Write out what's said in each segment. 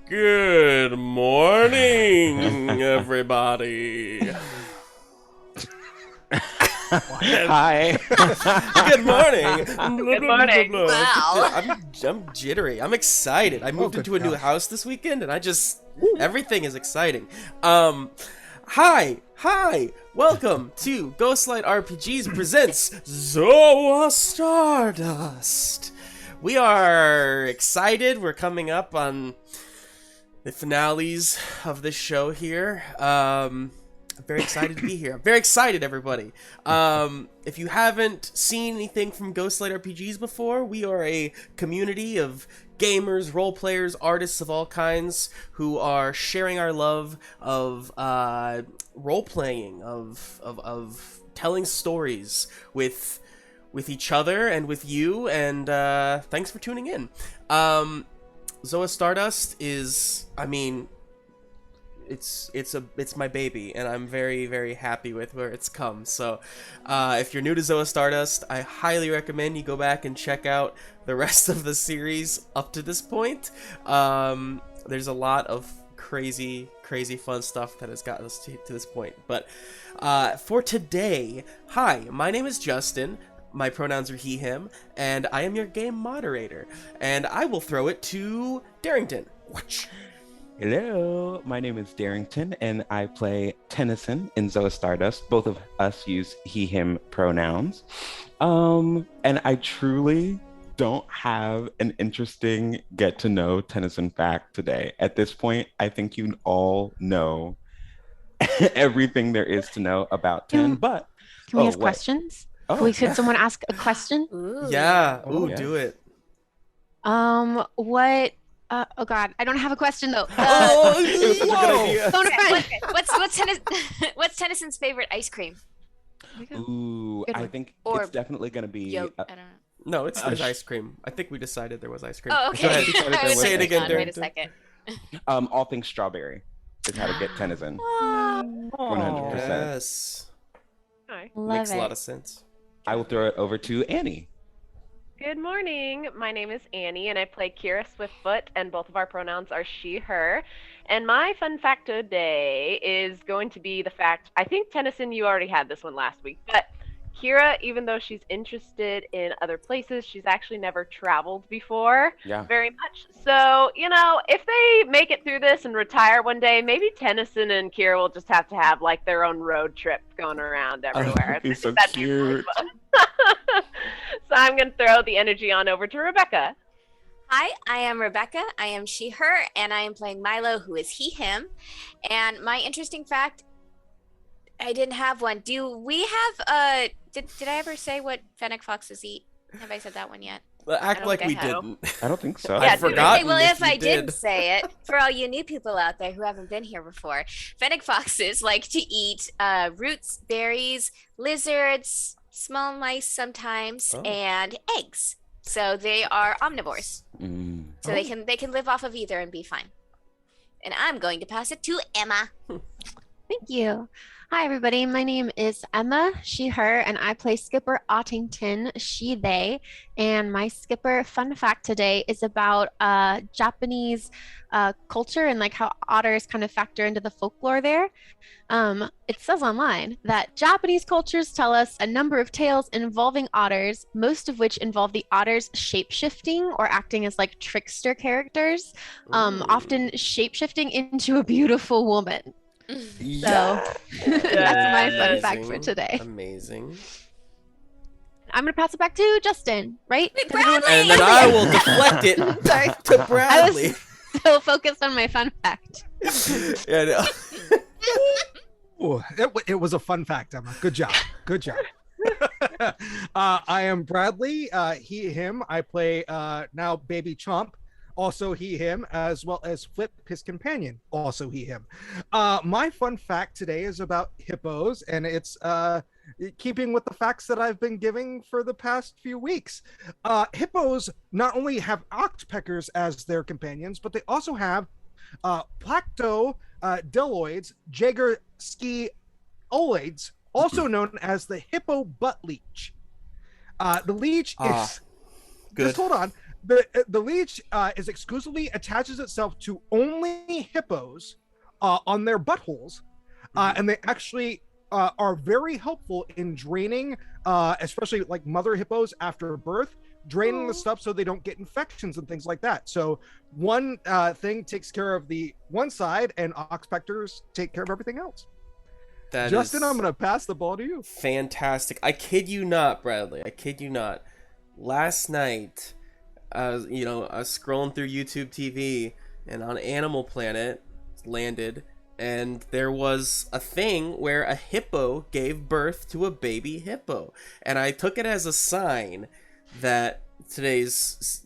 Good morning, everybody. Hi. Good morning. Good morning. Wow. I'm jittery. I'm excited. I moved into a new house this weekend, and everything is exciting. Hi. Welcome to Ghostlight RPGs presents Zoa Stardust. We are excited. We're coming up on the finales of this show here. I'm very excited to be here. I'm very excited, everybody. If you haven't seen anything from Ghostlight RPGs before, we are a community of gamers, role players, artists of all kinds who are sharing our love of role playing, of telling stories with each other and with you. And thanks for tuning in. Zoa Stardust is, it's my baby, and I'm very, very happy with where it's come. So if you're new to Zoa Stardust, I highly recommend you go back and check out the rest of the series up to this point. There's a lot of crazy fun stuff that has gotten us to this point. But for today, hi, my name is Justin. My pronouns are he, him, and I am your game moderator. And I will throw it to Darrington. Watch. Hello, my name is Darrington, and I play Tennison in Zoa Stardust. Both of us use he, him pronouns. And I truly don't have an interesting get-to-know Tennison fact today. At this point, I think you all know everything there is to know about Ten, but... Can we ask questions? Oh, Could someone ask a question? Ooh. Yeah. Yes. Do it. What? Oh God, I don't have a question though. It was such a good idea. Phone a friend. What's Tennison's favorite ice cream? Ooh, Good I one. think Or it's definitely going to be... I don't know. No, there's ice cream. I think we decided there was ice cream. Oh, Go okay. ahead, decided there I was was Say it like, again, hold on, Wait a Darrington. second. all things strawberry is how to get Tennison. 100%. Yes. Hi. Love Makes it. a lot of sense. I will throw it over to Annie. Good morning. My name is Annie, and I play Kira Swiftfoot, and both of our pronouns are she, her. And my fun fact today is going to be the fact, I think, Tennison, you already had this one last week, but Kira, even though she's interested in other places, she's actually never traveled before Yeah. very much. So, if they make it through this and retire one day, maybe Tennison and Kira will just have to have, like, their own road trip going around everywhere. He's so That'd be really cute. fun. So I'm going to throw the energy on over to Rebecca. Hi, I am Rebecca. I am she, her, and I am playing Milo, who is he, him. And my interesting fact, I didn't have one. Do we have did I ever say what fennec foxes eat? Have I said that one yet? Well, act don't like think we I have. didn't. I don't think so. I Yeah, forgot. Okay, well, if I did. didn't say it, for all you new people out there who haven't been here before, fennec foxes like to eat roots, berries, lizards, small mice sometimes, Oh. and eggs. So they are omnivores. Mm. So they can live off of either and be fine. And I'm going to pass it to Emma. Thank you. Hi, everybody. My name is Emma, she, her, and I play Skipper Ottington, she, they. And my Skipper fun fact today is about Japanese culture and like how otters kind of factor into the folklore there. It says online that Japanese cultures tell us a number of tales involving otters, most of which involve the otters shape-shifting or acting as like trickster characters, often shape-shifting into a beautiful woman. So that's my fun fact for Amazing. today. Amazing. I'm gonna pass it back to Justin, right? Wait, 'Cause everyone- Bradley! And then I will deflect it Sorry. to Bradley. I was so focused on my fun fact. Yeah, no. Oh, it was a fun fact, Emma. Good job. Good job. I am Bradley, he, him. I play now baby Chomp, also he, him, as well as Flip, his companion, also he, him. My fun fact today is about hippos, and it's keeping with the facts that I've been giving for the past few weeks. Hippos not only have octopeckers as their companions, but they also have Plactodilloids, jagerskioloids, also known as the hippo butt leech. The leech is Good. just hold on. The leech is exclusively attaches itself to only hippos on their buttholes, and they actually are very helpful in draining, especially like mother hippos after birth, draining the stuff so they don't get infections and things like that. So one thing takes care of the one side, and oxpectors take care of everything else. Justin, I'm going to pass the ball to you. Fantastic. I kid you not, Bradley. I kid you not. Last night, I was scrolling through YouTube TV, and on Animal Planet landed, and there was a thing where a hippo gave birth to a baby hippo, and I took it as a sign that today's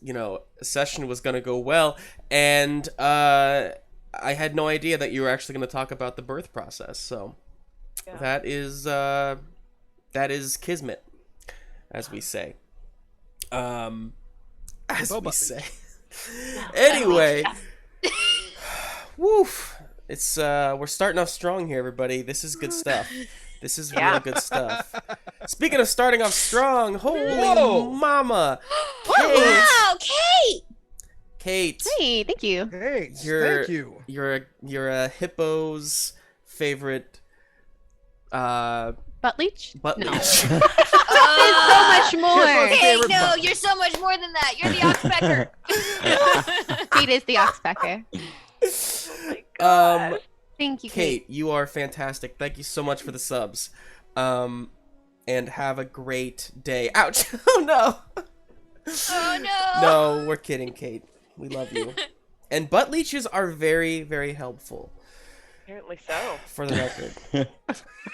session was going to go well, and I had no idea that you were actually going to talk about the birth process. So that is kismet, as we say. Anyway, woof. It's we're starting off strong here, everybody. This is good stuff. This is real good stuff. Speaking of starting off strong, holy mama! Wow, Kate! Kate. Hey, thank you. Hey, thank you. You're a hippo's favorite Butt leech? butt No. leech. So much more. Hey, no, you're so much more than that. You're the oxpecker. Kate is the oxpecker. Thank you, Kate, you are fantastic. Thank you so much for the subs. And have a great day. Ouch. Oh no. Oh no. No, we're kidding, Kate. We love you. And butt leeches are very, very helpful. Apparently so. For the record.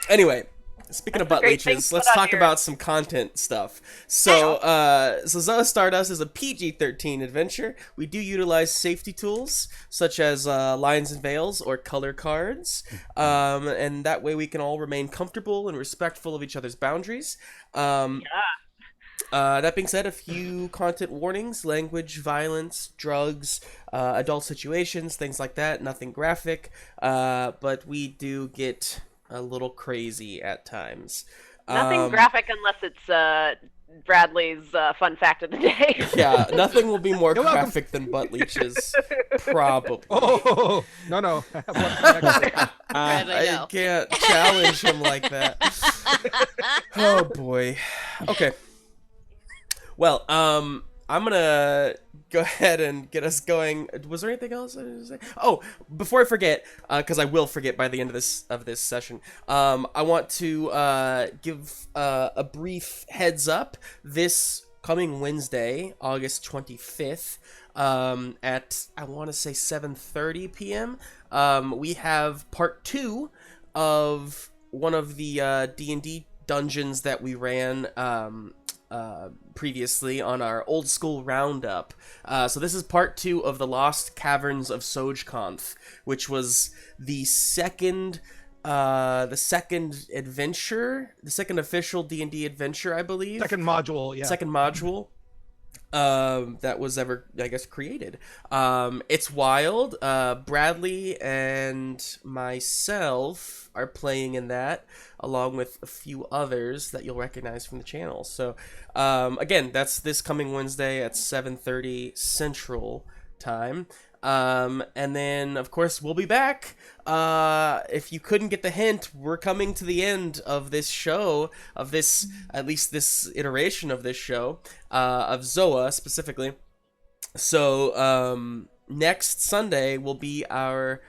Anyway, speaking of butt leeches, let's talk about some content stuff. So, Zoa Stardust is a PG-13 adventure. We do utilize safety tools, such as lines and veils or color cards. And that way we can all remain comfortable and respectful of each other's boundaries. That being said, a few content warnings: language, violence, drugs, adult situations, things like that. Nothing graphic, but we do get a little crazy at times. Nothing graphic unless it's Bradley's fun fact of the day. Yeah, nothing will be more graphic than butt leeches, probably. Oh, no. I can't challenge him like that. Oh, boy. Okay. Well, I'm gonna go ahead and get us going. Was there anything else I was gonna say? Oh, before I forget, because I will forget by the end of this session, I want to give a brief heads up. This coming Wednesday, August 25th, at I want to say 7:30 p.m. We have part 2 of one of the D&D dungeons that we ran previously on our old school roundup. So this is part 2 of the Lost Caverns of Sojkonth, which was the second adventure, the second official D&D adventure, I believe. Second module, yeah. Second module that was ever, I guess, created. It's wild. Bradley and myself are playing in that, along with a few others that you'll recognize from the channel. So, again, that's this coming Wednesday at 7:30 Central Time. And then, of course, we'll be back. If you couldn't get the hint, we're coming to the end of this show, of this, at least this iteration of this show, of Zoa specifically. So, next Sunday will be our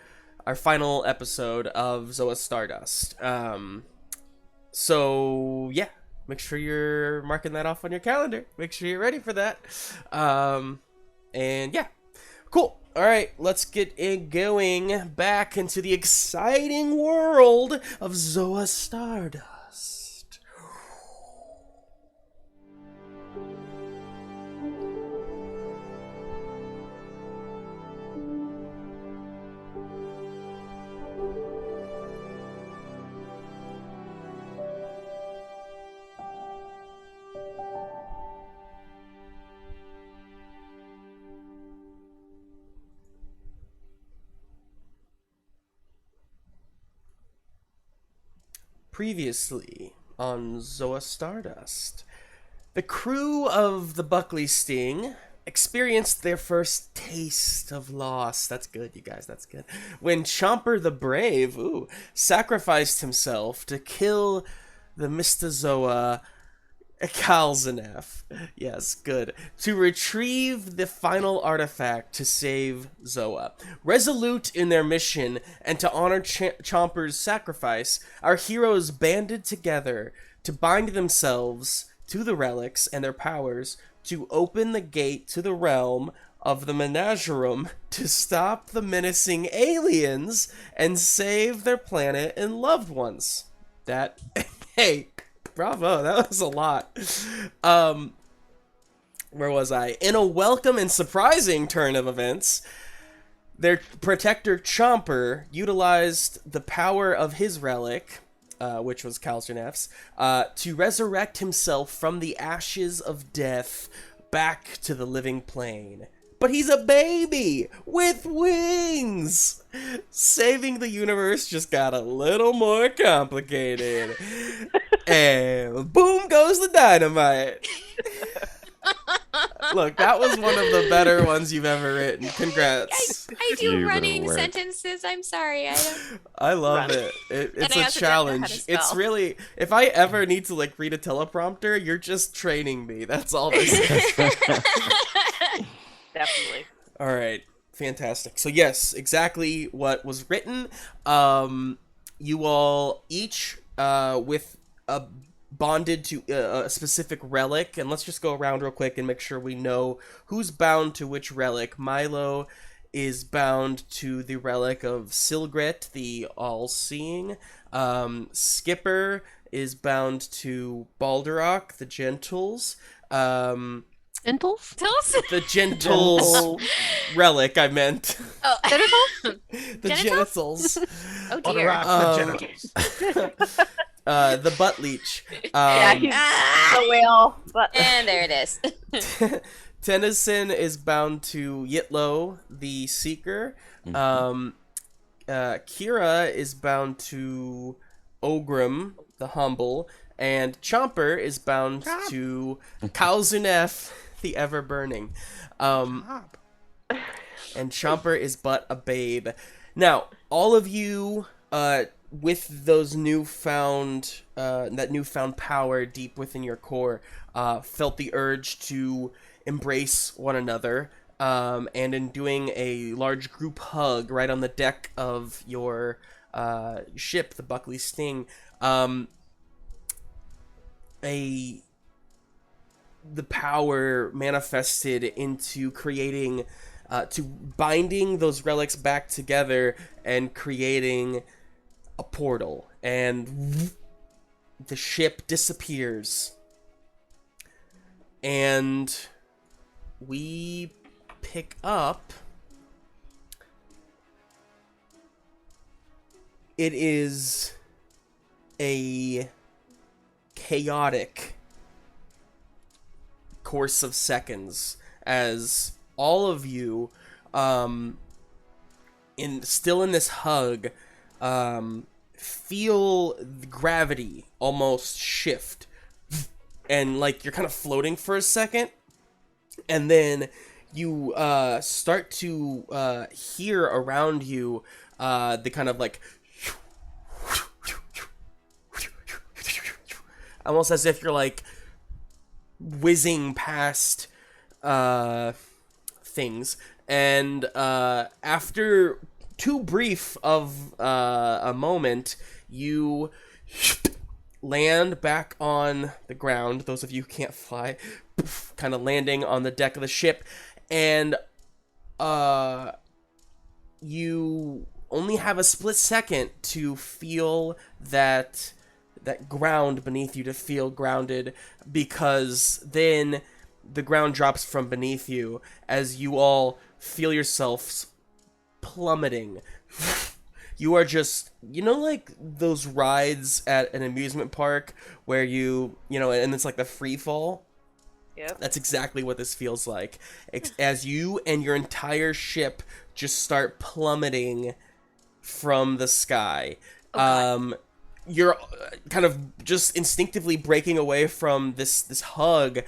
final episode of Zoa Stardust. So, yeah, make sure you're marking that off on your calendar. Make sure you're ready for that. And yeah, cool. All right, let's get it going back into the exciting world of Zoa Stardust. Previously on Zoa Stardust, the crew of the Buckley Sting experienced their first taste of loss. That's good, you guys, that's good. When Chomper the Brave, sacrificed himself to kill the Mystazoa Kalzanef. Yes, good. To retrieve the final artifact to save Zoa. Resolute in their mission and to honor Chomper's sacrifice, our heroes banded together to bind themselves to the relics and their powers to open the gate to the realm of the Menagerum to stop the menacing aliens and save their planet and loved ones. That, hey, bravo, that was a lot. Where was I? In a welcome and surprising turn of events, their protector Chomper utilized the power of his relic, which was Kaljanef's, to resurrect himself from the ashes of death back to the living plane. But he's a baby with wings! Saving the universe just got a little more complicated. And boom goes the dynamite. Look, that was one of the better ones you've ever written. Congrats. I do running sentences. I'm sorry. I love it. It's a challenge. It's really, if I ever need to like read a teleprompter, you're just training me. That's all this is. Definitely. All right. Fantastic. So yes, exactly what was written. You all each with a bonded to a specific relic, and let's just go around real quick and make sure we know who's bound to which relic. Milo is bound to the relic of Silgret, the all-seeing. Skipper is bound to Balderok, the Gentles. Gentles? The Gentles relic, I meant. Oh, The genitals. Oh dear. The genitals. The butt leech. Yeah, he's the whale. But And there it is. Tennison is bound to Yitlo, the Seeker. Kira is bound to Ogrim, the Humble. And Chomper is bound to Kalzunef, the Ever-Burning. And Chomper is but a babe. Now, all of you, with those that newfound power deep within your core, felt the urge to embrace one another, and in doing a large group hug right on the deck of your ship, the Buckley Sting, the power manifested into creating, to binding those relics back together and creating a portal, and the ship disappears, and we pick up. It is a chaotic course of seconds as all of you, still in this hug, feel the gravity almost shift, and like you're kind of floating for a second, and then you start to hear around you the kind of like almost as if you're like whizzing past things, and after too brief of a moment, you land back on the ground. Those of you who can't fly, kind of landing on the deck of the ship, and you only have a split second to feel that ground beneath you, to feel grounded, because then the ground drops from beneath you as you all feel yourselves plummeting. You are just, like those rides at an amusement park where and it's like the free fall. Yep. That's exactly what this feels like. As you and your entire ship just start plummeting from the sky. You're kind of just instinctively breaking away from this hug,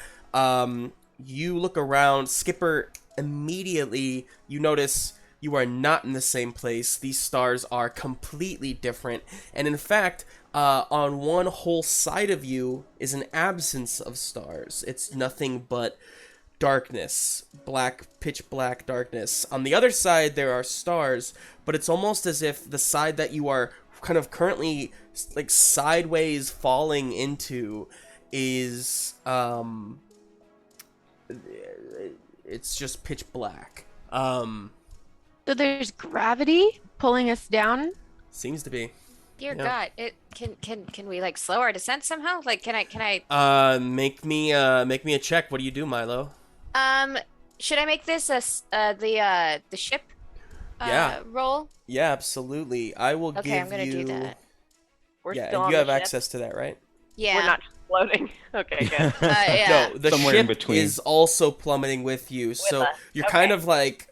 you look around. Skipper, immediately you notice you are not in the same place. These stars are completely different. And in fact, on one whole side of you is an absence of stars. It's nothing but darkness, pitch black darkness. On the other side, there are stars, but it's almost as if the side that you are kind of currently like sideways falling into is it's just pitch black. So there's gravity pulling us down. Seems to be. Dear Yeah. God, it can we like slow our descent somehow? Like, can I? Make me a check. What do you do, Milo? Should I make this the ship? Yeah. Roll. Yeah, absolutely. I will give you. Okay, I'm gonna do that. We're Yeah, still and on you the have ship. access to that, right? Yeah. We're not floating. Okay, good. Yeah. No, the Somewhere in ship between. is also plummeting with you, so us. you're Okay. kind of like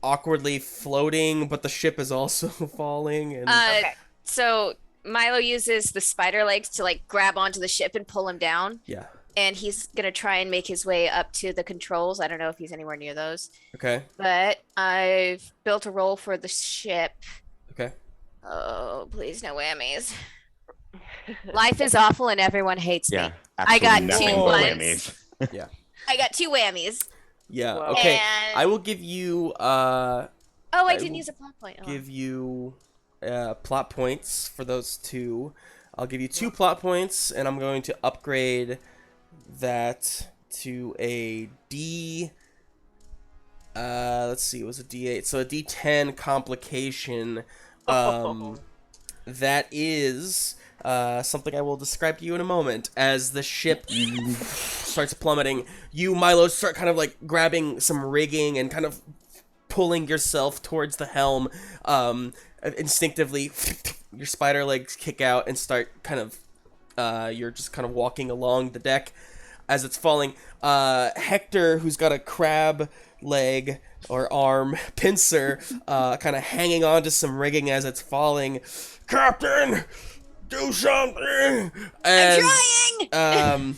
awkwardly floating, but the ship is also falling. And Okay. So Milo uses the spider legs to like grab onto the ship and pull him down, yeah, and he's gonna try and make his way up to the controls. I don't know if he's anywhere near those, okay, but I've built a roll for the ship. okay. Oh, please no whammies. Life is awful and everyone hates Yeah, me. absolutely I got nothing two but ones. whammies. I got 2 whammies. Yeah, Whoa. okay. And... I will give you Oh, I I didn't will use a plot point. Oh. give you plot points for those two. I'll give you 2 plot points, and I'm going to upgrade that to a D. Let's see, it was a D8, so a D10 complication. That is something I will describe to you in a moment. As the ship starts plummeting, you, Milo, start kind of like grabbing some rigging and kind of pulling yourself towards the helm. Instinctively, your spider legs kick out and start kind of, you're just kind of walking along the deck as it's falling. Hector, who's got a crab leg or arm pincer, kind of hanging on to some rigging as it's falling. Captain, do something! And, I'm trying!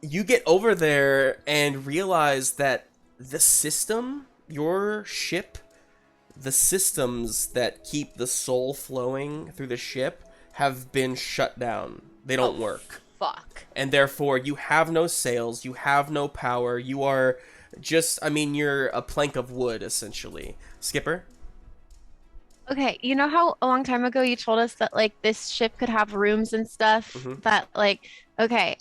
You get over there and realize that the system, your ship, the systems that keep the soul flowing through the ship have been shut down. They don't work. Fuck. And therefore, you have no sails, you have no power, you are just, I mean, you're a plank of wood, essentially. Skipper? Okay, you know how a long time ago you told us that like this ship could have rooms and stuff Mhm. that like, okay,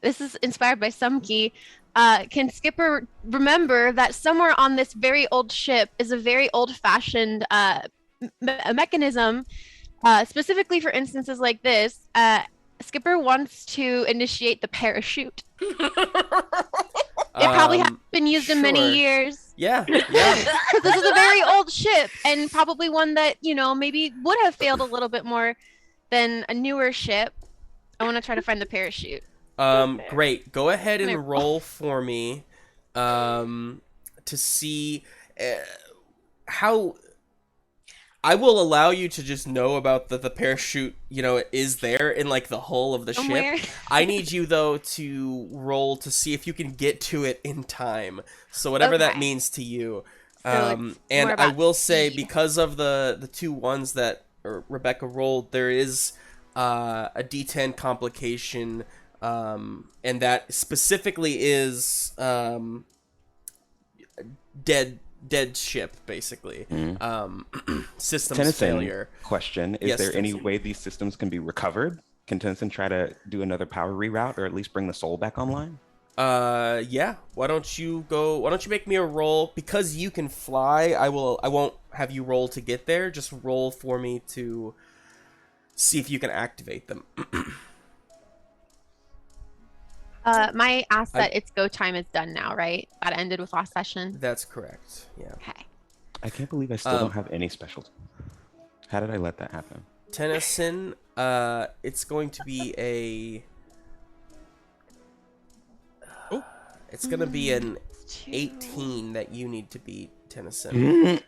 this is inspired by Sumkey. Can Skipper remember that somewhere on this very old ship is a very old-fashioned a mechanism, specifically for instances like this? Skipper wants to initiate the parachute. It probably hasn't been used in many sure. years. Yeah. Because this is a very old ship, and probably one that, you know, maybe would have failed a little bit more than a newer ship. I want to try to find the parachute. Great. Go ahead Come here. and roll for me, to see how. I will allow you to just know about the parachute, you know, it is there in, like, the hull of the Somewhere. ship. I need you, though, to roll to see if you can get to it in time. So whatever that Okay. means to you. So it's And more I about will say, speed. because of the 2 ones that Rebecca rolled, there is a D10 complication, and that specifically is dead ship, basically. Systems Tennison, failure. question. Is Yes, there any Tennison. way these systems can be recovered? Can Tennison try to do another power reroute or at least bring the soul back online? Yeah. Why don't you make me a roll? Because you can fly, I won't have you roll to get there. Just roll for me to see if you can activate them. My asset, its go time is done now, right? That ended with last session. That's correct. Yeah. Okay. I can't believe I still don't have any specials. How did I let that happen? Tennison, it's going to be a... It's going to be an 18 that you need to beat, Tennison.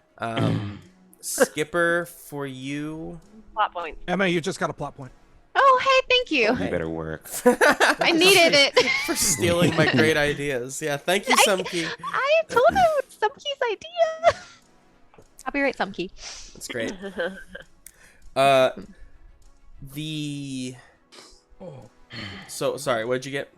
Skipper, for you... Plot point. Emma, you just got a plot point. Oh, hey, Thank you. You better work. I needed it. For stealing my great ideas. Yeah, thank you, Sumkey. I told him it's Sumkey's idea. Copyright Sumkey. That's great. So sorry, what did you get?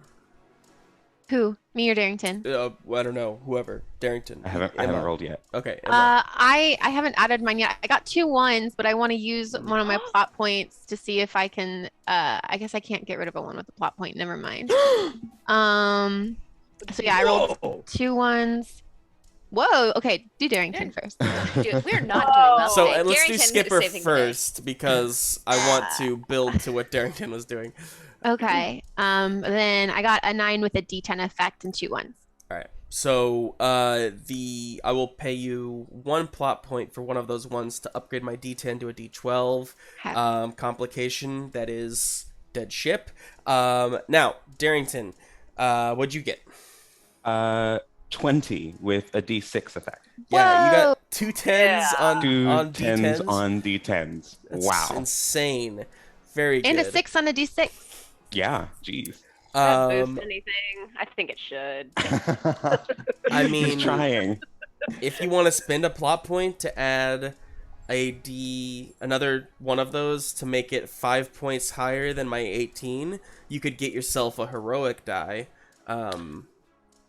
Who? Me or Darrington? I don't know. Whoever. Darrington. I haven't rolled yet. Okay. Emma. I haven't added mine yet. I got 2 1s, but I want to use one of my plot points to see if I can. I guess I can't get rid of a 1 with the plot point. Never mind. So yeah, I rolled 2 1s. Whoa. Okay, do Darrington first. Dude, we're not doing well. So today. let's Darrington do is Skipper saving the day. first because I want to build to what Darrington was doing. Okay. Then I got a 9 with a D10 effect and 2 1s. All right. So I will pay you 1 plot point for one of those ones to upgrade my D10 to a D12. Okay. Complication that is dead ship. Now Darrington, what'd you get? 20 with a D6 effect. Yeah, you Whoa! got 2 10s on 2 on 10s D10s. on D10s. That's Wow. insane. Very good. And a 6 on a D6. Yeah, jeez. Does that boost anything? I think it should. I mean, He's trying. if you want to spend a plot point to add another one of those to make it 5 points higher than my 18, you could get yourself a heroic die.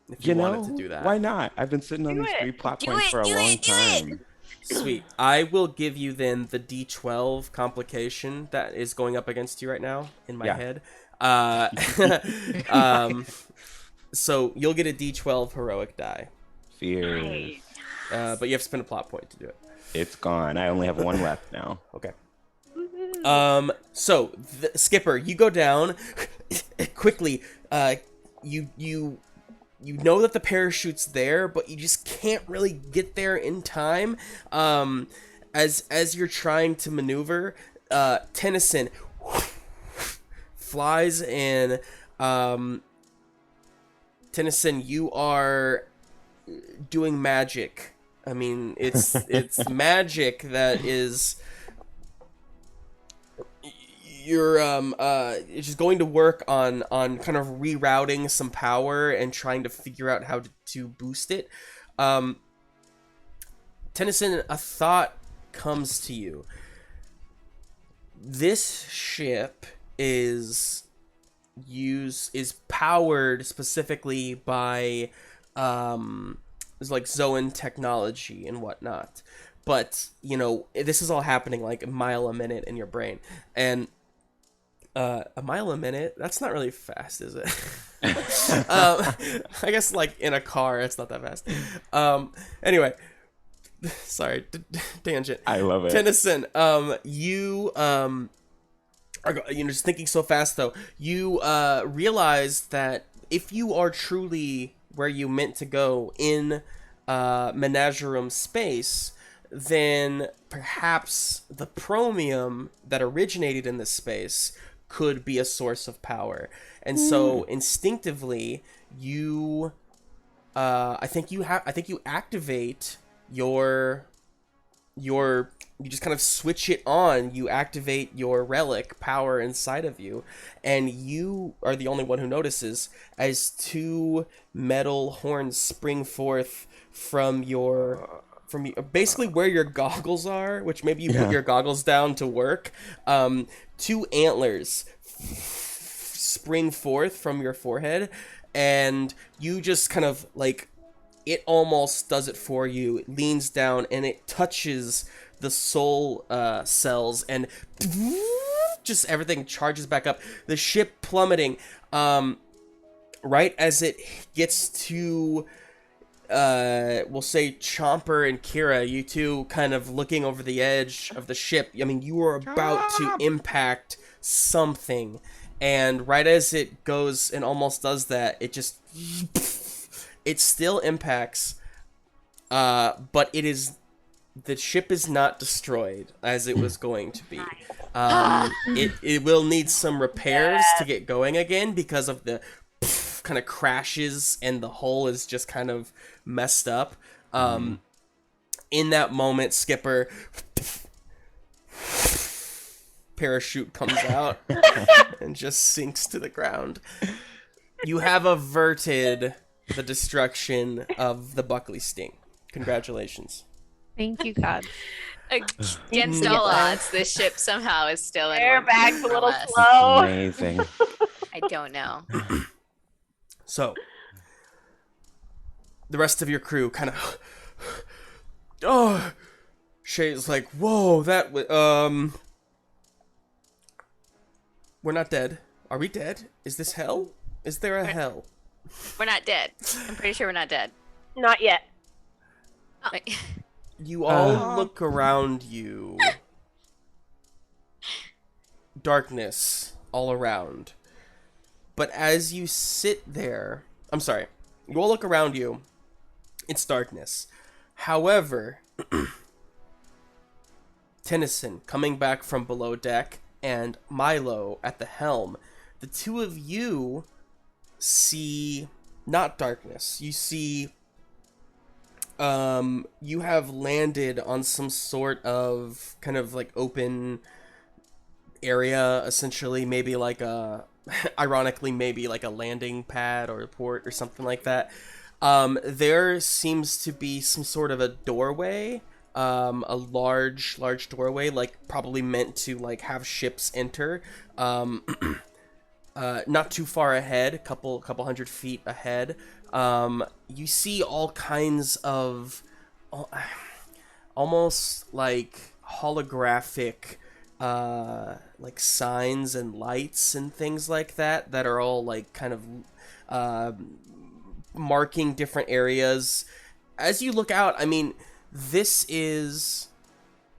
If you wanted to do that. Why not? I've been sitting on Do these it. 3 plot Do points it, for a do long it, do it. time. Sweet. I will give you then the D12 complication that is going up against you right now in my Yeah. head. So you'll get a D12 heroic die, Fears. Nice. but you have to spend a plot point to do it. It's gone. I only have 1 left now. Okay. So Skipper, you go down quickly. You know that the parachute's there, but you just can't really get there in time. As you're trying to maneuver, Tennison flies in. Tennison, you are doing magic. I mean, it's magic that is. You're just going to work on kind of rerouting some power and trying to figure out how to boost it. Tennison, a thought comes to you. This ship is powered specifically by it's like Zoan technology and whatnot. But, you know, this is all happening like a mile a minute in your brain. And a mile a minute, that's not really fast, is it? I guess like in a car, it's not that fast. Anyway, sorry, tangent. I love it. Tennison, you are just thinking so fast though. You realize that if you are truly where you meant to go in Menagerum space, then perhaps the chromium that originated in this space could be a source of power. And so instinctively you I think you activate your you just kind of switch it on. You activate your relic power inside of you, and you are the only one who notices as 2 metal horns spring forth from basically where your goggles are, which maybe you put your goggles down to work. 2 antlers spring forth from your forehead, and you just kind of like, it almost does it for you. It leans down and it touches the soul cells, and just everything charges back up. The ship plummeting right as it gets to we'll say Chomper and Kira, you two kind of looking over the edge of the ship. I mean, you are about to impact something, and right as it goes and almost does that, it just it still impacts, but the ship is not destroyed as it was going to be. It will need some repairs to get going again because of the kind of crashes, and the hull is just kind of messed up. In that moment, Skipper parachute comes out and just sinks to the ground. You have averted the destruction of the Buckley sting. Congratulations. Thank you, God. Against all odds, this ship somehow is still in Airbag's a one little piece from us. slow. Amazing. I don't know. So, the rest of your crew kind of... Oh, Shay's like, whoa, that we're not dead. Are we dead? Is this hell? Is there a hell? We're not dead. I'm pretty sure we're not dead. Not yet. Wait. You all look around you. Darkness all around. But as you sit there... I'm sorry. You all look around you. It's darkness. However, Tennison coming back from below deck and Milo at the helm, the two of you see not darkness. You see you have landed on some sort of kind of like open area, essentially, maybe like a ironically maybe like a landing pad or a port or something like that. There seems to be some sort of a doorway, a large doorway, like probably meant to like have ships enter. Not too far ahead, a couple hundred feet ahead. You see all kinds of almost like holographic like signs and lights and things like that are all like kind of marking different areas. As you look out, I mean,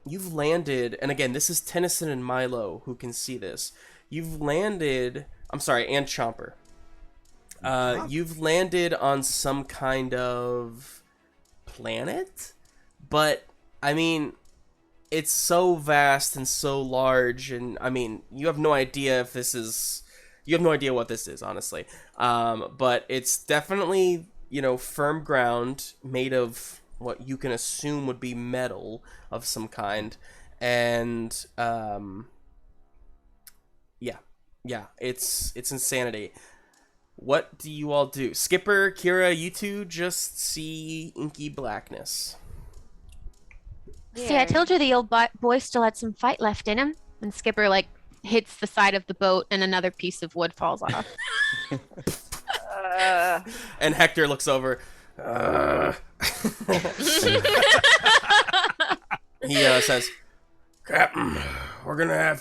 you've landed, and again, this is Tennison and Milo who can see this. You've landed, I'm sorry, and Chomper. You've landed on some kind of planet, but I mean, it's so vast and so large, and I mean, you have no idea what this is, honestly. But it's definitely, firm ground made of what you can assume would be metal of some kind, and yeah, it's insanity. What do you all do? Skipper, Kira, you two just see inky blackness. See, I told you the old boy still had some fight left in him. And Skipper, like, hits the side of the boat and another piece of wood falls off. And Hector looks over. He says, Captain, we're gonna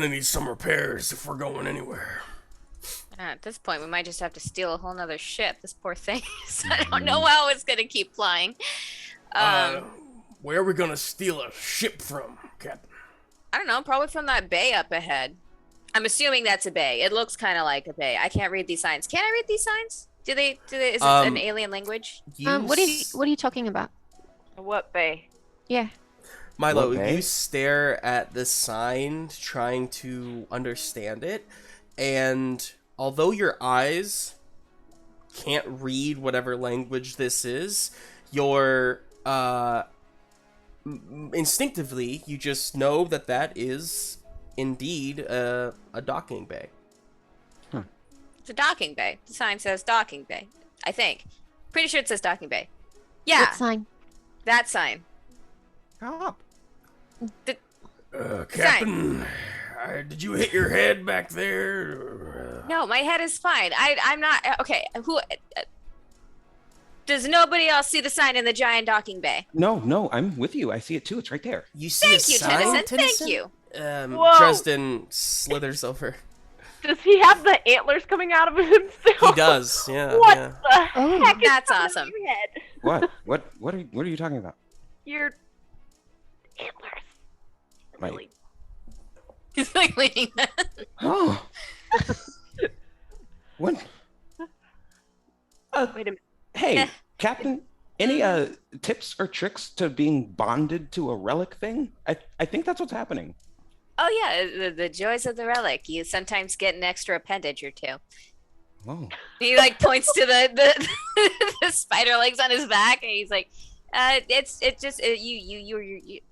need some repairs if we're going anywhere. At this point, we might just have to steal a whole nother ship. This poor thing. I don't know how it's gonna keep flying. Where are we gonna steal a ship from, Captain? I don't know. Probably from that bay up ahead. I'm assuming that's a bay. It looks kind of like a bay. I can't read these signs. Can I read these signs? Is it an alien language? What are you talking about? What bay? Yeah. Milo, Okay. you stare at the sign, trying to understand it, and although your eyes can't read whatever language this is, your instinctively, you just know that is indeed a docking bay. It's a docking bay. The sign says docking bay. I think. Pretty sure it says docking bay. Yeah, What sign? that sign. Stop. Captain, did you hit your head back there? No, my head is fine. I'm not okay. Who? Does nobody else see the sign in the giant docking bay? No, I'm with you. I see it too. It's right there. You see Thank a you, sign, Tennison. Thank you. Whoa. Dresden slithers over. Does he have the antlers coming out of him still? He does, yeah. What yeah. the Oh. heck is That's coming awesome. out of your head? What are you talking about? Your antlers. My- Really? He's like leaning. Oh. What? Wait a minute. Hey, Captain, any tips or tricks to being bonded to a relic thing? I think that's what's happening. Oh yeah, the joys of the relic. You sometimes get an extra appendage or two. Oh. He like points to the the spider legs on his back, and he's like,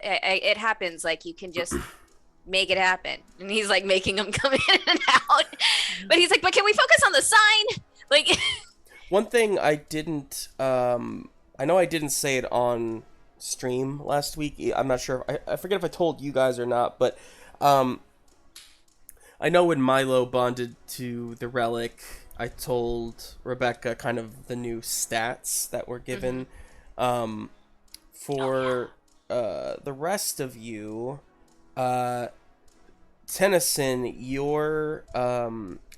It happens. Like you can just make it happen. And he's like making them come in and out. But he's like, but can we focus on the sign? Like, one thing I didn't, I know I didn't say it on stream last week. I'm not sure. I forget if I told you guys or not, but I know when Milo bonded to the relic, I told Rebecca kind of the new stats that were given. For the rest of you, Tennison, your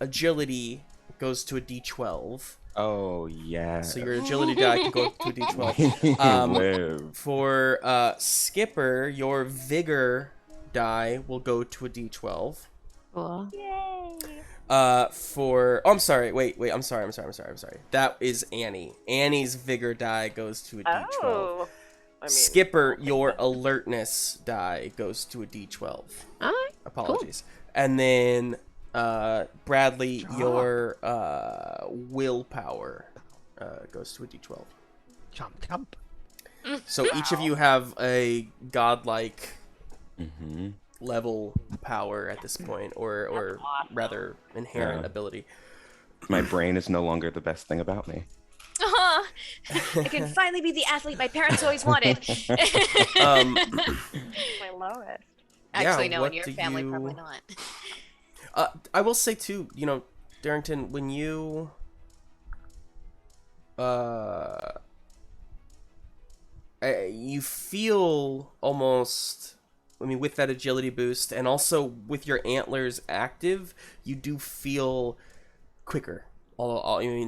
agility goes to a D12. Oh, yeah. So your agility die can go to a D12. For Skipper, your vigor die will go to a D12. Cool. Yay! I'm sorry. Wait. I'm sorry. That is Annie. Annie's vigor die goes to a D12. Oh. I mean, Skipper, your alertness die goes to a D12. All right. Apologies. And then Bradley, your willpower goes to a D12. Chomp. So each of you have a godlike level power at this point, or awesome. rather inherent ability. My brain is no longer the best thing about me. I can finally be the athlete my parents always wanted. my lowest. Actually, Yeah, no, what in your do family, you- probably not. I will say too, Darrington, when you you feel almost, with that agility boost and also with your antlers active, you do feel quicker.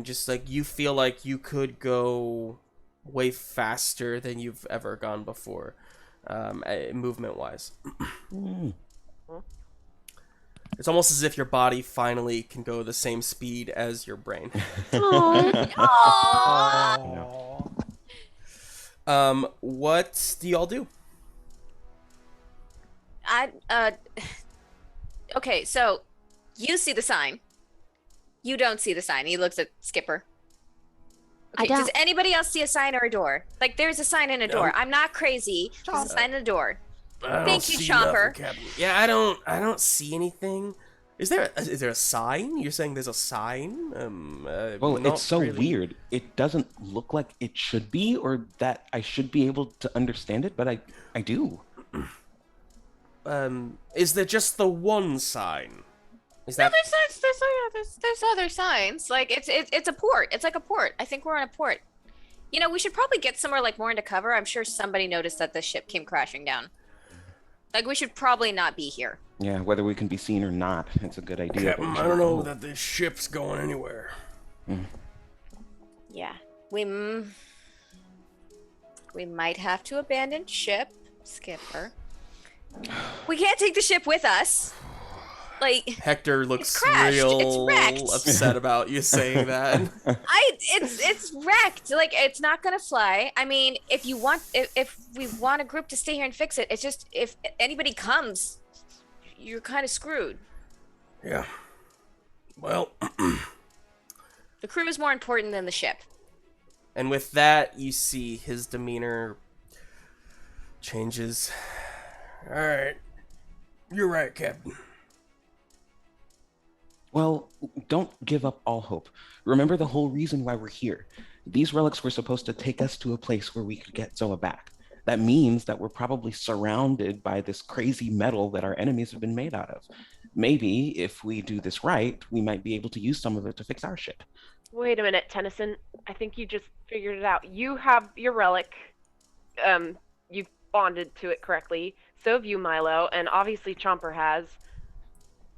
Just like you feel like you could go way faster than you've ever gone before, movement wise. It's almost as if your body finally can go the same speed as your brain. What do y'all do? Okay, so you see the sign. You don't see the sign. He looks at Skipper. Okay, I don't. does anybody else see a sign or a door? Like, there's a sign and a door. I'm not crazy. There's a sign and a door. Thank you, Chomper. Yeah, I don't see anything. Is there a sign? You're saying there's a sign? Well, not it's so really. weird. It doesn't look like it should be, or that I should be able to understand it, but I do. Is there just the one sign? Is No, that there's other signs. Like it's a port. It's like a port. I think we're on a port. We should probably get somewhere like more into cover. I'm sure somebody noticed that the ship came crashing down. Like we should probably not be here. Yeah, whether we can be seen or not, it's a good idea. Captain, I don't know that this ship's going anywhere. Yeah, we might have to abandon ship, Skipper. We can't take the ship with us. Like Hector looks crashed. It's real wrecked. upset about you saying that. It's wrecked. Like it's not gonna fly. I mean, if we want a group to stay here and fix it, it's just if anybody comes, you're kind of screwed. Yeah. Well. The crew is more important than the ship. And with that, you see his demeanor changes. All right. You're right, Captain. Well, don't give up all hope. Remember the whole reason why we're here. These relics were supposed to take us to a place where we could get Zoa back. That means that we're probably surrounded by this crazy metal that our enemies have been made out of. Maybe if we do this right, we might be able to use some of it to fix our ship. Wait a minute, Tennison. I think you just figured it out. You have your relic. You've bonded to it correctly. So have you, Milo, and obviously Chomper has.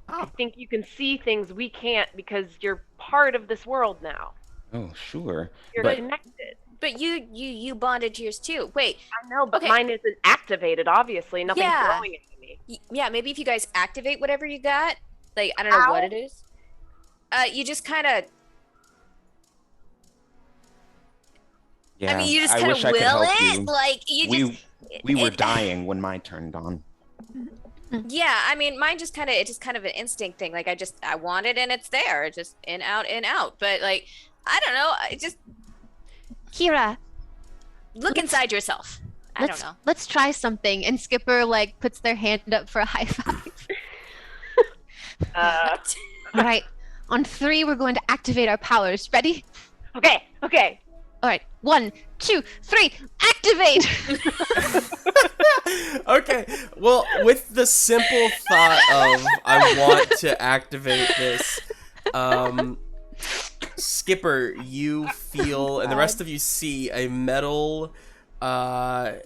I think you can see things we can't because you're part of this world now. Oh, sure. You're But connected. But you bonded to yours too. Wait, I know, but Okay. mine isn't activated, obviously. Nothing's Yeah. throwing it at me. yeah, maybe if you guys activate whatever you got, like I don't know what it is. You just kind of. yeah, I mean, you just I kind wish of I could will help it, you. like you just. We were it- dying when mine turned on. Yeah, I mean, mine just kind of an instinct thing. Like I want it and it's there. It's just in out. But like, I don't know. I just Kira, look inside yourself. I don't know. Let's try something. And Skipper like puts their hand up for a high five. All right. On 3, we're going to activate our powers. Ready? Okay. All right. 1, 2, 3. Activate. Okay, well, with the simple thought of I want to activate this, Skipper, you feel, and the rest of you see a metal, what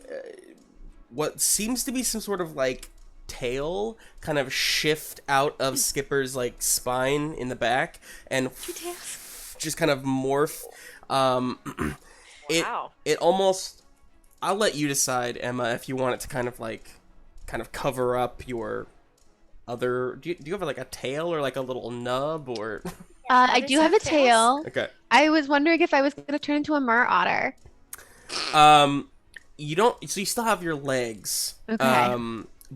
seems to be some sort of like tail kind of shift out of Skipper's like spine in the back and just kind of morph. Wow. It almost. I'll let you decide, Emma, if you want it to kind of cover up your other. Do you have like a tail or like a little nub or? I do have a tail. Okay. I was wondering if I was going to turn into a mer otter. You don't. So you still have your legs. Okay.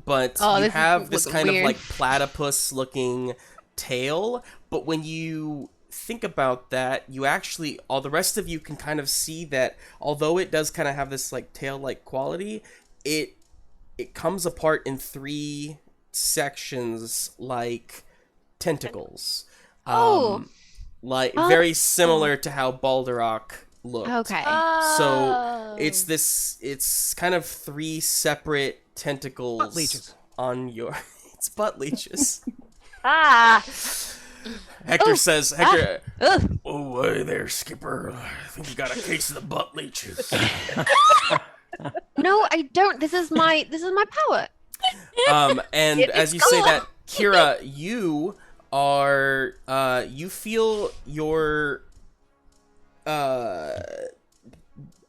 But you have this kind of like platypus-looking tail. But when you think about that, you actually, all the rest of you can kind of see that although it does kind of have this like tail-like quality, it comes apart in 3 sections like tentacles. Very similar to how Balderok looked. Okay. So it's kind of 3 separate tentacles Butt leeches. on your it's butt leeches. Hector says, "Oh, hey there, Skipper. I think you got a case of the butt leeches." No, I don't. This is my power. And as you say that, Kira, you are you feel your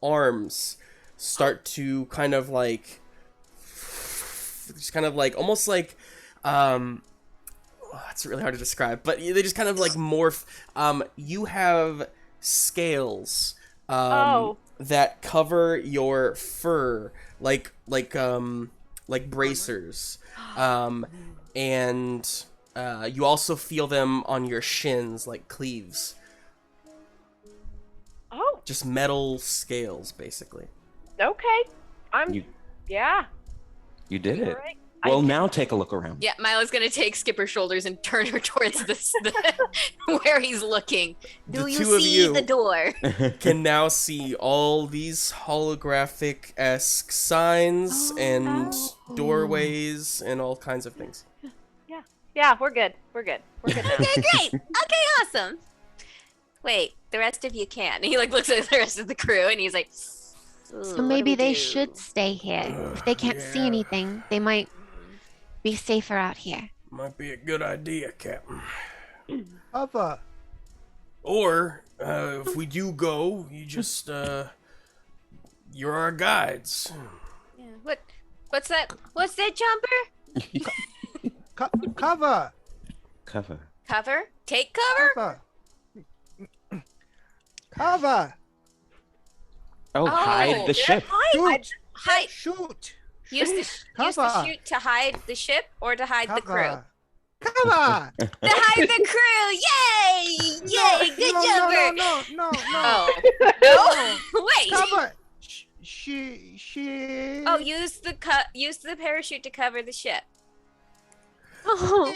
arms start to kind of like almost like it's really hard to describe, but they just kind of like morph. You have scales that cover your fur like bracers, and you also feel them on your shins like cleaves. Oh. Just metal scales, basically. Okay. Yeah. You did it. Right. Well, now take a look around. Yeah, Milo's gonna take Skipper's shoulders and turn her towards where he's looking. The Do you two of see you the door? can now see all these holographic-esque signs and doorways and all kinds of things. Yeah, we're good. We're good now. Okay, great. Okay, awesome. Wait, the rest of you can't. He like looks at the rest of the crew and he's like, So maybe they should stay here. If they can't see anything, they might be safer out here. Might be a good idea, Captain. Ava. Or, if we do go, you just, you're our guides. Yeah. What's that? What's that, Chomper? Cover. Cover? Take cover? Cover. Oh, hide the ship. Hide. Shoot. Use the shoot to hide the ship or to hide the crew? Cover. To hide the crew! Yay! Yay! Good job! No. Oh. No? Wait. Cover. She. Oh, use the parachute to cover the ship. Oh,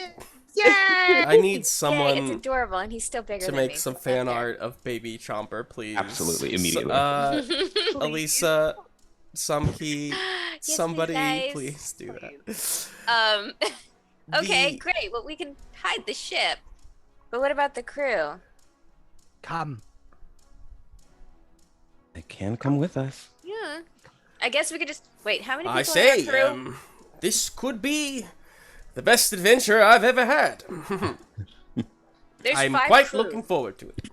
Yay! I need Yay, someone it's adorable, and he's still bigger to than make me. some It's not fan fair. art of baby Chomper, please. Absolutely, immediately. Elisa, Sumkey, Yes, somebody, guys. please do that. Okay, The- great. Well, we can hide the ship. But what about the crew? Come. They can come with us. Yeah. I guess we could just wait. How many people I are say, on the crew? this could be the best adventure I've ever had. There's I'm 5 quite crew. looking forward to it.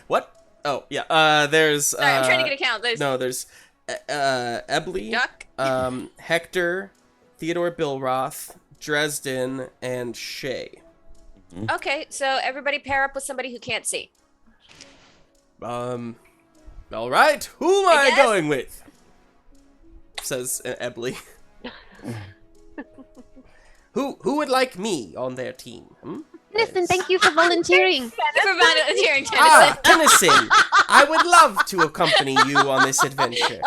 What? Oh, yeah. There's. Sorry, I'm trying to get a count. There's No, there's Ebley, Duck. Hector, Theodore Billroth, Dresden, and Shay. Okay, so everybody pair up with somebody who can't see. All right. Who am I guess- going with? Says Ebley. Who would like me on their team? Listen, thank you for volunteering. For volunteering, Tennison. Ah, Tennison. I would love to accompany you on this adventure.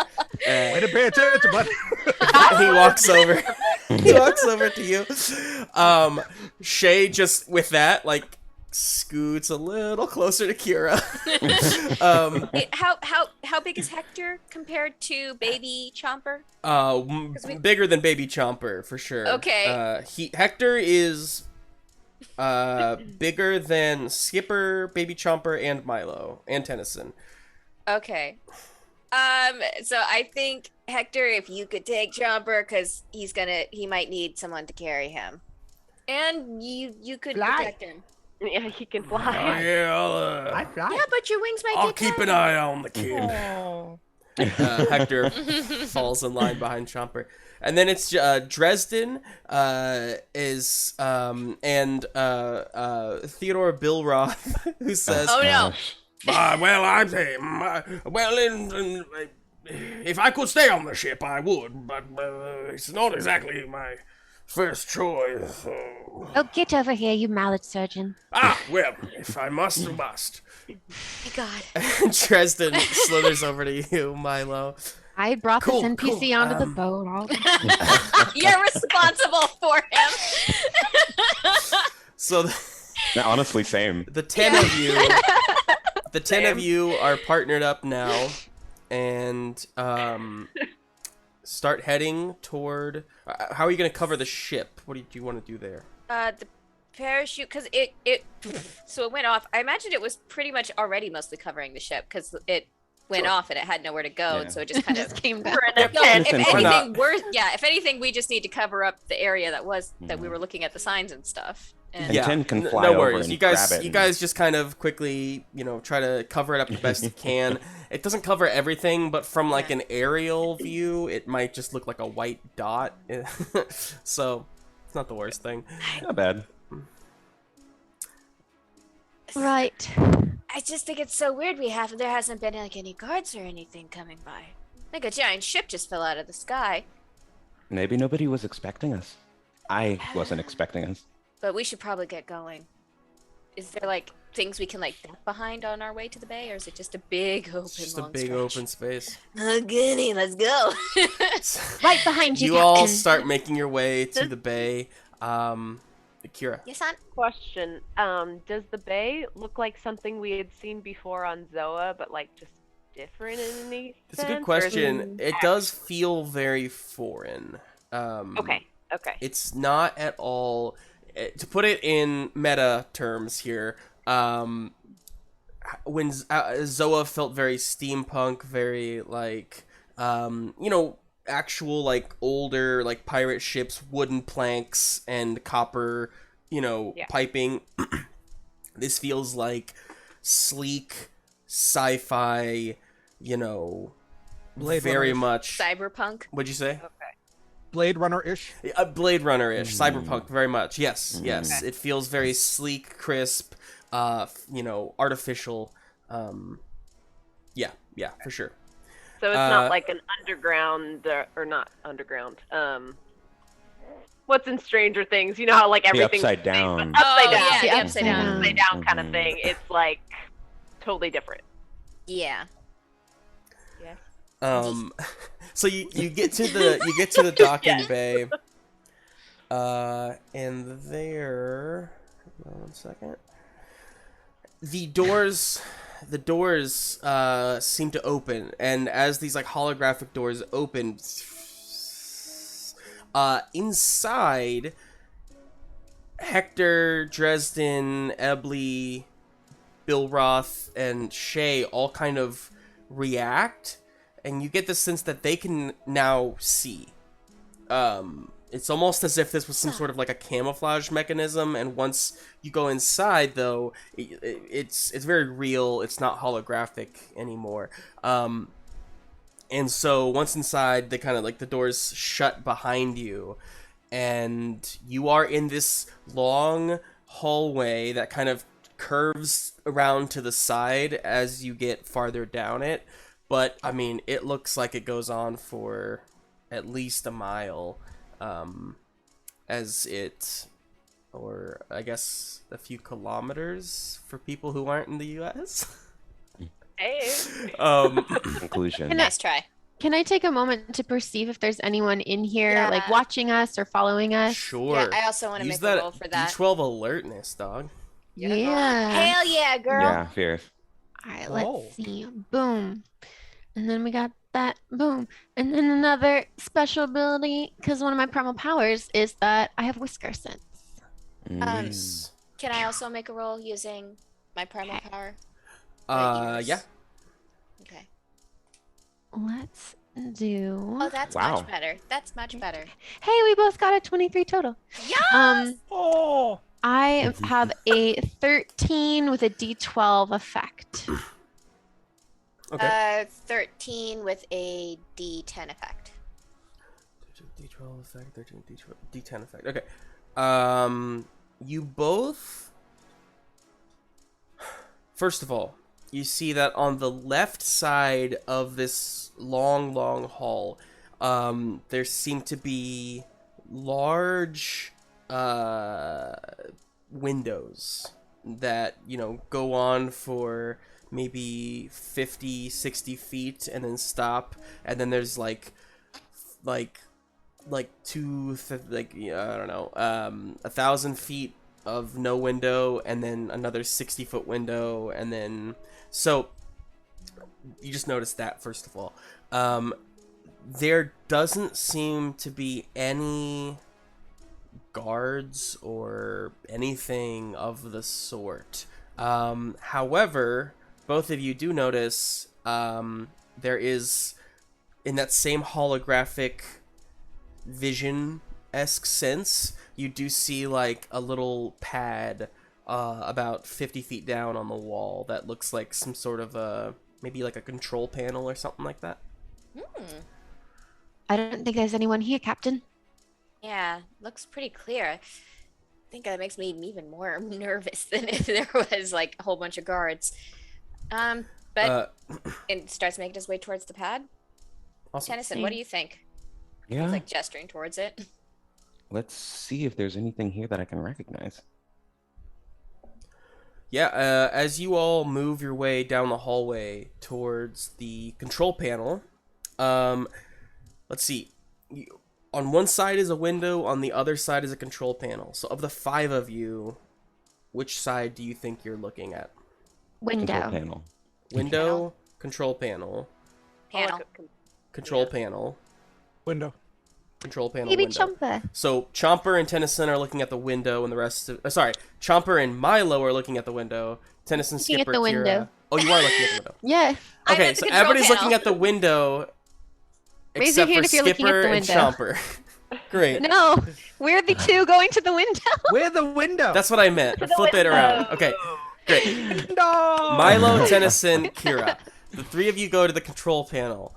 Way to pay attention, bud. He walks over. He walks over to you. Shay just with that like scoots a little closer to Kira. How big is Hector compared to Baby Chomper? Bigger than Baby Chomper for sure. Okay. Hector is bigger than Skipper, Baby Chomper, and Milo and Tennison. Okay. So I think Hector, if you could take Chomper, because he might need someone to carry him, and you could protect him. Yeah, he can fly. I fly. Yeah, but your wings might I'll get keep tired. an eye on the kid. Hector falls in line behind Chomper. And then it's Dresden and Theodore Billroth, who says, Oh no. well, I'm saying, if I could stay on the ship, I would, but it's not exactly my first choice. So. Oh, get over here, you mallet surgeon. Well, if I must, I must. My God. Dresden slithers over to you, Milo. I brought Cool, this NPC cool. onto the boat. You're responsible for him. So Honestly, same. the 10 of you, the 10 of you are partnered up now, and start heading toward. How are you going to cover the ship? What do you want to do there? The parachute, because it so it went off. I imagined it was pretty much already mostly covering the ship because it went off and it had nowhere to go, Yeah. and so it just kind of came down. No, if Listen, anything, if anything, we just need to cover up the area that we were looking at the signs and stuff. And Yeah. 10 can fly no over worries. and You guys, grab it you guys just kind of quickly, try to cover it up the best you can. It doesn't cover everything, but from like an aerial view, it might just look like a white dot. So it's not the worst thing. Not bad. Right. I just think it's so weird there hasn't been like any guards or anything coming by. Like a giant ship just fell out of the sky. Maybe nobody was expecting us. I wasn't expecting us. But we should probably get going. Is there like things we can like duck behind on our way to the bay, or is it just a big open It's just a long big stretch? open space. Oh goody, let's go. Right behind you, You all Captain. start making your way to the bay. Kira. Yes, hon? Question: does the bay look like something we had seen before on Zoa, but like just different in any It's a sense, good or is question. It does feel very foren. Okay. It's not at all. To put it in meta terms here, when Zoa felt very steampunk, very like, actual like older like pirate ships, wooden planks and copper, piping. This feels like sleek sci-fi, Blade very Runner-ish. much. Cyberpunk. What'd you say? Blade Runner-ish. Blade Runner-ish, cyberpunk, very much. Yes. It feels very sleek, crisp, artificial. Yeah, for sure. So it's not like an underground or not underground. What's in Stranger Things? You know how like everything's upside down. upside down, Yeah, The the upside down. upside down kind of thing. It's like totally different. Yeah. So you get to the docking bay, and there. Hold on 1 second. The doors seem to open, and as these like holographic doors open, inside, Hector, Dresden, Ebley, Bill Roth, and Shay all kind of react, and you get the sense that they can now see. It's almost as if this was some sort of like a camouflage mechanism, and once you go inside, though, it's very real. It's not holographic anymore. And so once inside, they kind of like the doors shut behind you, and you are in this long hallway that kind of curves around to the side as you get farther down it. But I mean, it looks like it goes on for at least a mile. Or I guess a few kilometers for people who aren't in the US. Hey. Conclusion. Nice try. Can I take a moment to perceive if there's anyone in here, like Yeah. watching us or following us? Sure. Yeah, I also want to Use make a that roll for that. D12 alertness, dog. Yeah. Hell yeah, girl. Yeah, fierce. All right, Oh. let's see. Boom. And then we got that. Boom. And then another special ability, because one of my primal powers is that I have whisker sense. Nice. Can I also make a roll using my primal power? Yeah. Okay. Let's do. Oh, that's Wow. much better. That's much better. Hey, we both got a 23 total. Yes! Oh. I have a 13 with a D12 effect. Okay. 13 with a D10 effect. D12 effect, 13, D10 effect. Okay. You both. First of all, you see that on the left side of this long, long hall, there seem to be large windows that, go on for maybe 50, 60 feet and then stop. And then there's I don't know, 1,000 feet of no window, and then another 60-foot window, and then so you just noticed that first of all. There doesn't seem to be any guards or anything of the sort. However, both of you do notice there is, in that same holographic vision-esque sense, you do see like a little pad about 50 feet down on the wall that looks like some sort of maybe like a control panel or something like that. I don't think there's anyone here, Captain. Yeah, looks pretty clear. I think that makes me even more nervous than if there was like a whole bunch of guards. But it starts making its way towards the pad. Awesome. Tennison, what do you think? Yeah. It's like gesturing towards it. Let's see if there's anything here that I can recognize. Yeah, as you all move your way down the hallway towards the control panel, let's see. On one side is a window, on the other side is a control panel. So of the 5 of you, which side do you think you're looking at? Window. Control panel. Window, control panel, Panel. control panel, Window. control panel, Maybe window. Chomper. So Chomper and Tennison are looking at the window, and the rest of Chomper and Milo are looking at the window. Tennison, Looking at Skipper, the Kira. window. Oh, you are looking at the window. Yeah. I'm Okay, at the so control everybody's panel. looking at the window, Raise your except for hand if you're looking at Skipper the and window. Chomper. Great. No, we're the two going to the window. We're the window. That's what I meant. Flip it around. Okay, great. window. Milo, Tennison, Kira. The 3 of you go to the control panel.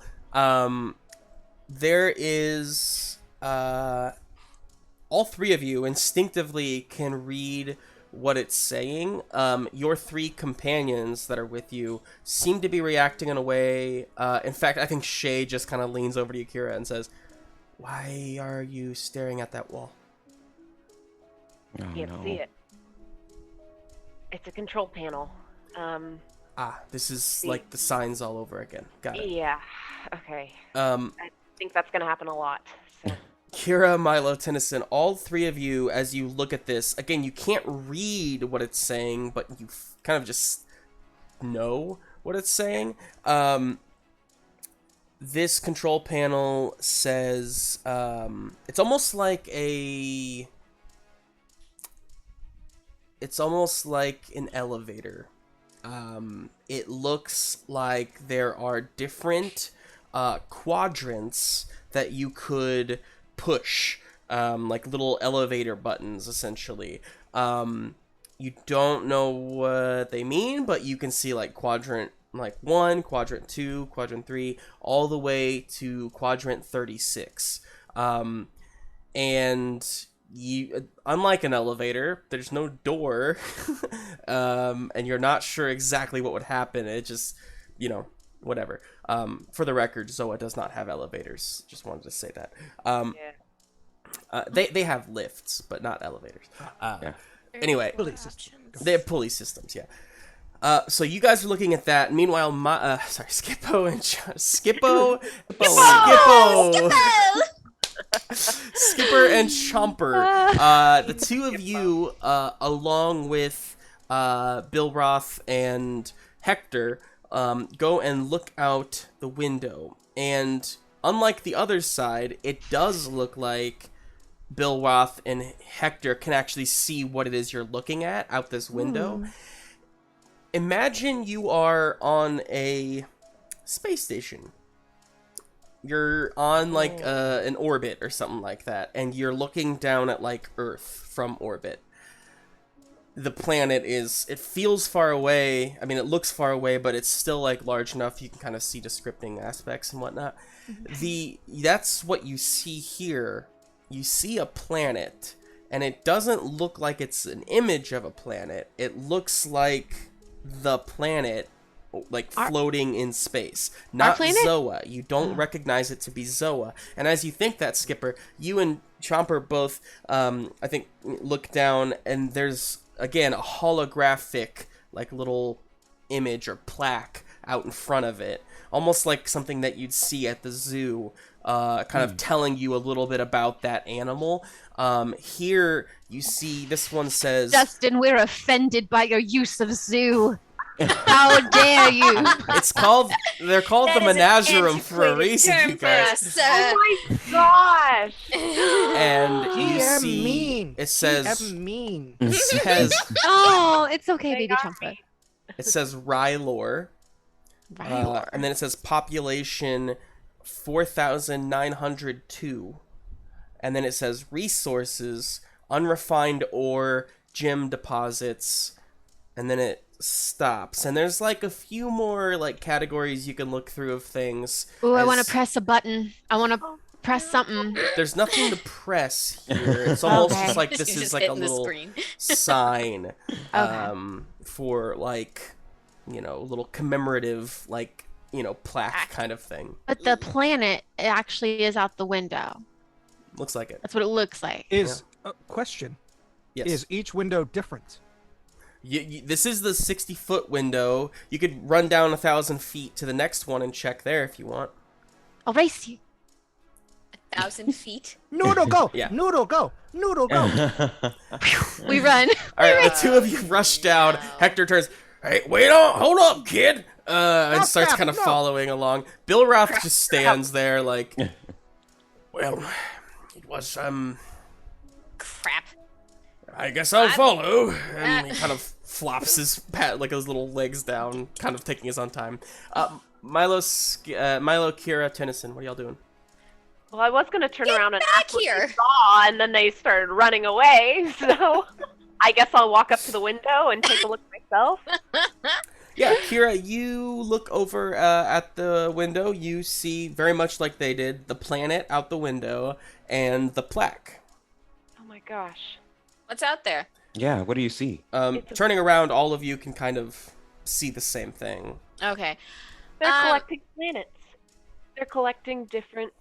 There is all 3 of you instinctively can read what it's saying. Your 3 companions that are with you seem to be reacting in a way. In fact, I think Shay just kind of leans over to you, Kira, and says, "Why are you staring at that wall?" Oh, Can't no. see it. It's a control panel. This is like the signs all over again. Got it. Yeah. Okay. I Um, think that's gonna happen a lot. So. Kira, Milo, Tennison, all 3 of you, as you look at this, again, you can't read what it's saying, but you kind of just know what it's saying. This control panel says, it's almost like an elevator. It looks like there are different quadrants that you could push, like little elevator buttons, essentially. You don't know what they mean, but you can see like quadrant 1, quadrant 2, quadrant 3, all the way to quadrant 36. And you, unlike an elevator, there's no door, and you're not sure exactly what would happen. It just, whatever. For the record, Zoa does not have elevators. Just wanted to say that. They have lifts, but not elevators. Yeah. Anyway, Pulley system. they have pulley systems, yeah. So you guys are looking at that. Meanwhile, Skippo and Skipper and Chomper, the two of you, along with Bill Roth and Hector, go and look out the window. And unlike the other side, it does look like Bill Roth and Hector can actually see what it is you're looking at out this window. Imagine you are on a space station. You're on like an orbit or something like that, and you're looking down at like Earth from orbit. The planet it feels far away. I mean, it looks far away, but it's still like large enough you can kind of see the scripting aspects and whatnot. That's what you see here. You see a planet, and it doesn't look like it's an image of a planet. It looks like the planet, like floating in space. Not Zoa. You don't recognize it to be Zoa. And as you think that, Skipper, you and Chomper both, I think, look down, and there's, again, a holographic, like, little image or plaque out in front of it. Almost like something that you'd see at the zoo, kind of telling you a little bit about that animal. Here, you see, this one says... Dustin, we're offended by your use of zoo. How dare you? They're called the Menagerum for a reason, you guys. Oh my gosh! And you see, mean. it says... It says... Oh, it's okay, They baby got Chomper. me. It says Rylor. And then it says population 4,902. And then it says resources, unrefined ore, gem deposits, and then it stops. And there's like a few more like categories you can look through of things. Ooh, I want to press a button. I want to press something. There's nothing to press here. It's almost just like this You're is just like a hitting the little screen. sign for like, you know, a little commemorative like, you know, plaque kind of thing. But the planet actually is out the window. Looks like it. That's what it looks like. Question. Yes. Is each window different? This is the 60-foot window. You could run down 1,000 feet to the next one and check there if you want. I'll race you. 1,000 feet. Noodle, go! Yeah. Noodle, go! Noodle, go! We run. All right, the two of you rush down. Hector turns, hey, wait on, hold up, kid! And starts kind of following along. Bill Roth just stands there like, well, it was, Crap. I guess I'll follow. And he kind of flops his little legs down, kind of taking his own time. Milo, Kira, Tennison, what are y'all doing? Well, I was gonna turn around and back ask what here. they saw, and then they started running away. So I guess I'll walk up to the window and take a look myself. Yeah, Kira, you look over at the window. You see, very much like they did, the planet out the window and the plaque. Oh my gosh. What's out there? Yeah, what do you see? Turning around, all of you can kind of see the same thing. Okay. They're collecting planets. They're collecting different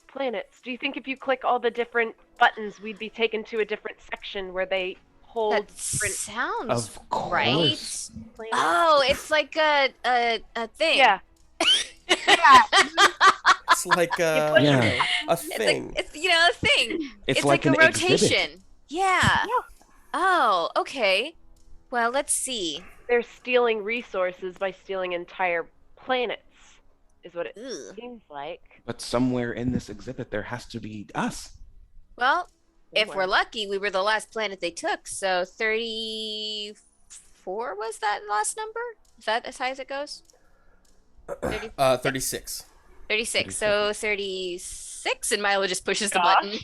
planets. Do you think if you click all the different buttons, we'd be taken to a different section where they hold That different sounds Of course. right. planets? Oh, it's like a thing. Yeah. It's like a thing. It's a thing. It's like a an rotation. exhibit. Yeah. Oh, okay. Well, let's see. They're stealing resources by stealing entire planets, is what it Ugh. seems like. But somewhere in this exhibit, there has to be us. Well, if Somewhere. we're lucky, we were the last planet they took. So 34 was that last number? Is that as high as it goes? 36. 36. So 36, and Milo just pushes the Gosh. button.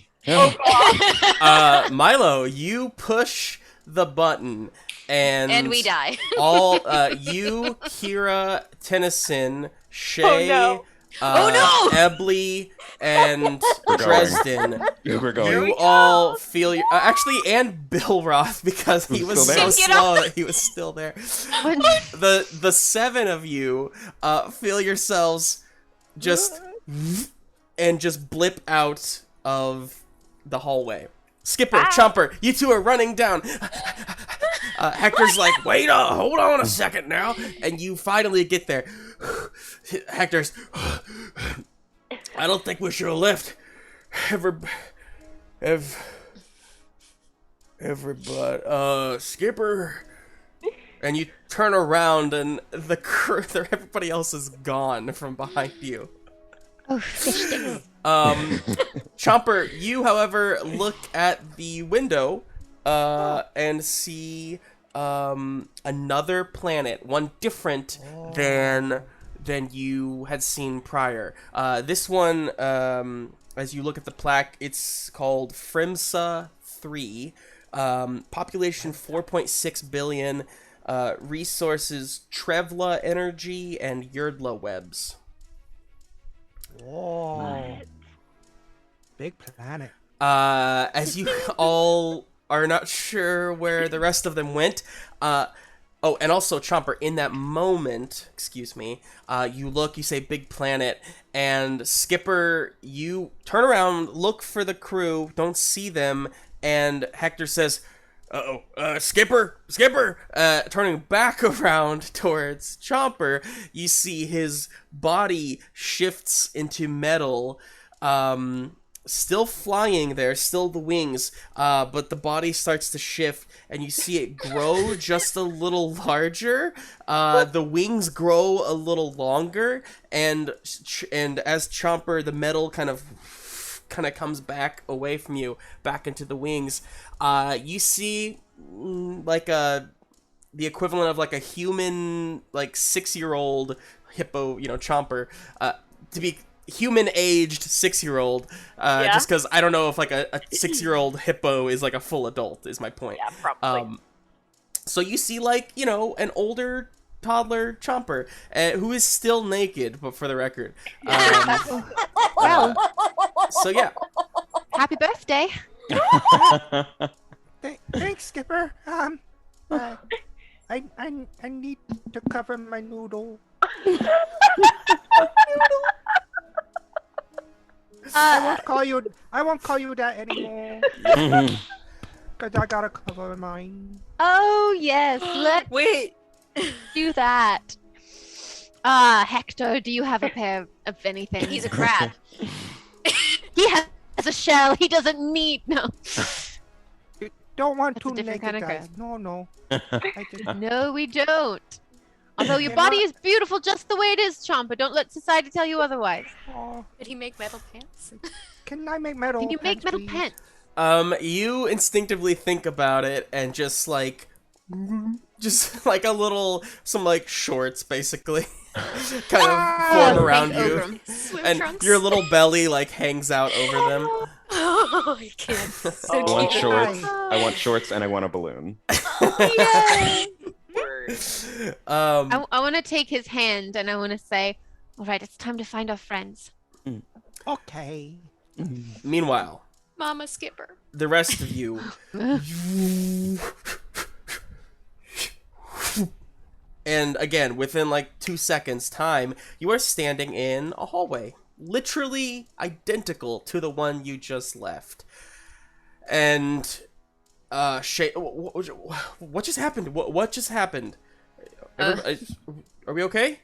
Milo, you push the button, and we die. all you, Kira, Tennison, Shay, no. Ebley, and Dresden. We're going. You all feel your actually, and Bill Roth, because he was still so there? slow that he was still there. The seven of you feel yourselves just and just blip out of the hallway. Skipper, Chomper, you two are running down. Hector's like, wait up, hold on a second now. And you finally get there. Hector's, I don't think we should have left. Everybody, Skipper. And you turn around and the crew, everybody else is gone from behind you. Oh, fish sticks. Chomper, you, however, look at the window and see another planet, one different than you had seen prior. This one, as you look at the plaque, it's called Frimsa 3. Population 4.6 billion. Resources Trevla energy and Yerdla webs. Whoa. Big planet. As you all are not sure where the rest of them went. Oh, and also Chomper, in that moment, excuse me, you look, you say big planet, and Skipper, you turn around, look for the crew, don't see them, and Hector says, Skipper! Turning back around towards Chomper, you see his body shifts into metal, still flying there, still the wings, but the body starts to shift, and you see it grow just a little larger, the wings grow a little longer, and as Chomper, the metal kind of comes back away from you, back into the wings. You see like the equivalent of like a human, like 6-year-old hippo, Chomper, to be human-aged 6-year-old, just because I don't know if like a 6-year-old hippo is like a full adult, is my point. Yeah, probably. So you see like, an older toddler Chomper, who is still naked, but for the record. Well, So yeah. happy birthday. Thanks, Skipper. I need to cover my noodle. I won't call you that anymore. Cause I gotta cover mine. Oh yes, let's Wait. do that. Hector, do you have a pair of anything? He's a crab. He has a shell. He doesn't need no. Don't want That's a to different naked kind of guys. No. I just, No, we don't. Although your body is beautiful just the way it is, Chomper. Don't let society tell you otherwise. oh, Did he make metal pants? can I make metal? Can you make pants, metal please? pants? You instinctively think about it and just like a little, some like shorts basically kind of form around you, and trunks. your little belly like hangs out over them. Oh, I can't. So I want cute. shorts. I want shorts, and I want a balloon. I want to take his hand and I want to say, all right, it's time to find our friends. Okay. Meanwhile, Mama Skipper. the rest of you and again, within like 2 seconds time, you are standing in a hallway, literally identical to the one you just left. And what just happened? What just happened? Are we okay?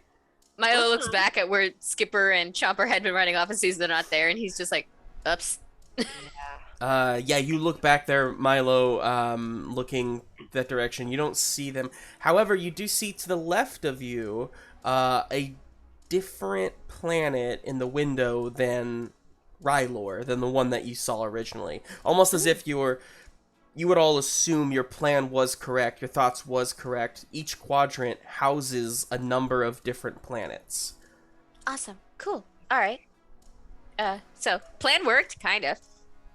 Milo looks back at where Skipper and Chomper had been running off and sees they're not there, and he's just like, oops. Yeah, you look back there, Milo, looking that direction. You don't see them. However, you do see to the left of you a different planet in the window than Rylor, than the one that you saw originally. Almost as if you would all assume your plan was correct, your thoughts was correct. Each quadrant houses a number of different planets. Awesome. Cool. All right. So plan worked, kind of.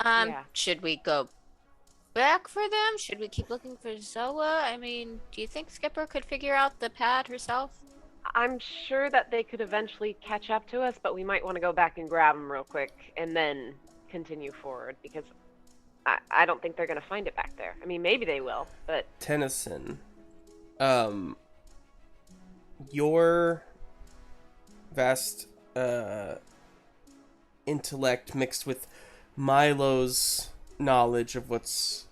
Yeah. Should we go back for them? Should we keep looking for Zoa? I mean, do you think Skipper could figure out the pad herself? I'm sure that they could eventually catch up to us, but we might want to go back and grab them real quick and then continue forward, because I don't think they're going to find it back there. I mean, maybe they will, but... Tennison, your vast intellect mixed with Milo's knowledge of what's...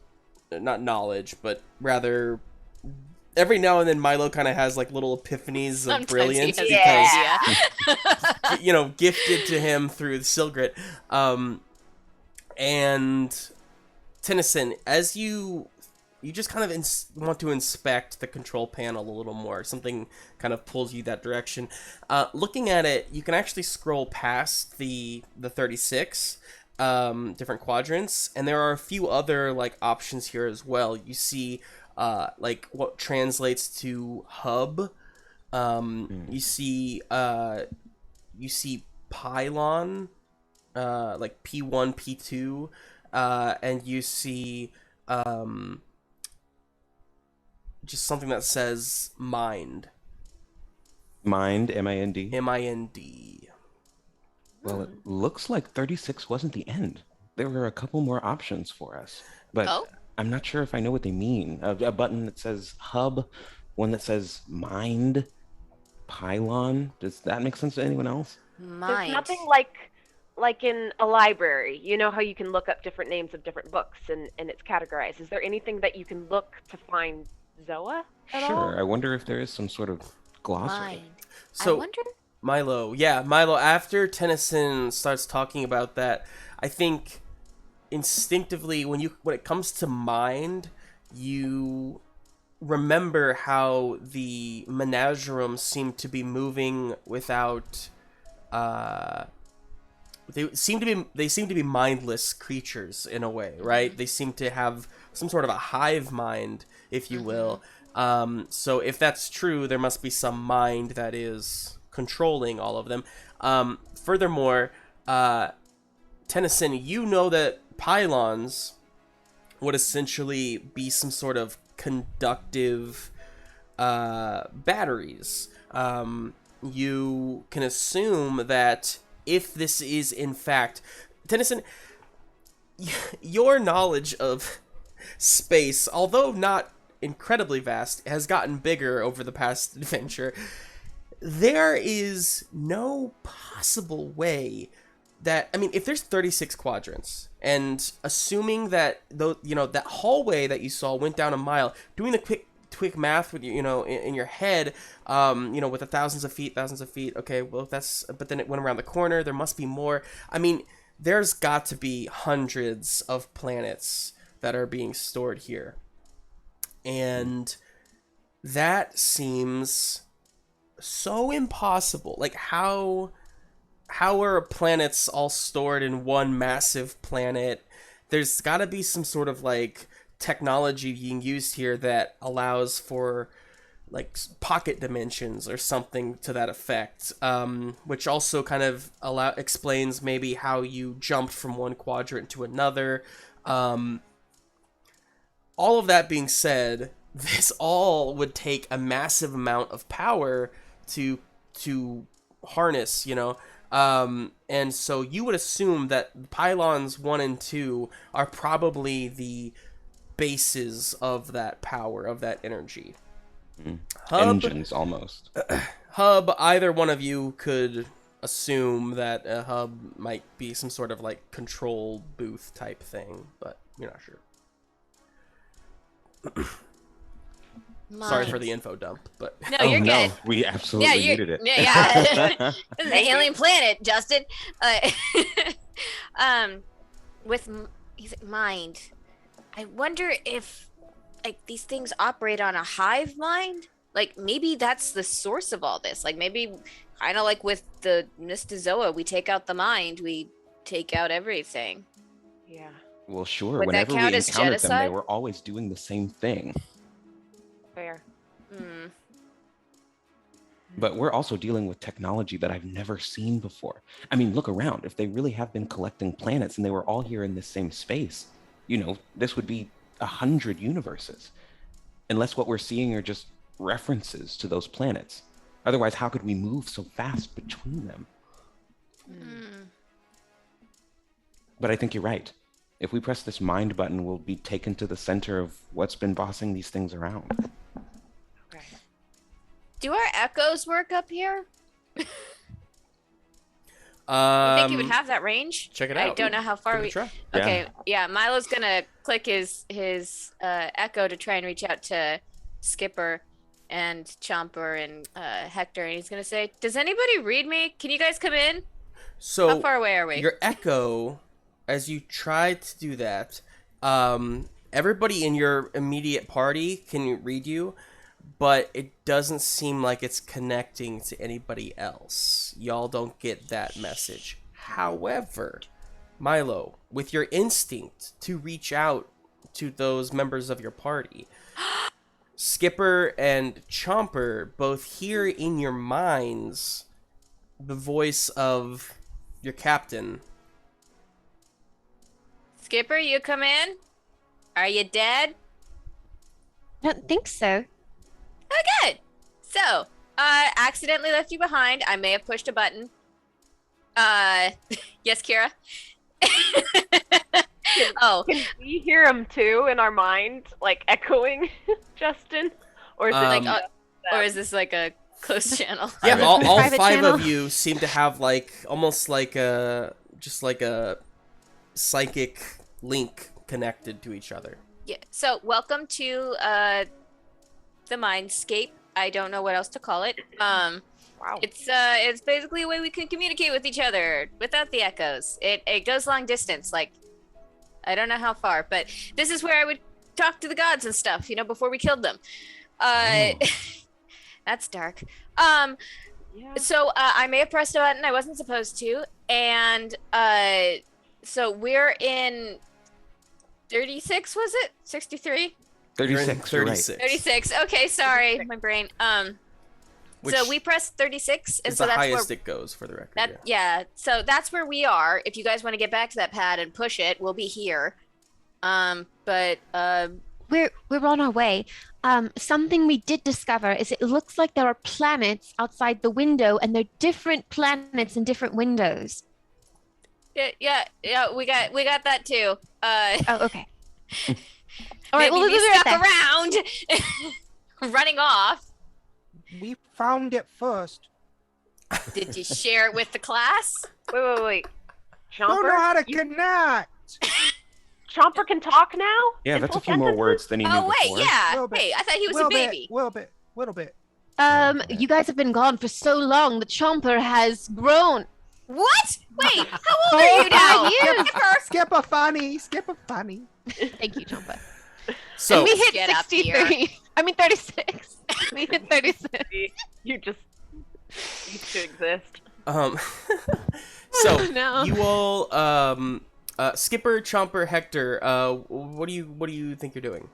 not knowledge, but rather every now and then Milo kind of has like little ephanies of Sometimes brilliance he because has- you know, gifted to him through the Silgrit. And Tennison, as you just kind of want to inspect the control panel a little more. Something kind of pulls you that direction. Looking at it, you can actually scroll past the 36 different quadrants, and there are a few other like options here as well. You see like what translates to hub. You see pylon, like P1, P2, and you see just something that says mind. Mind, M-I-N-D? M-I-N-D. Well, it looks like 36 wasn't the end. There were a couple more options for us, but I'm not sure if I know what they mean. A button that says hub, one that says mind, pylon. Does that make sense to anyone else? There's nothing like in a library. You know how you can look up different names of different books and it's categorized. Is there anything that you can look to find Zoa at all? Sure. I wonder if there is some sort of glossary. Mind. So, I wonder. Milo, after Tennison starts talking about that, I think instinctively when it comes to mind, you remember how the Menagerum seemed to be moving without they seem to be mindless creatures in a way, right? They seem to have some sort of a hive mind, if you will. So if that's true, there must be some mind that is controlling all of them. Furthermore, Tennison, you know that pylons would essentially be some sort of conductive batteries. You can assume that if this is in fact... Tennison, your knowledge of space, although not incredibly vast, has gotten bigger over the past adventure. There is no possible way that, I mean, if there's 36 quadrants, and assuming that that hallway that you saw went down a mile, doing the quick math with in your head, with the thousands of feet, okay, well but then it went around the corner, there must be more. I mean, there's got to be hundreds of planets that are being stored here. And that seems so impossible. Like, how are planets all stored in one massive planet? There's got to be some sort of like technology being used here that allows for like pocket dimensions or something to that effect, which also kind of explains maybe how you jumped from one quadrant to another. All of that being said, this all would take a massive amount of power to harness, and so you would assume that pylons 1 and 2 are probably the bases of that power, of that energy. Hub, engines, almost. Hub, either one of you could assume that a hub might be some sort of like control booth type thing, but you're not sure. Sorry for the info dump, but No, you're good. No, we absolutely needed it. Yeah. This is an alien planet, Justin. With mind, I wonder if like these things operate on a hive mind. Like maybe that's the source of all this. Like maybe kind of like with the Mystizoa, we take out the mind, we take out everything. Yeah. Well, sure. Would that Whenever we count as encountered them, they genocide? were always doing the same thing. Fair. But we're also dealing with technology that I've never seen before. I mean, look around. If they really have been collecting planets and they were all here in this same space, this would be 100 universes. Unless what we're seeing are just references to those planets. Otherwise, how could we move so fast between them? But I think you're right. If we press this mind button, we'll be taken to the center of what's been bossing these things around. Okay. Do our echoes work up here? You I think you would have that range? check it I out. don't know how far Give it a we. try. Okay, yeah. Milo's gonna click his echo to try and reach out to Skipper. and Chomper and Hector, and he's gonna say, "Does anybody read me? Can you guys come in? So How far away are we?" your echo, as you try to do that, everybody in your immediate party can read you, but it doesn't seem like it's connecting to anybody else. Y'all don't get that message. However, Milo, with your instinct to reach out to those members of your party, Skipper and Chomper both hear in your minds the voice of your captain. Skipper, you come in? Are you dead? I don't think so. Oh, good. So, accidentally left you behind. I may have pushed a button. Yes, Kira? Oh. Can we hear him too in our mind, like echoing Justin? Or is it like, or is this like a closed channel? Yeah, all Private five channel? of you seem to have like almost like a psychic link connected to each other. Yeah. So, welcome to the Mindscape. I don't know what else to call it. wow. It's basically a way we can communicate with each other without the echoes. It goes long distance, like I don't know how far, but this is where I would talk to the gods and stuff, before we killed them. That's dark. Yeah. So I may have pressed a button I wasn't supposed to, and so we're in 36, was it? 63? 36. You're right. 36. Okay, sorry, my brain. So we pressed 36, and It's so the that's highest where it goes for the record. that yeah. So that's where we are. If you guys want to get back to that pad and push it, we'll be here. But We're on our way. Something we did discover is it looks like there are planets outside the window, and they're different planets in different windows. yeah, we got that too. Oh, okay. All right, maybe well, we we'll be stuck right around, running off. We found it first. Did you share it with the class? Wait. Don't know Chomper? how to connect. Chomper can talk now? Yeah, In that's a full few more sentences? words than he knew Oh wait, before. yeah. Little bit. Hey, I thought he was a Little baby. bit. You guys have been gone for so long. The Chomper has grown. What? Wait, how old are you now? Skip a funny. Thank you, Chomper. So And we hit Get up here. 63. I mean 36. We hit 36. You just need to exist. so No. you all Skipper, Chomper, Hector, what do you think you're doing?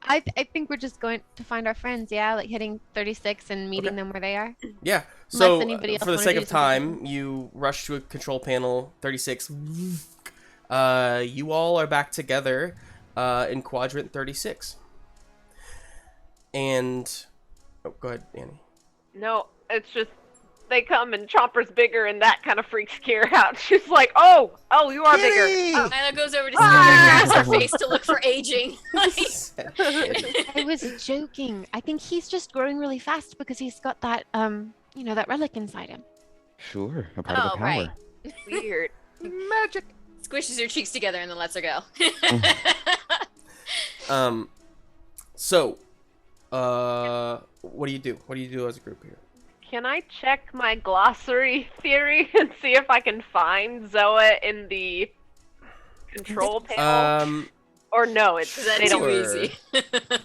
I think we're just going to find our friends, yeah, like hitting 36 and meeting Okay. them where they are. Yeah. So anybody else for the wanna sake do of something. time, you rush to a control panel 36. You all are back together in quadrant 36. And go ahead, Annie. No, it's just they come and Chomper's bigger and that kind of freaks Kira out. She's like, oh, you are bigger. Kitty! Milo goes over to Skipper and grabs her face to look for aging. I was joking. I think he's just growing really fast because he's got that that relic inside him. Sure, a part of the Oh, power. right. Weird. Magic. Squishes her cheeks together and then lets her go. So what do you do? What do you do as a group here? Can I check my glossary theory and see if I can find Zoa in the control panel? Or no, it's Is that they too don't. easy?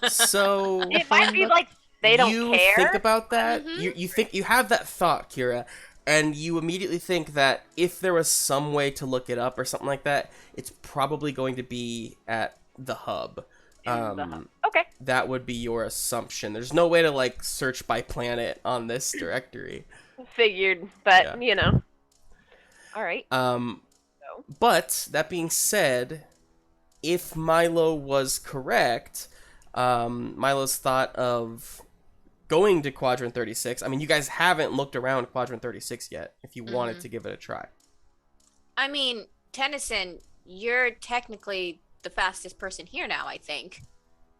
So It might be like they don't you care. think about that. Mhm. You think you have that thought, Kira, and you immediately think that if there was some way to look it up or something like that, it's probably going to be at the hub. Okay. That would be your assumption. There's no way to like search by planet on this directory. Figured, but Yeah. you know. All right. But that being said, if Milo was correct, Milo's thought of going to Quadrant 36. I mean, you guys haven't looked around Quadrant 36 yet. If you wanted to give it a try. I mean, Tennison, you're technically the fastest person here now, I think.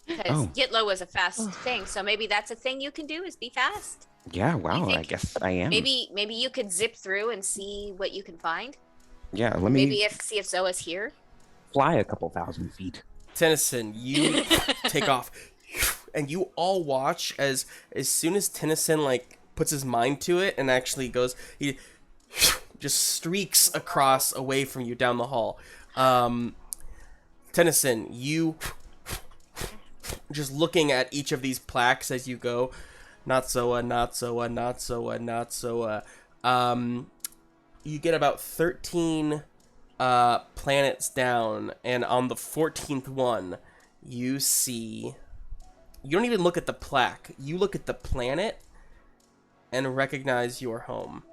Because Oh. Gitlo was a fast thing, so maybe that's a thing you can do is be fast. Yeah, wow, I think guess I am. Maybe you could zip through and see what you can find. Yeah, let me Maybe see if Zoa's here. fly a couple thousand feet. Tennison, you take off, and you all watch as soon as Tennison like puts his mind to it and actually goes, he just streaks across away from you down the hall. Tennison, you just looking at each of these plaques as you go, not Zoa, not Zoa, not Zoa, not Zoa. You get about 13 planets down, and on the 14th one, you see... You don't even look at the plaque. You look at the planet and recognize your home.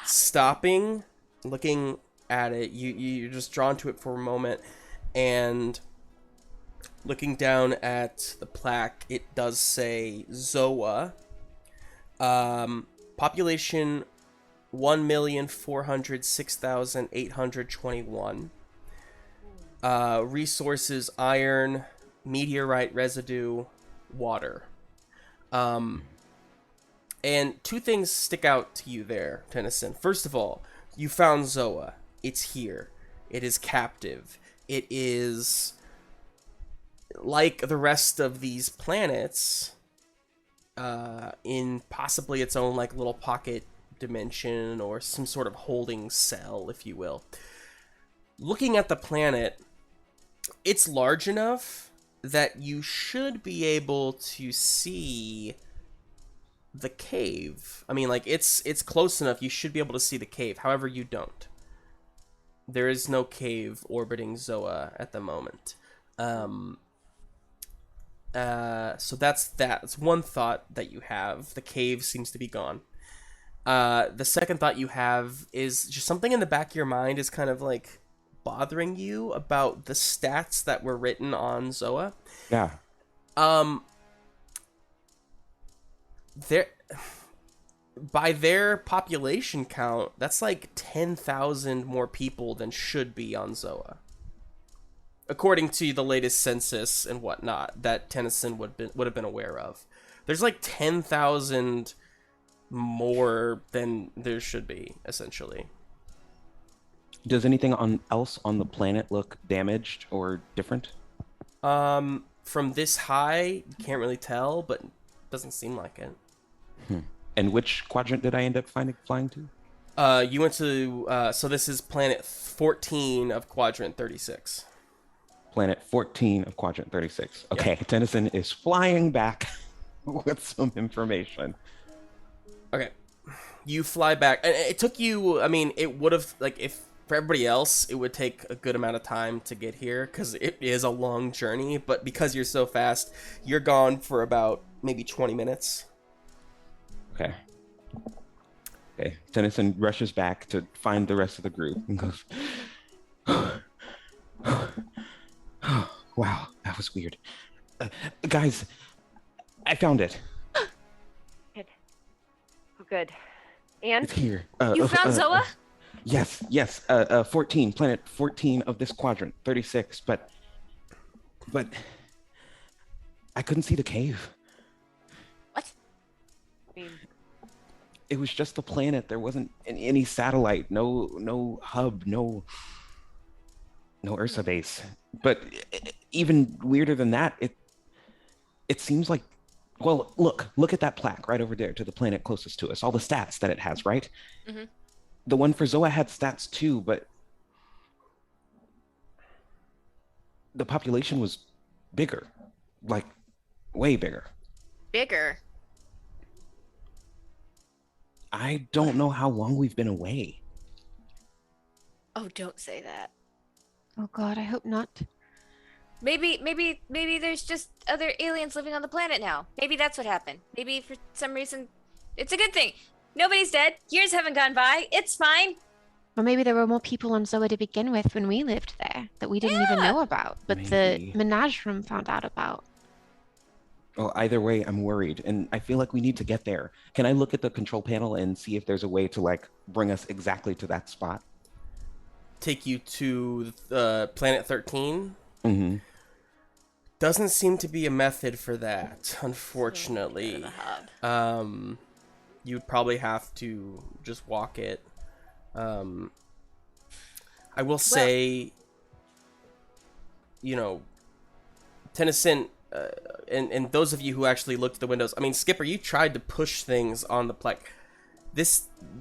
Stopping, looking at it, you're just drawn to it for a moment, and looking down at the plaque, it does say Zoa. Population 1,406,821. Resources: iron, meteorite residue, water. And two things stick out to you there, Tennison. First of all, you found Zoa. It's here. It is captive. It is like the rest of these planets, in possibly its own like little pocket dimension or some sort of holding cell, if you will. Looking at the planet, it's large enough that you should be able to see the cave. I mean, like, it's close enough, you should be able to see the cave. However, you don't. There is no cave orbiting Zoa at the moment. So that's that. It's one thought that you have. The cave seems to be gone. The second thought you have is just something in the back of your mind is kind of like bothering you about the stats that were written on Zoa. Yeah. By their population count, that's like 10,000 more people than should be on Zoa, according to the latest census and whatnot that Tennison would have been aware of. There's like 10,000 more than there should be, essentially. Does anything else on the planet look damaged or different? From this high, you can't really tell, but it doesn't seem like it. And which quadrant did I end up flying to? You went to, so this is planet 14 of quadrant 36. Planet 14 of quadrant 36. Okay, yeah. Tennison is flying back with some information. Okay. You fly back. And it took you, I mean, it would have, like, if for everybody else, it would take a good amount of time to get here, because it is a long journey, but because you're so fast, you're gone for about maybe 20 minutes. Okay. Tennison rushes back to find the rest of the group and goes, wow, that was weird. Guys, I found it. Good. Oh, good. And? It's here. You found Zoa? Yes. 14, planet 14 of this quadrant, 36, but I couldn't see the cave. What? It was just the planet. There wasn't any satellite, no hub, no Ursa base. But even weirder than that, it seems like, well, look at that plaque right over there to the planet closest to us. All the stats that it has, right? Mm-hmm. The one for Zoa had stats too, but the population was bigger, like way bigger. Bigger? I don't know how long we've been away. Oh, don't say that. Oh God, I hope not. Maybe there's just other aliens living on the planet now. Maybe that's what happened. Maybe for some reason, it's a good thing. Nobody's dead. Years haven't gone by. It's fine. Or maybe there were more people on Zoa to begin with when we lived there that we didn't even know about, but Maybe. The Menagerum found out about. Well, either way, I'm worried, and I feel like we need to get there. Can I look at the control panel and see if there's a way to, like, bring us exactly to that spot? Take you to planet 13? Mm-hmm. Doesn't seem to be a method for that, unfortunately. You'd probably have to just walk it. I will say, you know, Tennison, and those of you who actually looked at the windows, I mean, Skipper, you tried to push things on the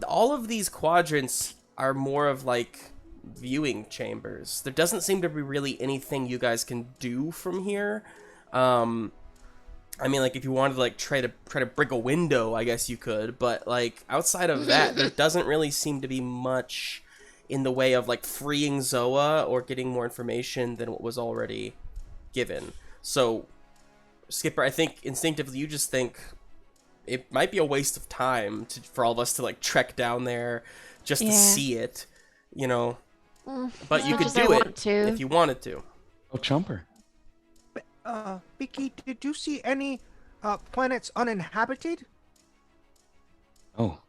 all of these quadrants are more of like viewing chambers. There doesn't seem to be really anything you guys can do from here. I mean, like, if you wanted to like try to break a window, I guess you could, but like outside of that, there doesn't really seem to be much in the way of like freeing Zoa or getting more information than what was already given. So, Skipper, I think instinctively you just think it might be a waste of time for all of us to like trek down there just to see it, you know. But you could do it if you wanted to. Oh, Chomper. Vicky, did you see any planets uninhabited? Oh.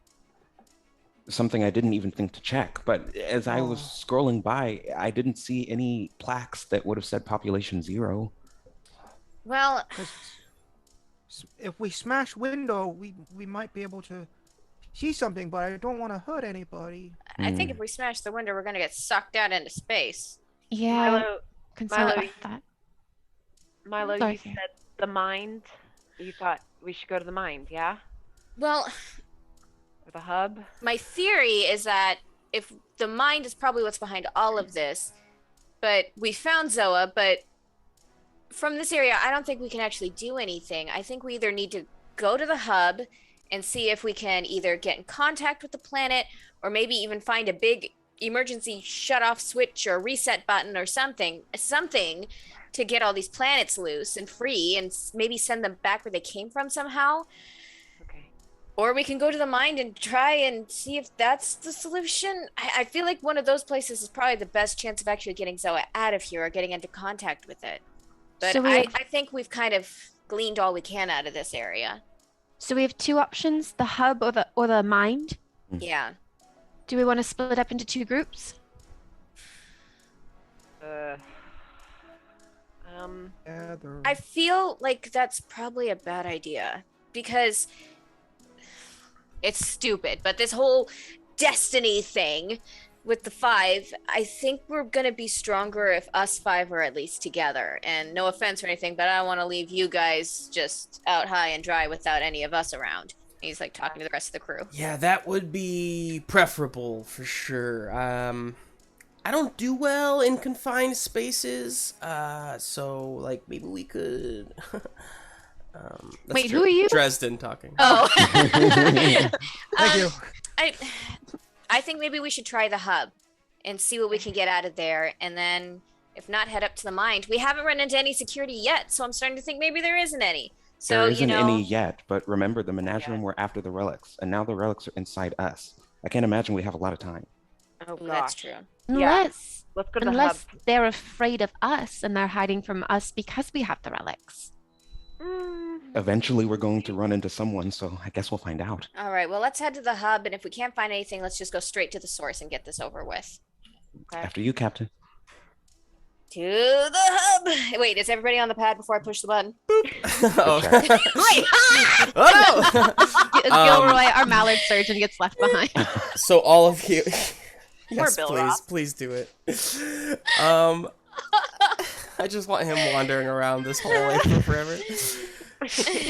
Something I didn't even think to check, but as I was scrolling by, I didn't see any plaques that would have said population 0. Well, if we smash window, we might be able to see something, but I don't want to hurt anybody. I think if we smash the window, we're gonna get sucked out into space. Yeah. Milo, Sorry. you said the mind. You thought we should go to the mind, yeah? Well, Or the hub? my theory is that if the mind is probably what's behind all of this, but we found Zoa, but from this area, I don't think we can actually do anything. I think we either need to go to the hub and see if we can either get in contact with the planet or maybe even find a big emergency shut-off switch or reset button or something to get all these planets loose and free and maybe send them back where they came from somehow. Okay. Or we can go to the mind and try and see if that's the solution. I feel like one of those places is probably the best chance of actually getting Zoa out of here or getting into contact with it. But So I think we've kind of gleaned all we can out of this area. So we have 2 options: the hub or the mind. Yeah. Do we want to split up into 2 groups? I feel like that's probably a bad idea because it's stupid, but this whole destiny thing with the 5, I think we're gonna be stronger if us 5 are at least together. And no offense or anything, but I don't want to leave you guys just out high and dry without any of us around. And he's like talking to the rest of the crew. Yeah, that would be preferable for sure. I don't do well in confined spaces, so like maybe we could. Wait, who are you? Dresden talking. Oh. Thank you. I think maybe we should try the hub and see what we can get out of there, and then if not, head up to the mind. We haven't run into any security yet, so I'm starting to think maybe there isn't any. So There isn't any yet, but remember, the Menagerum were after the relics, and now the relics are inside us. I can't imagine we have a lot of time. Oh, gosh. that's true. Unless Let's go to the hub. they're afraid of us and they're hiding from us because we have the relics. Eventually, we're going to run into someone, so I guess we'll find out. All right, well, let's head to the hub, and if we can't find anything, let's just go straight to the source and get this over with. Okay. After you, Captain. To the hub. Wait, is everybody on the pad before I push the button? Oh. Wait! Oh! Gilroy, our mallard surgeon, gets left behind. So all of you, yes, Bill please, Roth. please do it. I just want him wandering around this hallway for forever.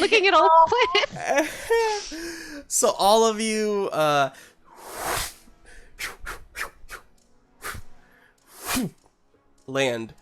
Looking at all the planets. So all of you, land.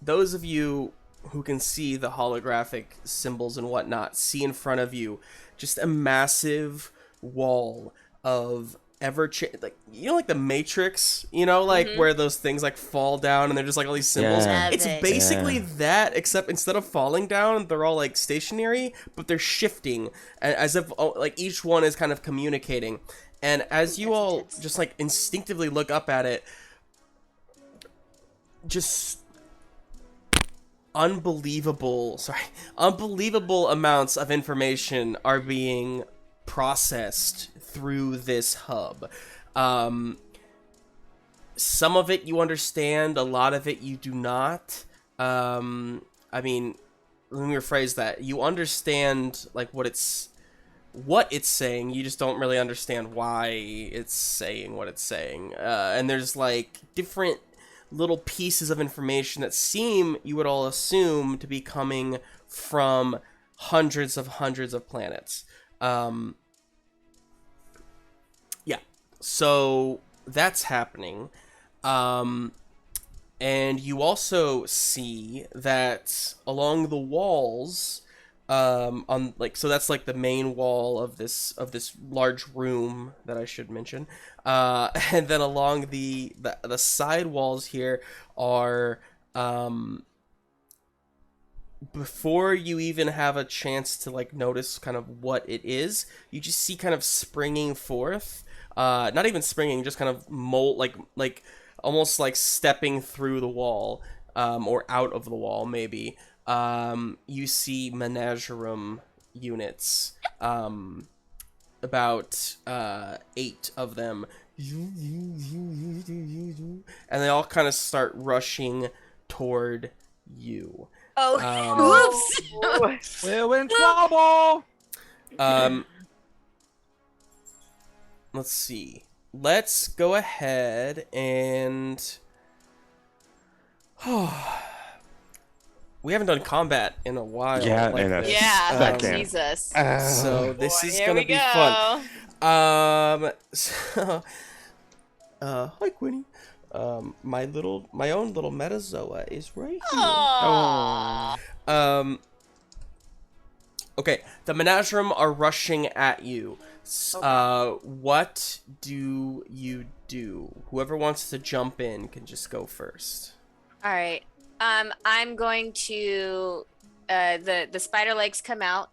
Those of you who can see the holographic symbols and whatnot see in front of you just a massive wall of like, you know, like the Matrix, you know, like where those things like fall down and they're just like all these symbols. Yeah. It's basically that, except instead of falling down, they're all like stationary, but they're shifting as if like each one is kind of communicating. And as you all just like instinctively look up at it, just unbelievable amounts of information are being processed through this hub. Some of it you understand, a lot of it you do not. I mean, let me rephrase that. You understand like what it's saying, you just don't really understand why it's saying what it's saying. And there's like different little pieces of information that seem, you would all assume, to be coming from hundreds of planets. Yeah, so that's happening. And you also see that along the walls, on like, so that's like the main wall of this large room that I should mention, and then along the side walls here are, before you even have a chance to like notice kind of what it is, you just see kind of springing forth, not even springing, just kind of like almost like stepping through the wall, or out of the wall maybe. You see Menagerum units, about 8 of them, and they all kind of start rushing toward you. Oops. We're in trouble. Let's see. Let's go ahead and... we haven't done combat in a while. Yeah, like and this. Yeah, Second. Jesus. So this is Here gonna we be go. fun. So, hi Quinny. My own little metazoa is right here. Aww. Okay, the Menagerum are rushing at you. What do you do? Whoever wants to jump in can just go first. All right. I'm going to the spider legs come out,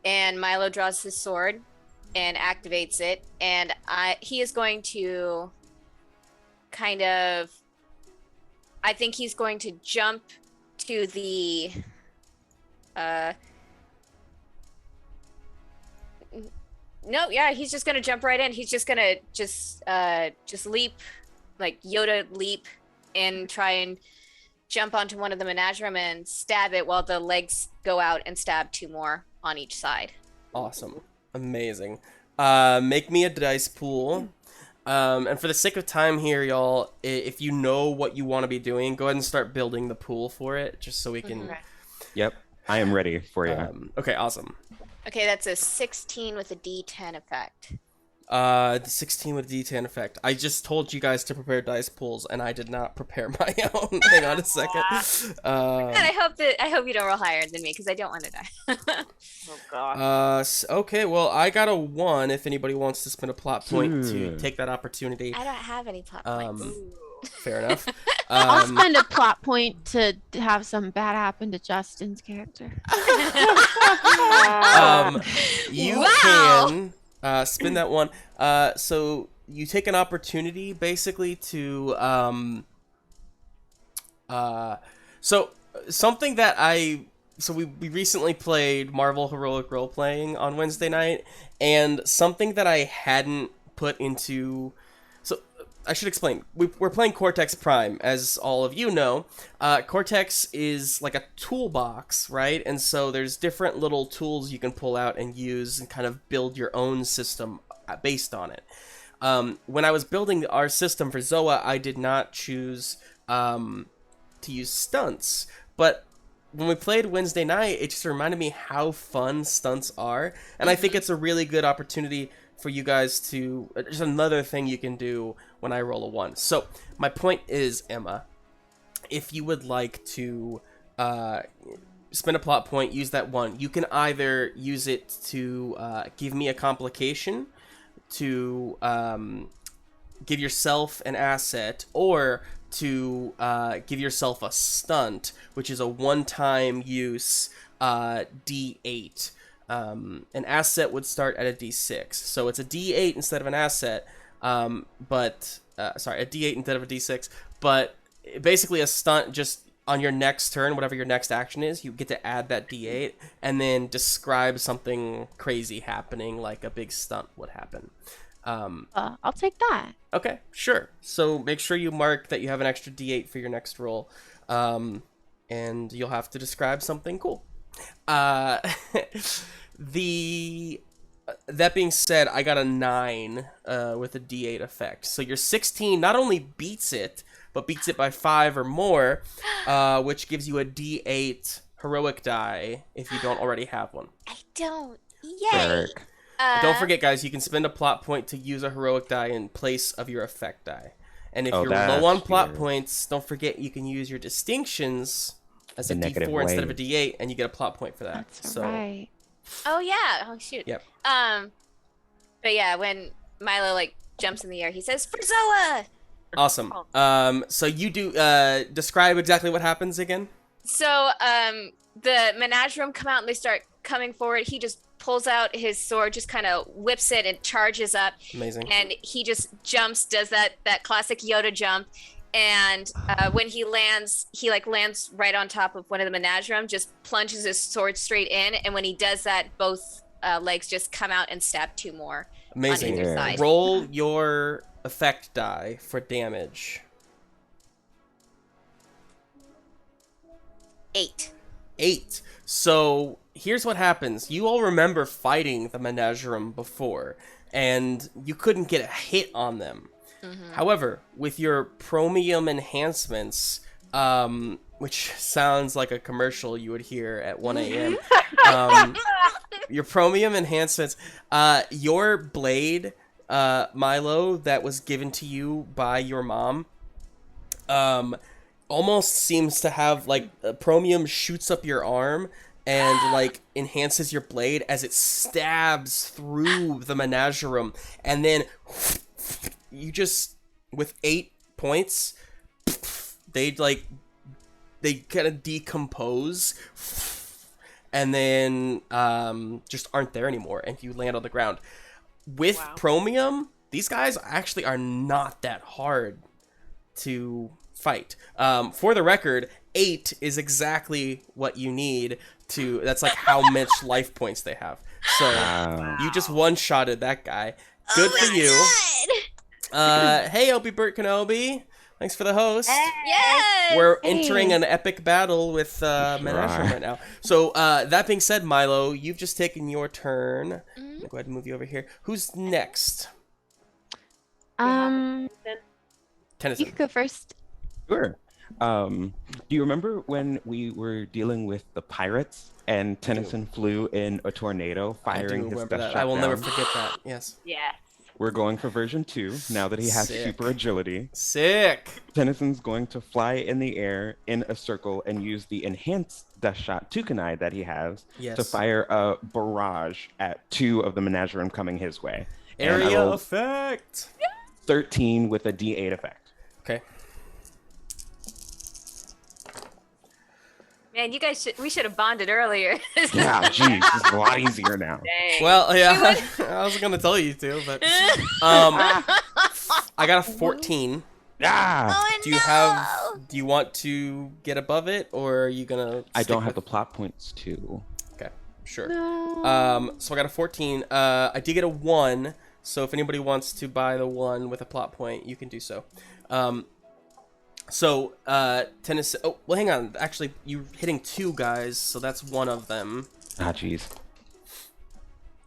and Milo draws his sword and activates it, and he is going to kind of, I think he's going to jump to the no, yeah, he's just gonna jump right in. He's just gonna just leap, like Yoda leap, and try and jump onto one of the Menagerum and stab it while the legs go out and stab 2 more on each side. Awesome. Amazing. Make me a dice pool. And for the sake of time here, y'all, if you know what you want to be doing, go ahead and start building the pool for it, just so we can... Yep, I am ready for you. Okay, awesome. Okay, that's a 16 with a D10 effect. The 16 with D10 effect. I just told you guys to prepare dice pools, and I did not prepare my own. Hang on a second. And I hope you don't roll higher than me, because I don't want to die. Oh god. Okay, well, I got a 1 if anybody wants to spend a plot point to take that opportunity. I don't have any plot points. Fair enough. I'll spend a plot point to have some bad happen to Justin's character. You Wow. can spin that 1. So you take an opportunity basically to so something that we recently played Marvel Heroic Role Playing on Wednesday night, and something that I hadn't put into... So I should explain. We're playing Cortex Prime, as all of you know. Cortex is like a toolbox, right? And so there's different little tools you can pull out and use and kind of build your own system based on it. When I was building our system for Zoa, I did not choose to use stunts, but when we played Wednesday night, it just reminded me how fun stunts are, and I think it's a really good opportunity for you guys to, just another thing you can do when I roll a 1. So my point is, Emma, if you would like to spend a plot point, use that 1. You can either use it to give me a complication, to give yourself an asset, or to give yourself a stunt, which is a one-time use D8. An asset would start at a D6, so it's a D8 instead of an asset, but a D8 instead of a D6, but basically a stunt, just on your next turn, whatever your next action is, you get to add that D8 and then describe something crazy happening, like a big stunt would happen. I'll take that. Okay, sure. So make sure you mark that you have an extra D8 for your next roll, and you'll have to describe something cool. That being said, I got a 9 with a D8 effect. So your 16 not only beats it, but beats it by 5 or more, which gives you a D8 heroic die if you don't already have one. I don't. Yay. Berk. Don't forget, guys, you can spend a plot point to use a heroic die in place of your effect die. And if you're low on plot points, don't forget you can use your distinctions as a D4 instead of a D8, and you get a plot point for that. That's right. Oh yeah. Oh shoot. Yep. But yeah, when Milo like jumps in the air, he says "Frizoa." Awesome. So you do describe exactly what happens again. So the Menagerum come out and they start coming forward. He just pulls out his sword, just kind of whips it and charges up. Amazing. And he just jumps, does that classic Yoda jump. And when he lands, he like lands right on top of one of the Menagerum, just plunges his sword straight in. And when he does that, both legs just come out and stab 2 more. Amazing. On either side. Roll your effect die for damage. 8. So here's what happens. You all remember fighting the Menagerum before, and you couldn't get a hit on them. However, with your Chromium enhancements, which sounds like a commercial you would hear at 1 a.m., your Chromium enhancements, your blade, Milo, that was given to you by your mom, almost seems to have, like, Chromium shoots up your arm and, like, enhances your blade as it stabs through the Menagerum, and then you just, with 8 points, they kind of decompose, and then just aren't there anymore, and you land on the ground. With Chromium, these guys actually are not that hard to fight. For the record, 8 is exactly what you need to, that's like how much life points they have. So you just one-shotted that guy. Good for you. Hey, Opie Bert Kenobi. Thanks for the host. Yes! We're entering an epic battle with Menagerum right now. So, that being said, Milo, you've just taken your turn. I'm gonna go ahead and move you over here. Who's next? You Tennison. can go first. Sure. Do you remember when we were dealing with the pirates and Tennison flew in a tornado, firing his death shot I will never down? forget that. Yes. Yes. We're going for version 2 now that he has Sick. super agility. Sick. Tennyson's going to fly in the air in a circle and use the enhanced death shot Tukanai that he has to fire a barrage at 2 of the Menagerum coming his way. Area effect. 13 with a D8 effect. Okay. Man, you guys we should have bonded earlier. Yeah, geez, it's a lot easier now. Dang. Well, yeah, I was gonna tell you to, but I got a 14. Ah! Oh, Do you want to get above it, or are you gonna? I don't stick have the with... plot points to. Okay, sure. No. So I got a 14. I did get a 1. So if anybody wants to buy the 1 with a plot point, you can do so. Tennessee. Oh, well, hang on. Actually, you're hitting 2 guys, so that's one of them. Ah, jeez.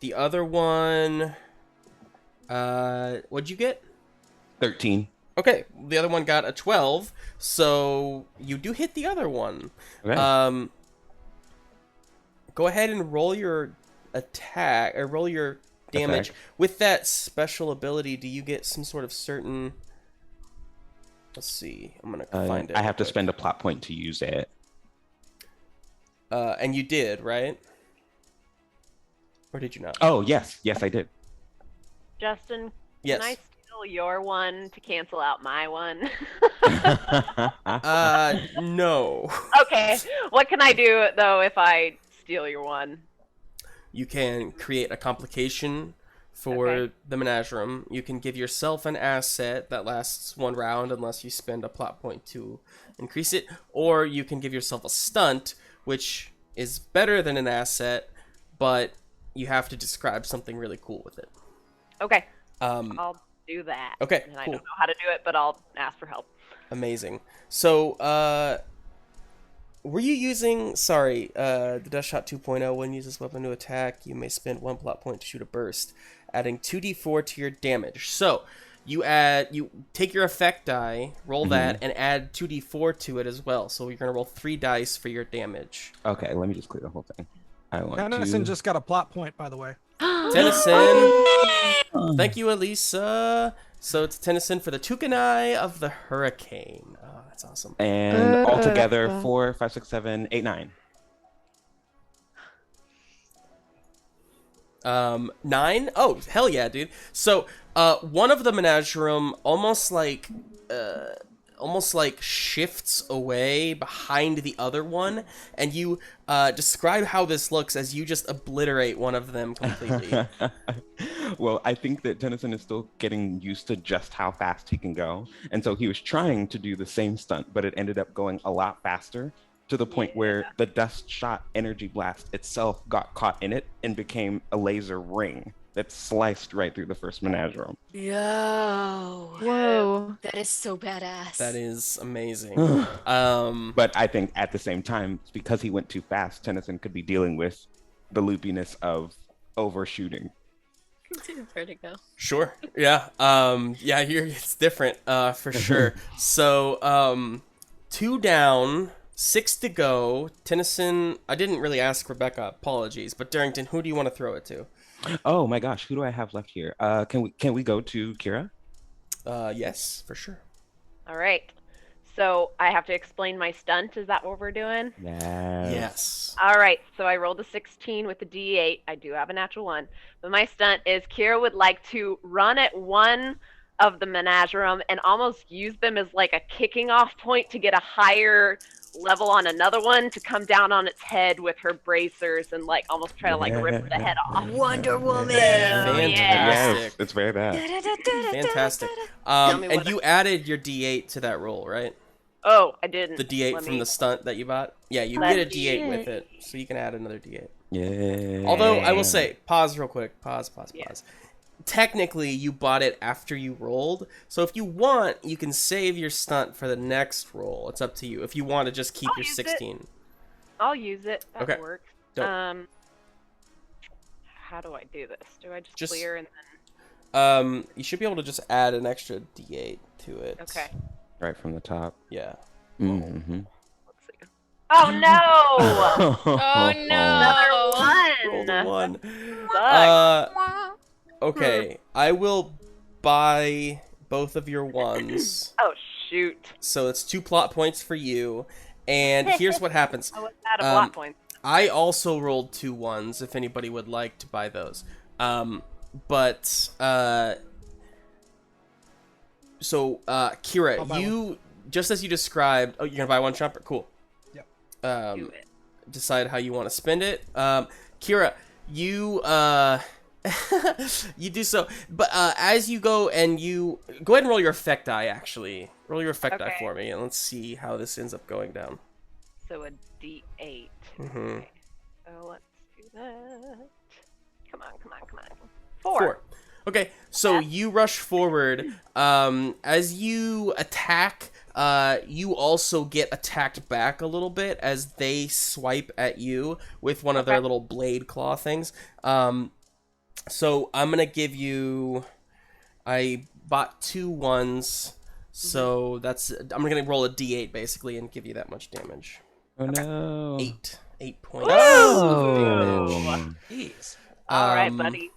The other one. What'd you get? 13. Okay, the other one got a 12, so you do hit the other one. Okay. Go ahead and roll your attack, or roll your damage. Attack. With that special ability, do you get some sort of certain... Let's see, I'm gonna find it. I have to quick. spend a plot point to use it. And you did, right? Or did you not? Oh, yes. Yes, I did. Justin, Yes. can I steal your one to cancel out my one? No. Okay. What can I do, though, if I steal your one? You can create a complication for the Menagerum. You can give yourself an asset that lasts 1 round unless you spend a plot point to increase it, or you can give yourself a stunt, which is better than an asset, but you have to describe something really cool with it. Okay. I'll do that. Okay, And I cool. don't know how to do it, but I'll ask for help. Amazing. So, were you using, the Death Shot 2.0, when you use this weapon to attack, you may spend 1 plot point to shoot a burst, adding 2d4 to your damage. So, you take your effect die, roll that, and add 2d4 to it as well. So you're gonna roll 3 dice for your damage. Okay, let me just clear the whole thing. I want Tennison to... just got a plot point, by the way. Tennison, thank you, Elisa. So it's Tennison for the Tukanai of the Hurricane. Oh, that's awesome. And altogether, 4, 5, 6, 7, 8, 9. 9? Oh, hell yeah, dude. So, one of the Menagerum almost like shifts away behind the other one, and you describe how this looks as you just obliterate one of them completely. Well, I think that Tennison is still getting used to just how fast he can go, and so he was trying to do the same stunt, but it ended up going a lot faster, to the point where the dust shot energy blast itself got caught in it and became a laser ring that sliced right through the first Menagerum. Yo. Whoa. That is so badass. That is amazing. But I think at the same time, because he went too fast, Tennison could be dealing with the loopiness of overshooting. Vertigo. Sure. Yeah. Yeah, it's different, for sure. So, 2 down, 6 to go. Tennison, I didn't really ask Rebecca, apologies, but Darrington, who do you want to throw it to? Oh my gosh, who do I have left here? Can we go to Kira? Yes, for sure. All right. So I have to explain my stunt. Is that what we're doing? Yes. All right. So I rolled a 16 with the D8. I do have a natural 1. But my stunt is Kira would like to run at one of the Menagerum and almost use them as like a kicking off point to get a higher level on another one to come down on its head with her bracers and like almost try to like rip the head off. Wonder Woman. Fantastic. Yes, it's very bad. Fantastic. And you added your D8 to that roll, right? Oh, I didn't. The D8 from the stunt that you bought? Yeah, you get a D8 with it, so you can add another D8. Yeah. Although, I will say, pause real quick. Pause. Technically, you bought it after you rolled, so if you want, you can save your stunt for the next roll. It's up to you. If you want to just keep your 16. I'll use it. That Okay. works. Dope. How do I do this? Do I just clear and then... You should be able to just add an extra D8 to it. Okay. Right from the top. Yeah. Mm-hmm. Let's see. Oh no! Oh no! Another one. Roll the 1. Okay, I will buy both of your ones. Oh shoot! So it's 2 plot points for you. And here's what happens. I was out of plot points. I also rolled 2 1s if anybody would like to buy those. So Kira, you just as you described. Oh, you're gonna buy 1 Chomper. Cool. Yep. Do it. Decide how you want to spend it. Kira, you you do so, but as you go and you go ahead and roll your effect die. Actually, roll your effect die for me, and let's see how this ends up going down. So a D8. Mm-hmm. Okay. So let's do that. Come on. 4. Okay, so you rush forward. As you attack, you also get attacked back a little bit as they swipe at you with one of their little blade claw things. So I'm gonna give you. I bought 2 1s, so that's. I'm gonna roll a D8 basically and give you that much damage. Oh no. 8 points. Oh. Jeez. All right, buddy.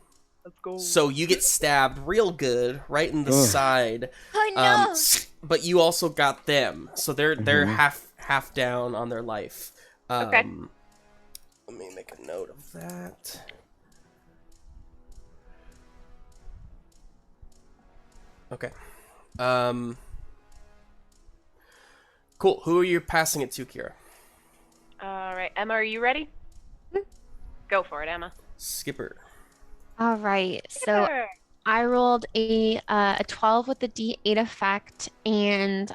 Let's go. So you get stabbed real good right in the side. Oh no! But you also got them, so they're half down on their life. Okay. Let me make a note of that. Okay. Cool. Who are you passing it to, Kira? All right, Emma, are you ready? Go for it, Emma. Skipper. All right. So I rolled a 12 with the D8 effect, and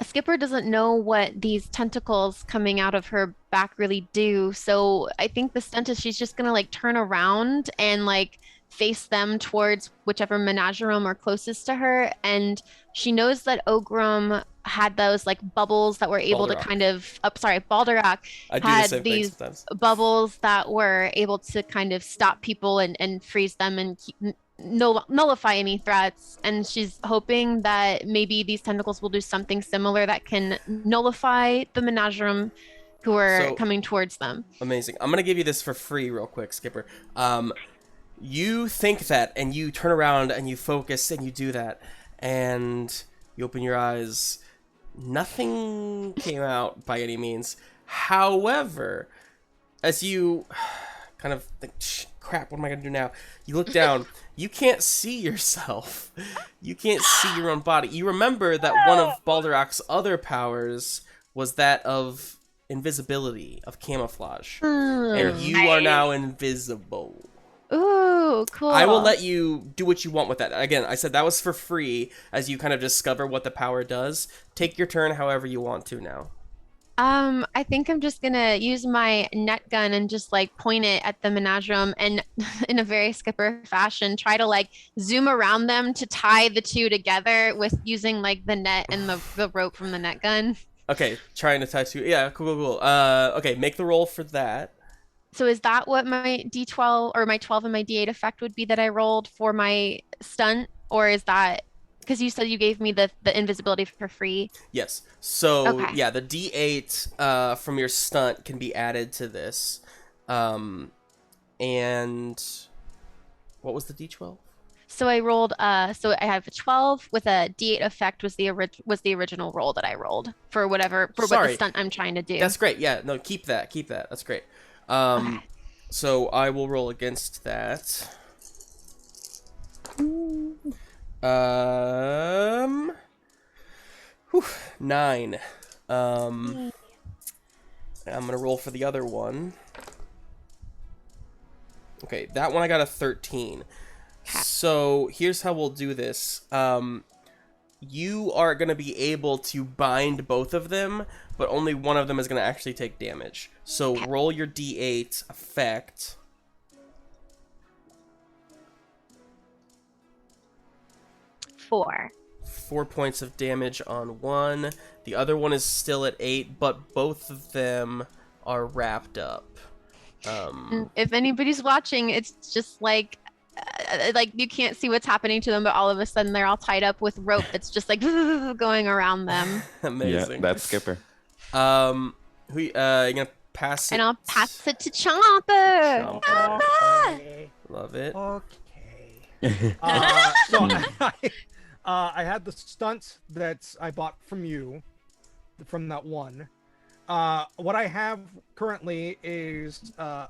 Skipper doesn't know what these tentacles coming out of her back really do. So I think the stunt is she's just gonna like turn around and like face them towards whichever Menagerum are closest to her, and she knows that Ogrum had those like bubbles that were able to kind of Balderrock had these bubbles that were able to kind of stop people and freeze them and nullify any threats, and she's hoping that maybe these tentacles will do something similar that can nullify the Menagerum who are coming towards them. Amazing. I'm gonna give you this for free real quick, Skipper. You think that, and you turn around and you focus and you do that, and you open your eyes. Nothing came out by any means. However, as you kind of think, crap, what am I gonna do now? You look down. You can't see yourself. You can't see your own body. You remember that one of Balderak's other powers was that of invisibility, of camouflage. And you are now invisible. Ooh, cool. I will let you do what you want with that. Again, I said that was for free as you kind of discover what the power does. Take your turn however you want to now. I think I'm just gonna use my net gun and just like point it at the Menagerum and in a very Skipper fashion, try to like zoom around them to tie the two together with using like the net and the rope from the net gun. Okay, trying to tie two. Yeah, cool. Okay, make the roll for that. So is that what my D12 or my 12 and my D8 effect would be that I rolled for my stunt? Or is that... Because you said you gave me the invisibility for free. Yes. So, okay. Yeah, the D8 from your stunt can be added to this. And... What was the D12? So I rolled... So I have a 12 with a D8 effect was the original roll that I rolled for whatever... For what the stunt I'm trying to do. That's great. Yeah, no, keep that. That's great. Okay. So I will roll against that. 9. I'm gonna roll for the other one. Okay, that one I got a 13. So here's how we'll do this. You are gonna be able to bind both of them, but only one of them is gonna actually take damage. So roll your D8 effect. 4 points of damage on one. The other one is still at 8, but both of them are wrapped up. If anybody's watching, it's just like you can't see what's happening to them, but all of a sudden they're all tied up with rope that's just like going around them. Amazing. Yeah, that's Skipper. You gonna pass it? And I'll pass it to Chomper. Chomper. Love it. Okay. So I had the stunt that I bought from you, from that one. What I have currently is a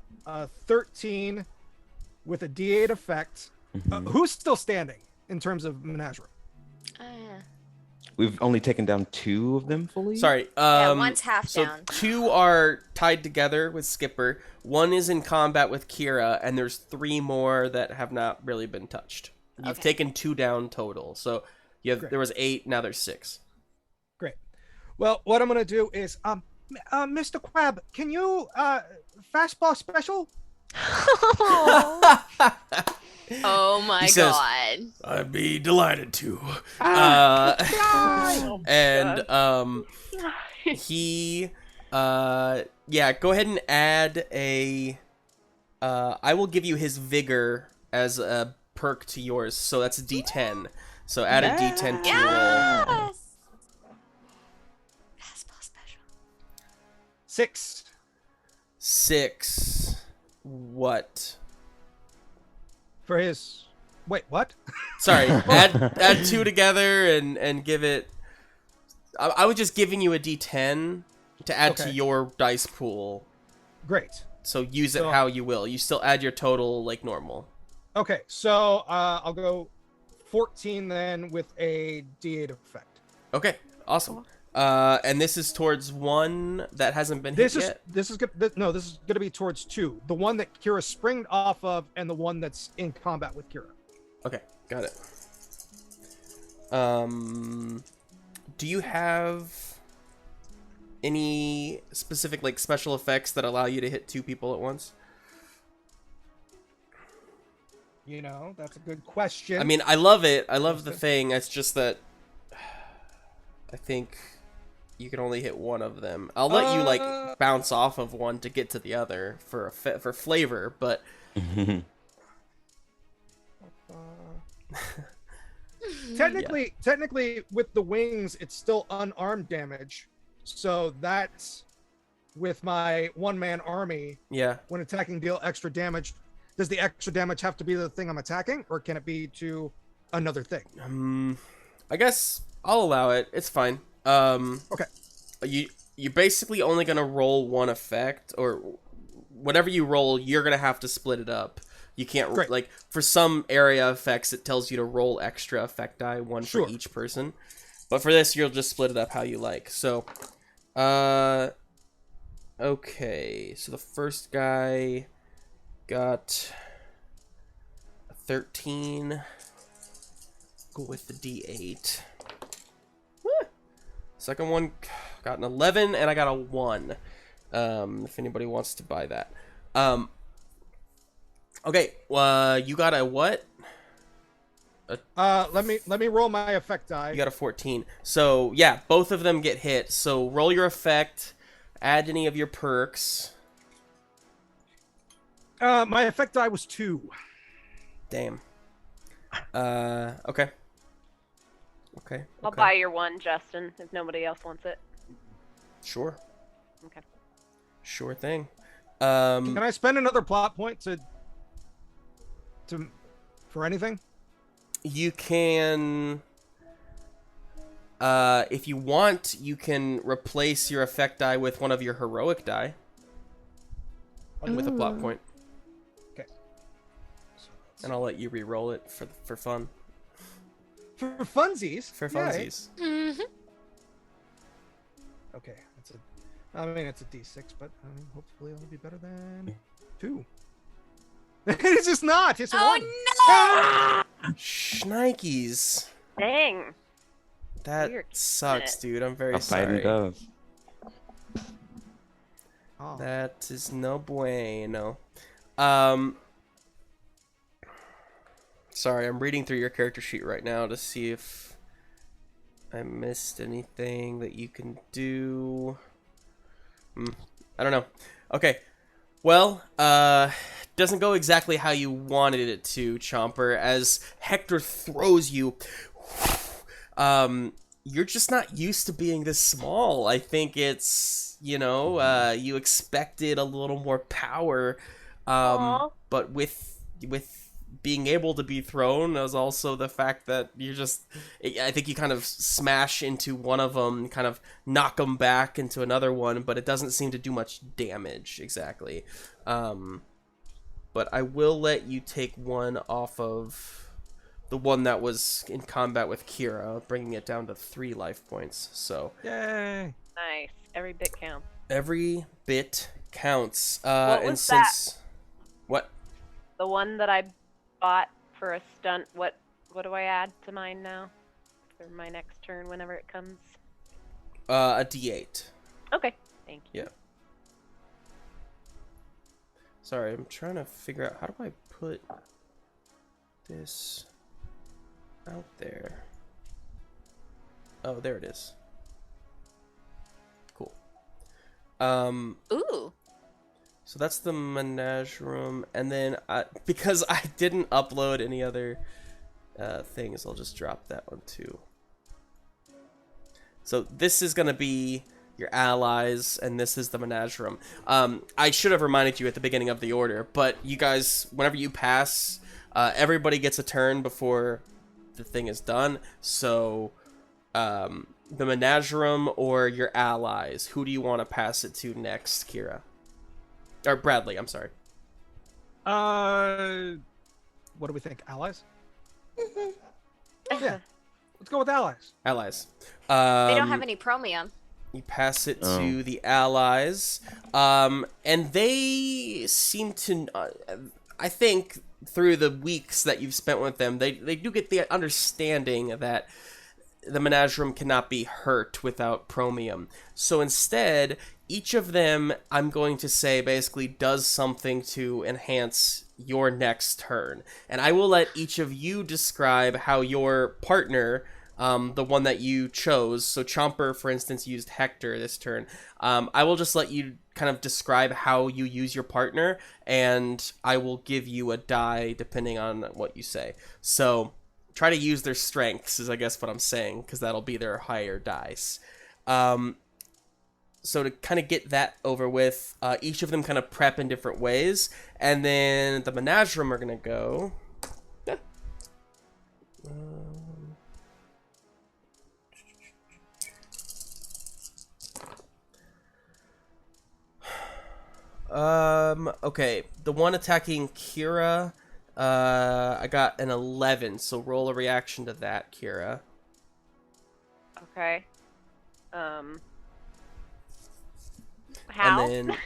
13 with a D8 effect. Who's still standing in terms of Menagerum? We've only taken down 2 of them fully. Sorry. Yeah, one's half so down. 2 are tied together with Skipper. 1 is in combat with Kira, and there's 3 more that have not really been touched. You've taken 2 down total. So there was 8, now there's 6. Great. Well, what I'm gonna do is, Mr. Crab, can you fastball special? Oh my He says, god. I'd be delighted to. He go ahead and add a I will give you his vigor as a perk to yours, so that's a D10. So add a D10 to your roll. Fastball special. 6. 6. What? For his... Wait, what? Sorry, add 2 together and give it... I was just giving you a D10 to add to your dice pool. Great. So use it how you will. You still add your total like normal. Okay, so I'll go 14 then with a D8 effect. Okay, awesome. And this is towards one that hasn't been hit yet? This is gonna be towards 2. The one that Kira springed off of and the one that's in combat with Kira. Okay, got it. Do you have any specific like special effects that allow you to hit 2 people at once? You know, that's a good question. I mean, I love it. I love the thing. It's just that I think you can only hit one of them. I'll let you like bounce off of one to get to the other for flavor, but Technically, with the wings, it's still unarmed damage. So that's with my one-man army. Yeah. When attacking, deal extra damage. Does the extra damage have to be the thing I'm attacking, or can it be to another thing? I guess I'll allow it. It's fine. Okay. You're basically only gonna roll one effect, or whatever you roll, you're gonna have to split it up. You can't like for some area effects, it tells you to roll extra effect die, one for each person. But for this, you'll just split it up how you like. So, okay. So the first guy got a 13. Go with the D8. Second one got an 11, and I got a 1. If anybody wants to buy that. Okay, you got a what? Let me roll my effect die. You got a 14. So, yeah, both of them get hit. So, roll your effect, add any of your perks. My effect die was 2. Damn. Okay. Okay. I'll buy your one, Justin, if nobody else wants it. Sure. Okay. Sure thing. Can I spend another plot point for anything? You can, if you want, you can replace your effect die with one of your heroic die. With a plot point. Okay. And I'll let you re-roll it for fun. For funsies? For funsies. Mm-hmm. Okay. It's a D6, but hopefully it'll be better than 2. It's just not. It's a 1. Oh no! Shnikes. Dang. That Weird. sucks, dude. I'm very How sorry. fighting goes. Oh. That is no bueno. Sorry, I'm reading through your character sheet right now to see if I missed anything that you can do. I don't know. Okay. Well, doesn't go exactly how you wanted it to, Chomper. As Hector throws you, you're just not used to being this small. I think it's, you expected a little more power, but with being able to be thrown is also the fact that I think you kind of smash into one of them, kind of knock them back into another one, but it doesn't seem to do much damage exactly. But I will let you take one off of the one that was in combat with Kira, bringing it down to 3 life points. So Yay! Nice. Every bit counts. every bit counts. What and was since what? The one that I bought for a stunt, what do I add to mine now? For my next turn, whenever it comes? A D8. Okay. Thank you. Yeah. Sorry, I'm trying to figure out how do I put this out there. Oh, there it is. Cool. Ooh. So that's the Menagerum, and then because I didn't upload any other things, I'll just drop that one too. So this is gonna be your allies, and this is the Menagerum. I should have reminded you at the beginning of the order, but you guys, whenever you pass, everybody gets a turn before the thing is done. So the Menagerum or your allies, who do you want to pass it to next, Kira? Or Bradley, I'm sorry. What do we think? Allies? Yeah. Let's go with allies. Allies. They don't have any chromium. You pass it to the allies. And they seem to... I think through the weeks that you've spent with them, they do get the understanding that the Menagerum cannot be hurt without chromium. So instead, each of them, I'm going to say, basically does something to enhance your next turn. And I will let each of you describe how your partner, the one that you chose, so Chomper, for instance, used Hector this turn. I will just let you kind of describe how you use your partner, and I will give you a die depending on what you say. So, try to use their strengths is I guess what I'm saying, because that'll be their higher dice. So to kind of get that over with, each of them kind of prep in different ways, and then the Menagerum are gonna go. Okay, the one attacking Kira, I got an 11, so roll a reaction to that, Kira. Okay. And How? then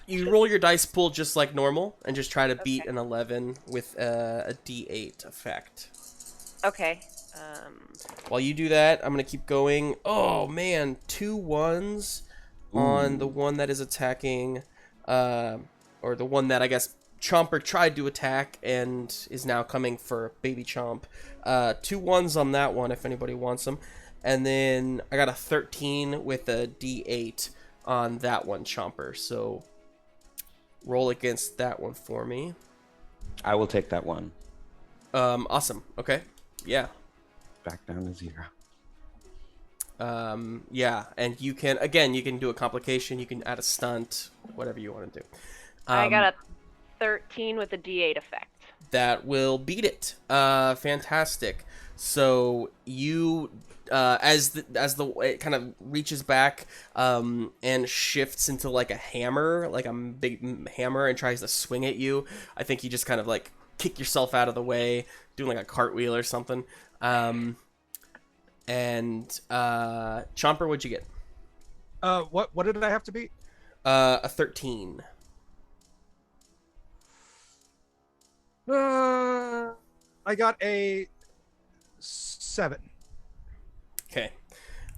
you roll your dice pool just like normal, and just try to beat an 11 with a D8 effect. Okay. While you do that, I'm gonna keep going. Oh man, 2 1s on the one that is attacking, or the one that I guess Chomper tried to attack and is now coming for Baby Chomp. 2 1s on that one if anybody wants them. And then I got a 13 with a D8 on that one, Chomper. So roll against that one for me. I will take that one. Awesome. Okay. Yeah. Back down to 0. Yeah, and you can do a complication, you can add a stunt, whatever you want to do. I got a 13 with a D8 effect. That will beat it. Fantastic. So you, as it kind of reaches back, and shifts into like a hammer, like a big hammer, and tries to swing at you, I think you just kind of like kick yourself out of the way, doing like a cartwheel or something. And Chomper, what'd you get? What did I have to beat? A 13. I got a 7. Okay.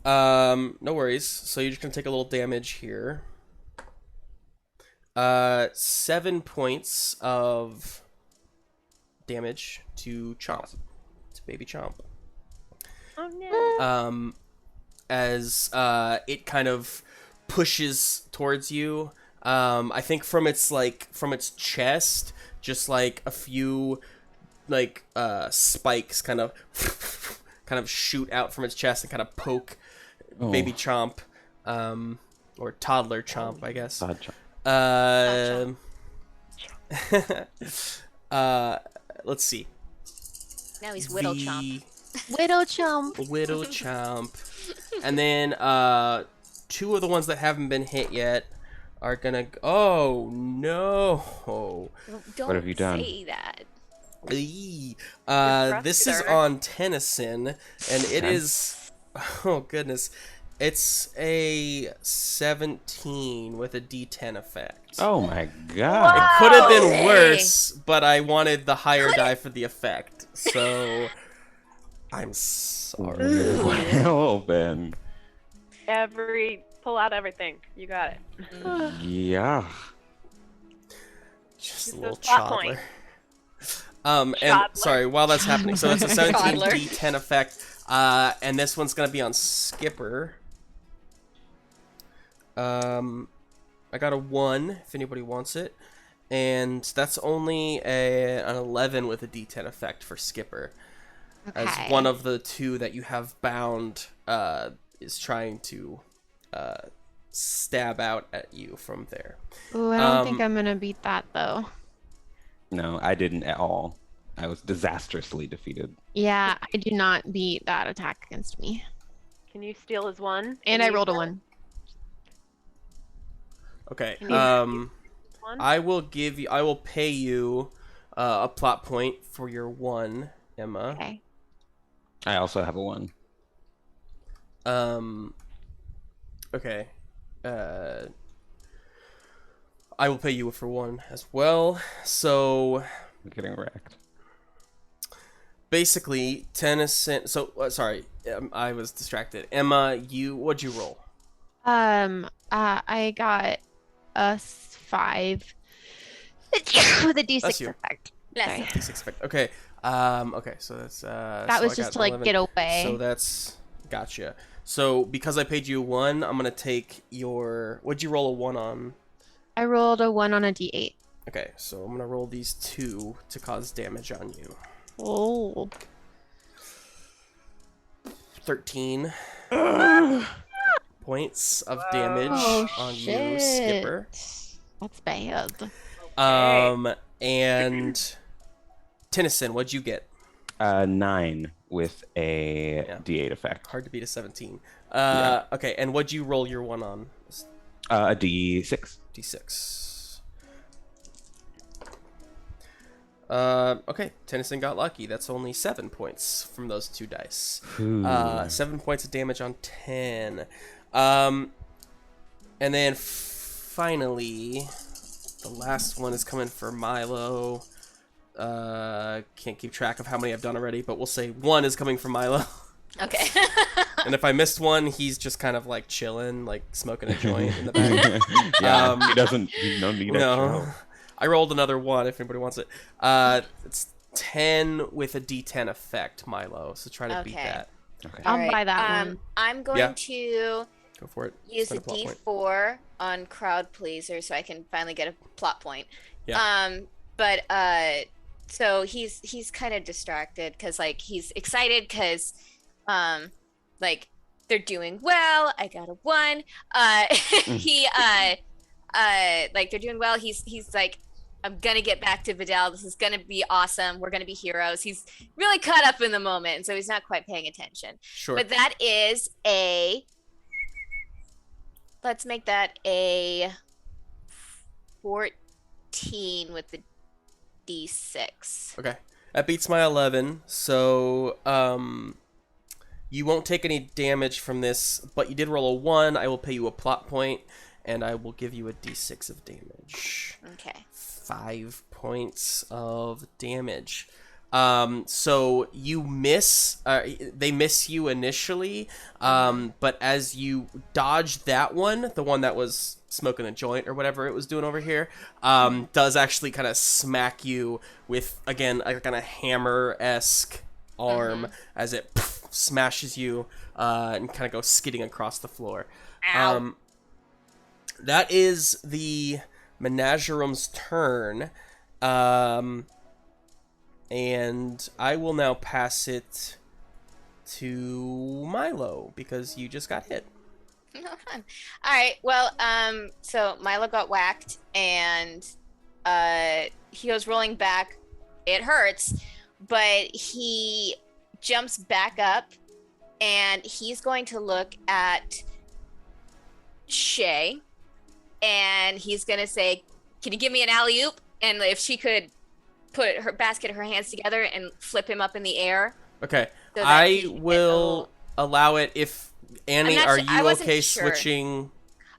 No worries. So you're just gonna take a little damage here. 7 points of damage to Chomp. To Baby Chomp. Oh no. As it kind of pushes towards you. I think from its chest, just like a few like spikes kind of shoot out from its chest and kind of poke Baby Chomp, or Toddler Chomp, I guess. Let's see. Now he's Whittle Chomp. Widow Chomp. Widow Chomp. And then 2 of the ones that haven't been hit yet are gonna. Oh no! Don't What have you done? say that. This is on Tennison, and it is. Oh goodness, it's a 17 with a D10 effect. Oh my god. It could have been Hey. worse, but I wanted the higher die for the effect, so I'm sorry. Well then. Pull out everything. You got it. Yeah. Just a Use little those plot toddler. points. And Toddler. sorry, while that's happening, so it's a 17 Toddler. D10 effect, and this one's gonna be on Skipper. I got a 1 if anybody wants it, and that's only an 11 with a D10 effect for Skipper, as Okay. one of the 2 that you have bound is trying to stab out at you from there. Ooh, I don't think I'm gonna beat that though. No, I didn't at all. I was disastrously defeated. Yeah, I do not beat that attack against me. Can you steal his 1? And I rolled a 1. Okay. Can you- 1? I will pay you a plot point for your 1, Emma. Okay. I also have a 1. Okay. I will pay you for 1 as well. So I'm getting wrecked. basically, Tennison. So sorry, I was distracted. Emma, what'd you roll? I got a 5 with a That's D6 you. effect. Bless Sorry. him. D6 effect. Okay. Okay. So that's That was just to like get away. So that's gotcha. So because I paid you 1, I'm gonna take your. What'd you roll a 1 on? I rolled a 1 on a D8. Okay, so I'm gonna roll these 2 to cause damage on you. Oh. 13 points of damage on you, Skipper. That's bad. And Tennison, what'd you get? 9 with a D8 effect. Hard to beat a 17. Okay, and what'd you roll your one on? A D6. D6. Okay, Tennison got lucky. That's only 7 points from those 2 dice. 7 points of damage on 10. And then finally, the last one is coming for Milo. Can't keep track of how many I've done already, but we'll say 1 is coming from Milo. Okay. And if I missed one, he's just kind of like chilling, like smoking a joint in the back. He doesn't. He no need. No, I rolled another 1. If anybody wants it, it's 10 with a D10 effect, Milo. So try to beat that. Okay. I'll buy that one. I'm going to go for it. Use Spend a plot point. D4 on crowd pleaser so I can finally get a plot point. Yeah. So he's kind of distracted because like he's excited because like they're doing well. I got a 1. Like they're doing well. He's like, I'm gonna get back to Vitell. This is gonna be awesome. We're gonna be heroes. He's really caught up in the moment, and so he's not quite paying attention. Sure. But that is let's make that a 14 with the D6. Okay. That beats my 11. So, you won't take any damage from this, but you did roll a 1. I will pay you a plot point, and I will give you a D6 of damage. Okay. 5 points of damage. So you miss, they miss you initially, but as you dodge that one, the one that was smoking a joint or whatever it was doing over here, does actually kind of smack you with, again, a kind of hammer-esque arm as it smashes you and kind of goes skidding across the floor. Ow. That is the Menagerum's turn. And I will now pass to Milo because you just got hit. No fun. All right. Well, so Milo got whacked and he goes rolling back. It hurts, but he jumps back up and he's going to look at Shay and he's going to say, "Can you give me an alley-oop?" And if she could put her basket of her hands together and flip him up in the air. Okay. So that I he will allow it if Annie, are you okay switching?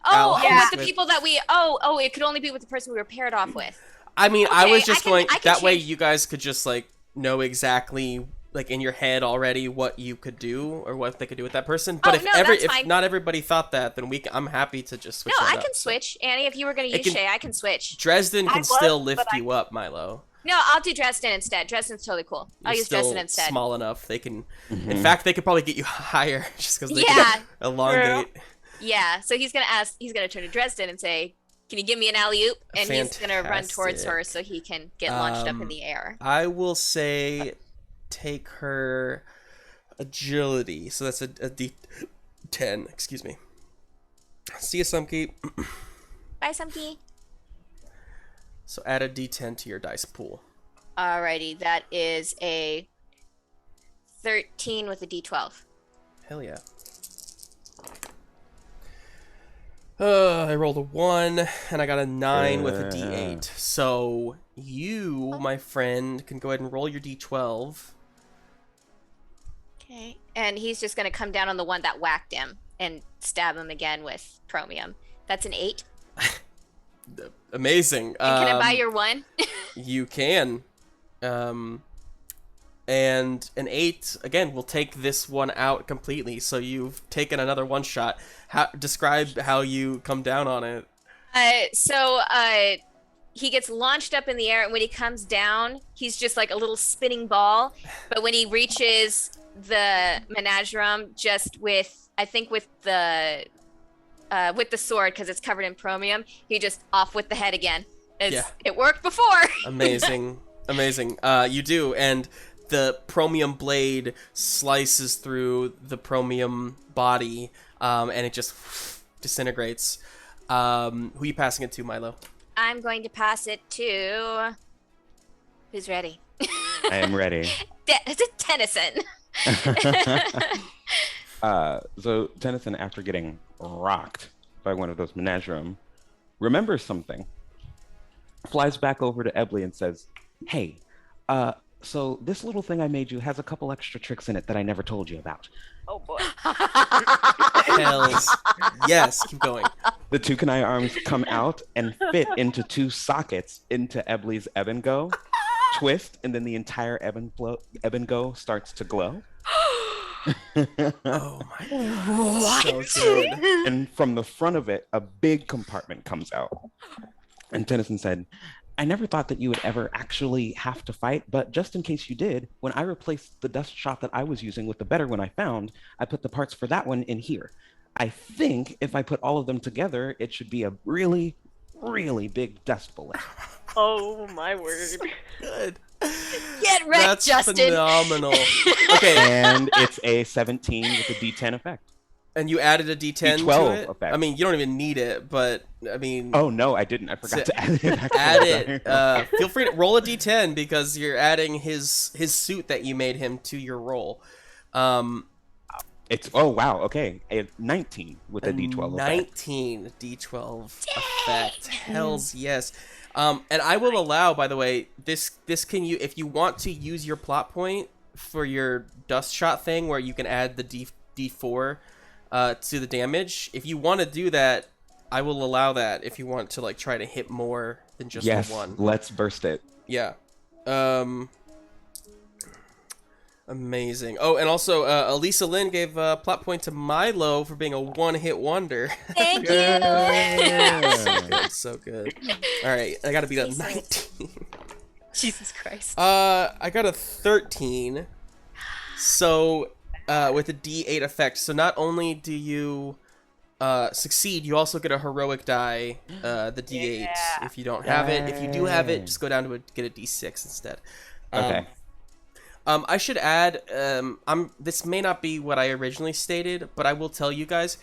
Oh, Alice with the people that we it could only be with the person we were paired off with. I mean, I Okay, was just I can that way change. you guys could just like know exactly like in your head already what you could do or what they could do with that person. But no, that's if fine. not everybody thought that, then I'm happy to just switch No, that I up. can switch. Annie, if you were going to It use can- Shay, I can switch. Dresden I can was, still lift but I- you up, Milo. No, I'll do Dresden instead. Dresden's totally cool. I'll You're use still Dresden instead. small enough. They can, in fact, they could probably get you higher just because they Yeah. can elongate. Yeah, so he's gonna turn to Dresden and say, "Can you give me an alley-oop?" And he's gonna run towards her so he can get launched up in the air. I will say take her agility. So that's a D10. Excuse me. See you, Sumkey. Bye, Sumkey. So add a D10 to your dice pool. Alrighty, that is a 13 with a D12. Hell yeah. I rolled a 1, and I got a 9 with a D8. So you, my friend, can go ahead and roll your D12. Okay. And he's just gonna come down on the one that whacked him and stab him again with chromium. That's an 8. Amazing. And can I buy your 1? You can. And an 8, again, will take this one out completely. So you've taken another one shot. Describe how you come down on it. He gets launched up in the air, and when he comes down, he's just like a little spinning ball. But when he reaches the Menagerum, just with the sword, because it's covered in chromium, he just off with the head again. It worked before. Amazing. You do. And the chromium blade slices through the chromium body, and it just disintegrates. Who are you passing it to, Milo? I'm going to pass it to. Who's ready? I am ready. Tennison. So Tennison, after getting rocked by one of those Menagerum, remembers something, flies back over to Ebley and says, hey, so this little thing I made you has a couple extra tricks in it that I never told you about. Oh boy. Hells. Yes, keep going. The two Kanai arms come out and fit into two sockets into Ebley's Ebengo, twist, and then the entire Ebengo starts to glow. Oh my god. So good. And from the front of it, a big compartment comes out. And Tennison said, I never thought that you would ever actually have to fight, but just in case you did, when I replaced the dust shot that I was using with the better one I found, I put the parts for that one in here. I think if I put all of them together, it should be a really, really big dust bullet. Oh my word. Good. Get wrecked, That's Justin. phenomenal. Okay, And it's a 17 with a D10 effect. and you added a D10 D12 to it? effect. I mean, you don't even need it, but I mean... Oh, no, I didn't. I forgot to add it. Add it. Feel free to roll a D10 because you're adding his suit that you made him to your roll. It's, oh, wow, okay. A 19 with a D12 effect. 19 D12 effect. Hells yes. And I will allow, by the way, this can you, if you want to use your plot point for your dust shot thing where you can add the D4 to the damage, if you want to do that, I will allow that if you want to like try to hit more than just Yes, the one. let's burst it. Yeah. Amazing. Oh, and also, Elisa Lynn gave a plot point to Milo for being a one-hit wonder. Thank you. So good. All right, I gotta beat a 19. Jesus Christ. I got a 13. So, with a D8 effect. So not only do you succeed, you also get a heroic die, the D8. Yeah. If you don't have it, if you do have it, just go down to get a D6 instead. Okay. I should add, this may not be what I originally stated, but I will tell you guys,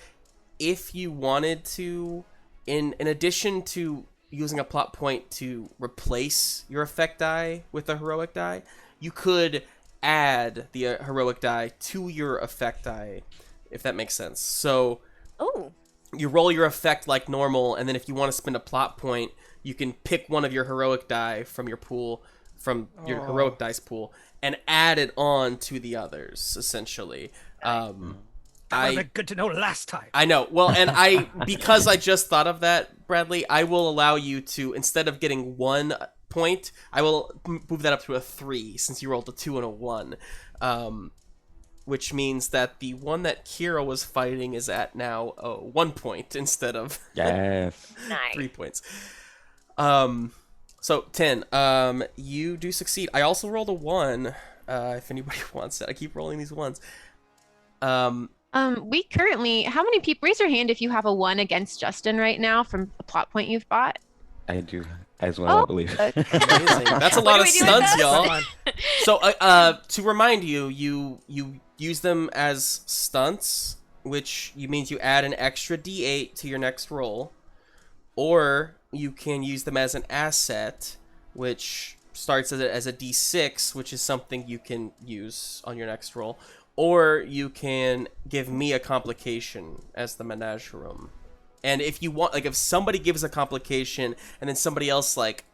if you wanted to, in addition to using a plot point to replace your effect die with a heroic die, you could add the heroic die to your effect die, if that makes sense. So, Oh. you roll your effect like normal, and then if you want to spend a plot point, you can pick one of your heroic die from your pool, from your heroic dice pool, and add it on to the others, essentially. That would have been good to know last time. I know. Well, and because I just thought of that, Bradley, I will allow you to, instead of getting 1 point, I will move that up to a 3, since you rolled a 2 and a 1. Which means that the one that Kira was fighting is at now 1 point instead of Yes. Nice. 3 points. So 10. You do succeed. I also rolled a 1. If anybody wants it, I keep rolling these ones. We currently, how many people, raise your hand if you have a 1 against Justin right now from the plot point you've bought. I do as well, I believe. Amazing. That's a lot of do we do with stunts, this? y'all. So, to remind you, you use them as stunts, which means you add an extra D8 to your next roll, or you can use them as an asset, which starts as a D6, which is something you can use on your next roll, or you can give me a complication as the Menagerum. And if you want, like, if somebody gives a complication and then somebody else, like,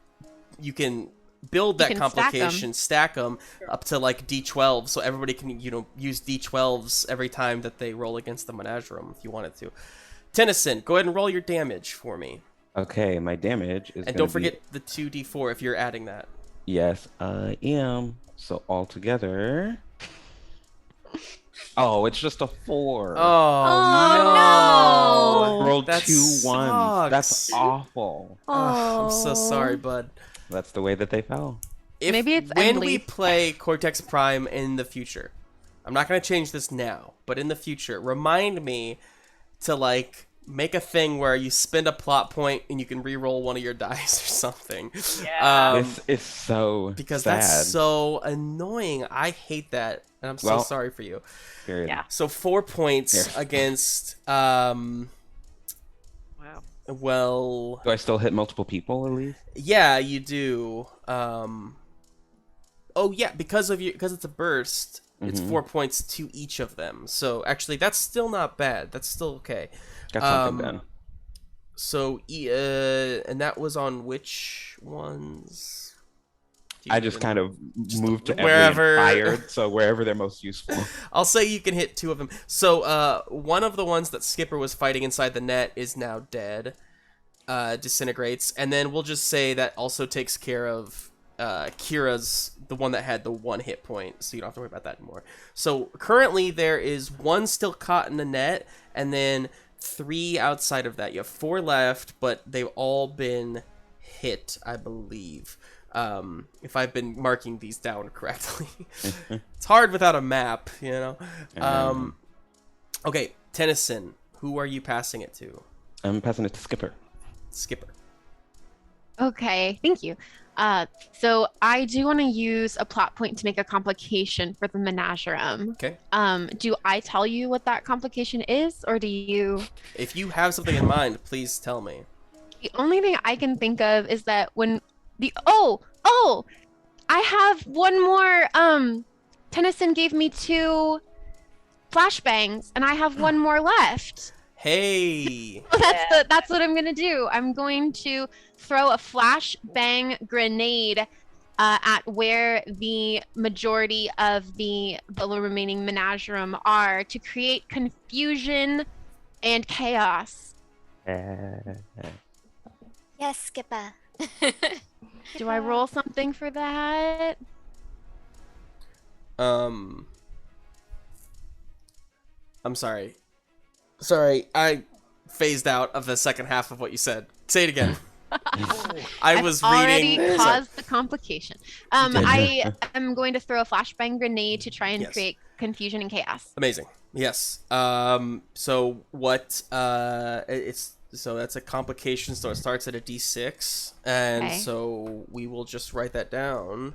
you can build that can complication, stack them up to, like, D12, so everybody can, use D12s every time that they roll against the Menagerum if you wanted to. Tennison, go ahead and roll your damage for me. Okay, my damage is And don't forget the 2d4 if you're adding that. Yes, I am. So altogether... Oh, it's just a 4. Oh, no! Rolled That 2 1s. sucks. That's awful. I'm so sorry, bud. That's the way that they fell. Maybe it's when Emily. we play Cortex Prime in the future, I'm not going to change this now, but in the future, remind me to, like, make a thing where you spend a plot point and you can re-roll one of your dice or something. Yeah. This is so because sad. that's so annoying. I hate that, and I'm so sorry for you. Period. Yeah. So 4 points Here. against Wow. well, Do I still hit multiple people at least? yeah, you do. Oh yeah, because it's a burst, it's 4 points to each of them. So actually, that's still not bad. That's still okay. Got something done. So and that was on which ones? Do you I just kind of moved to wherever- every inspired, so wherever they're most useful. I'll say you can hit 2 of them. So one of the ones that Skipper was fighting inside the net is now dead. Disintegrates, and then we'll just say that also takes care of Kira's, the one that had the 1 hit point, so you don't have to worry about that anymore. So currently there is 1 still caught in the net, and then 3 outside of that. You have 4 left, but they've all been hit, I believe. If I've been marking these down correctly. It's hard without a map, you know? Okay, Tennison, who are you passing it to? I'm passing it to Skipper. Skipper. Okay, thank you. So I do want to use a plot point to make a complication for the Menagerum. Okay. Do I tell you what that complication is, or do you? If you have something in mind, please tell me. The only thing I can think of is that when I have one more. Tennison gave me 2 flashbangs, and I have 1 more left. Hey. That's what I'm gonna do. I'm going to throw a flashbang grenade at where the majority of the remaining Menagerum are to create confusion and chaos. Yes, Skipper. Do I roll something for that? I'm sorry. Sorry, I phased out of the second half of what you said. Say it again. I was already reading. caused the complication. I am going to throw a flashbang grenade to try and create confusion and chaos. Amazing. Yes. So what? So that's a complication. So it starts at a D6, and so we will just write that down.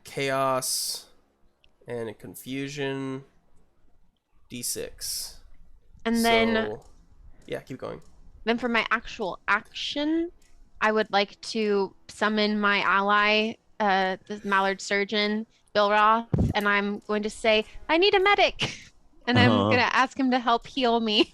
Chaos and confusion. D6. And then, yeah, keep going. Then for my actual action, I would like to summon my ally, the Mallard Surgeon, Bill Roth, and I'm going to say, I need a medic. And I'm going to ask him to help heal me.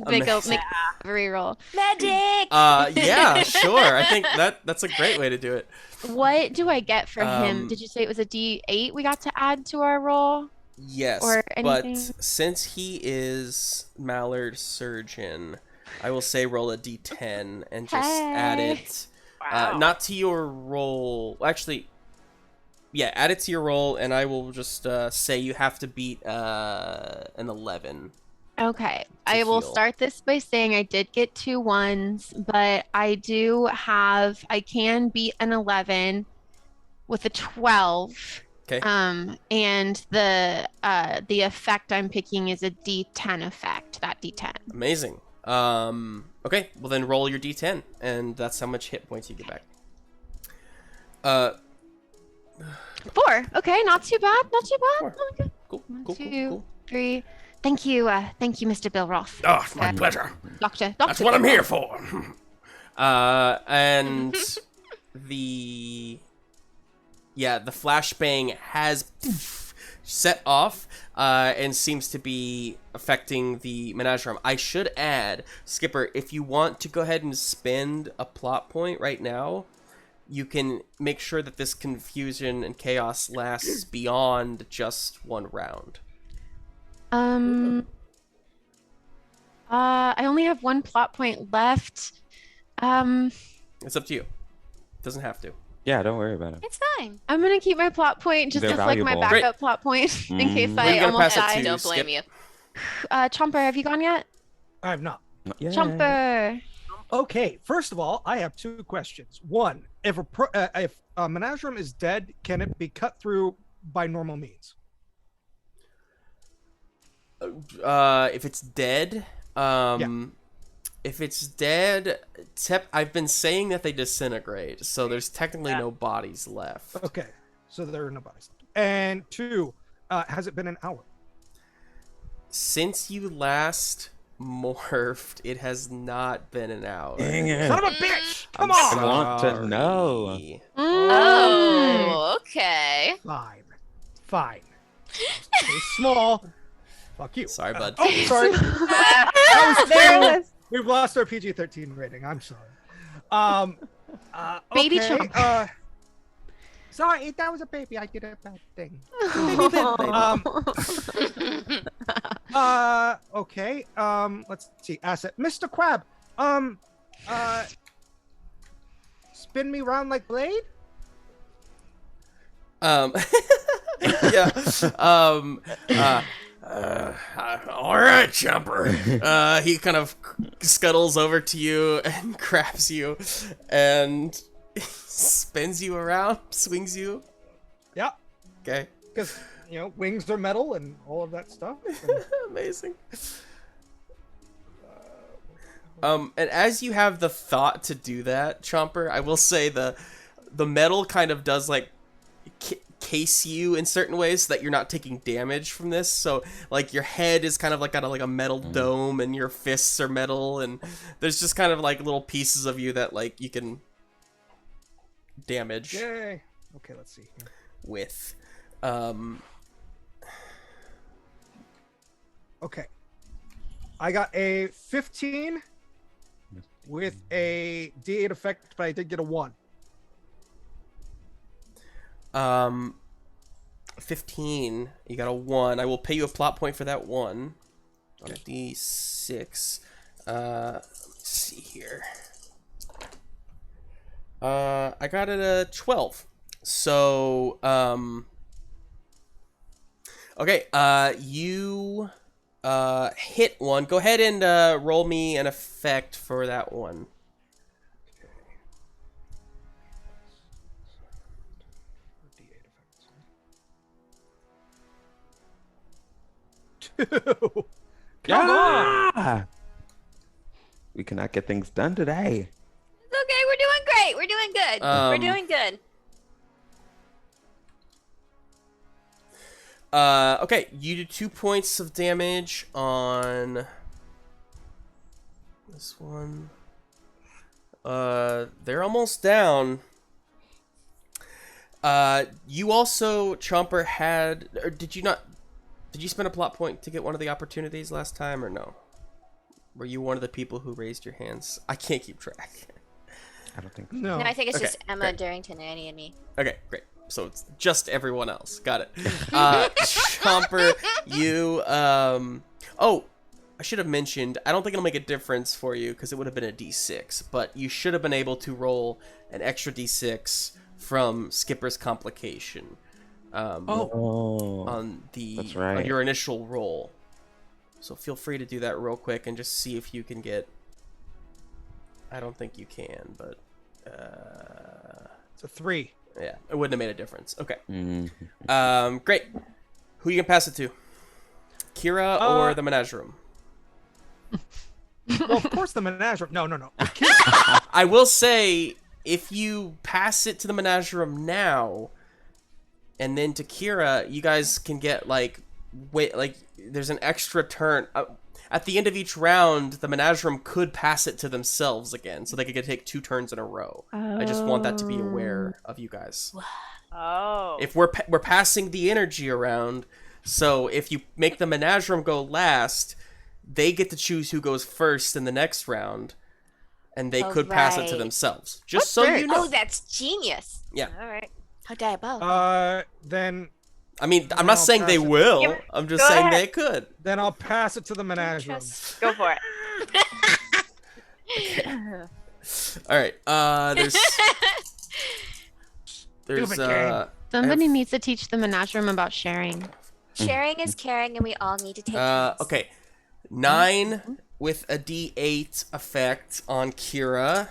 Make a recovery roll. Medic! Yeah, sure. I think that's a great way to do it. What do I get for him? Did you say it was a D8 we got to add to our roll? Yes, but since he is Mallard Surgeon, I will say roll a D10 and just add it. Not to your roll. Actually, yeah, add it to your roll, and I will just say you have to beat an 11. Okay, I will start this by saying I did get 2 1s, but I can beat an 11 with a 12. Okay. And the effect I'm picking is a D10 effect. That D10. Amazing. Okay. Well, then roll your D10, and that's how much hit points you get back. 4. Okay, not too bad. Not too bad. 4. Okay. Cool. 1, 2, 3. Thank you, Mr. Bill Roth. Oh, it's my pleasure. Doctor. That's what I'm here for. And the flashbang has set off and seems to be affecting the Menagerum. I should add, Skipper, if you want to go ahead and spend a plot point right now, you can make sure that this confusion and chaos lasts beyond just 1 round. I only have 1 plot point left. It's up to you. It doesn't have to. Yeah, don't worry about it. It's fine. I'm gonna keep my plot point just They're as like my valuable. backup plot point in case We're I gonna almost pass it die. to Don't blame Skip. you. Chomper, have you gone yet? I have not. Yeah. Chomper. Okay, first of all, I have 2 questions. 1, if a Menagerum is dead, can it be cut through by normal means? If it's dead, If it's dead, I've been saying that they disintegrate, so there's technically no bodies left. Okay, so there are no bodies. And 2, has it been an hour? Since you last morphed, it has not been an hour. Dang it. Son of a bitch! Come I on! want to know. Oh, okay. Fine. Stay small. Fuck you. Sorry, bud. Oh, sorry. There it was. We've lost our PG-13 rating. I'm sorry. Baby okay, Chomper. Sorry, that was a baby. I did a bad thing. Okay. Let's see. Asset, Mr. Crab. Spin me round like Blade. Yeah. All right, Chomper. He kind of scuttles over to you and grabs you and spins you around, swings you. Yeah, Okay. because wings are metal and all of that stuff. Amazing. And as you have the thought to do that, Chomper, I will say the metal kind of does like case you in certain ways so that you're not taking damage from this. So like your head is kind of like got a metal dome, and your fists are metal, and there's just kind of like little pieces of you that like you can damage Yay. Okay, let's see here. with. Okay. I got a 15 with a D8 effect, but I did get a 1. 15. You got a 1. I will pay you a plot point for that 1. On a D6. Let's see here. I got it a 12. So, okay, you hit one. Go ahead and roll me an effect for that one. Come on! We cannot get things done today. It's okay. We're doing great. We're doing good. We're doing good. Okay, you do 2 points of damage on this one. They're almost down. You also, Chomper, had, or did you not? Did you spend a plot point to get one of the opportunities last time, or no? Were you one of the people who raised your hands? I can't keep track. I don't think so. No. No, I think it's Okay, just Emma, great. Darrington, Annie, and me. Okay, great. So it's just everyone else. Got it. Chomper, you, oh, I should have mentioned, I don't think it'll make a difference for you because it would have been a D6, but you should have been able to roll an extra D6 from Skipper's complication. On the that's right. on your initial roll. So feel free to do that real quick and just see if you can get. I don't think you can, but It's a 3. yeah, it wouldn't have made a difference. Okay. Mhm. Great. Who you gonna pass it to? Kira or the Menagerum? Well, of course the Menagerum. No. I will say, if you pass it to the Menagerum now, and then to Kira, you guys can get there's an extra turn. At the end of each round, the Menagerum could pass it to themselves again, so they could take 2 turns in a row. I just want that to be aware of you guys. Oh. If we're passing the energy around, so if you make the Menagerum go last, they get to choose who goes first in the next round, and they could pass it to right. themselves. Just so you know. Oh, that's genius. Yeah. All right. How diabolical. Then I mean, I'm not saying they will. Yeah, I'm just go saying ahead. they could. I'll pass it to the Menagerum. Go for it. All right. There's Stupid game. Somebody needs to teach the Menagerum about sharing. Sharing is caring, and we all need to take turns. okay. 9 with a D8 effect on Kira.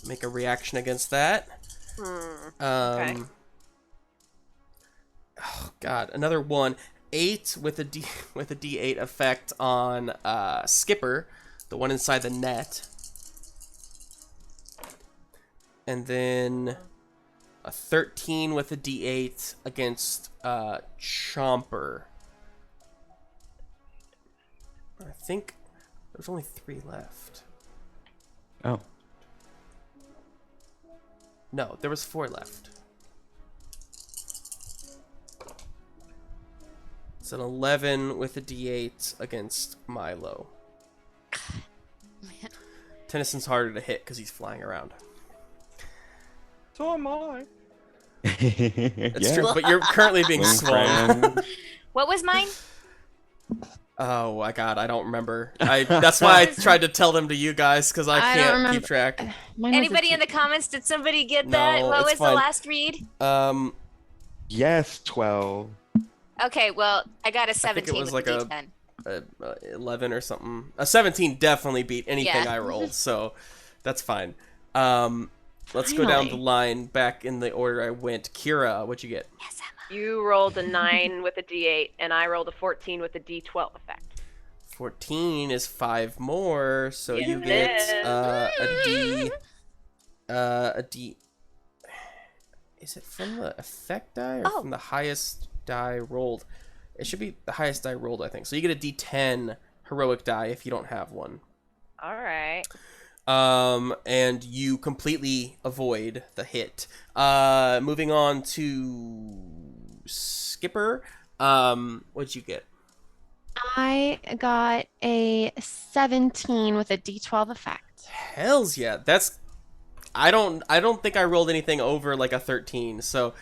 Make a reaction against that. Okay. Oh God, another 1. 8 with a D8 effect on Skipper, the one inside the net. And then a 13 with a D8 against Chomper. I think there's only 3 left. Oh. No, there was 4 left. It's an 11 with a D8 against Milo. Tennison's harder to hit because he's flying around. So am I. It's true, but you're currently being swung. What was mine? Oh my god, I don't remember. That's why I tried to tell them to you guys, because I can't keep track. Anybody in the comments, did somebody get that? What was the last read? Yes, 12. Okay, well, I got a 17 I think it was with like a D10. a 11 or something. A 17 definitely beat anything I rolled, so that's fine. Let's go down the line back in the order I went. Kira, what'd you get? Yes, Emma. You rolled a 9 with a D8, and I rolled a 14 with a D12 effect. 14 is 5 more, so Yes, you it get is. a D. Is it from the effect die or from the highest die rolled? It should be the highest die rolled, I think. So you get a D10 heroic die if you don't have one. All right. And you completely avoid the hit. Moving on to Skipper. What'd you get? I got a 17 with a D12 effect. Hells yeah. I don't think I rolled anything over like a 13, so